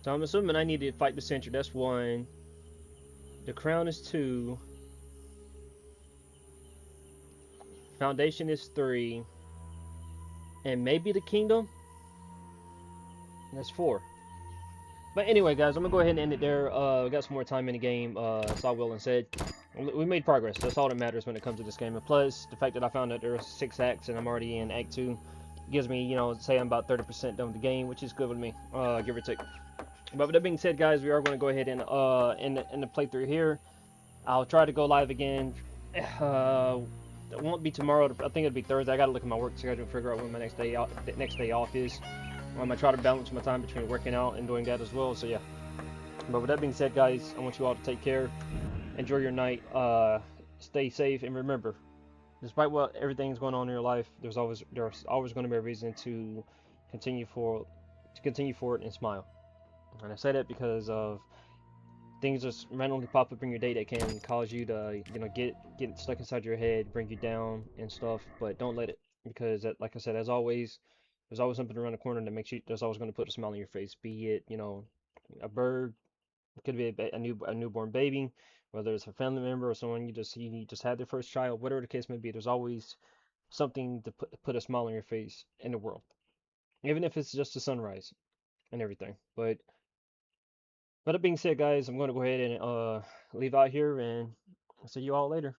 So I'm assuming I need to fight the Sentry. That's 1. The Crown is 2. Foundation is 3. And maybe the Kingdom? That's 4. But anyway, guys, I'm going to go ahead and end it there. We got some more time in the game, as I will and said. We made progress. That's all that matters when it comes to this game. And plus, the fact that I found that there are 6 acts and I'm already in Act 2 gives me, you know, say I'm about 30% done with the game, which is good with me, give or take. But with that being said, guys, we are going to go ahead and end the playthrough here. I'll try to go live again. It won't be tomorrow. I think it'll be Thursday. I got to look at my work schedule and figure out when my next day off is. I'm gonna try to balance my time between working out and doing that as well. So yeah. But with that being said, guys, I want you all to take care. Enjoy your night. Stay safe, and remember, despite what everything's going on in your life, there's always going to be a reason to continue forward and smile. And I say that because of things just randomly pop up in your day that can cause you to, you know, get stuck inside your head, bring you down and stuff. But don't let it, because that, like I said, as always, there's always something around the corner that makes you. There's always going to put a smile on your face. Be it, you know, a bird, it could be a newborn baby, whether it's a family member or someone you just had their first child, whatever the case may be. There's always something to put a smile on your face in the world, even if it's just a sunrise and everything. But that being said, guys, I'm going to go ahead and leave out here, and I'll see you all later.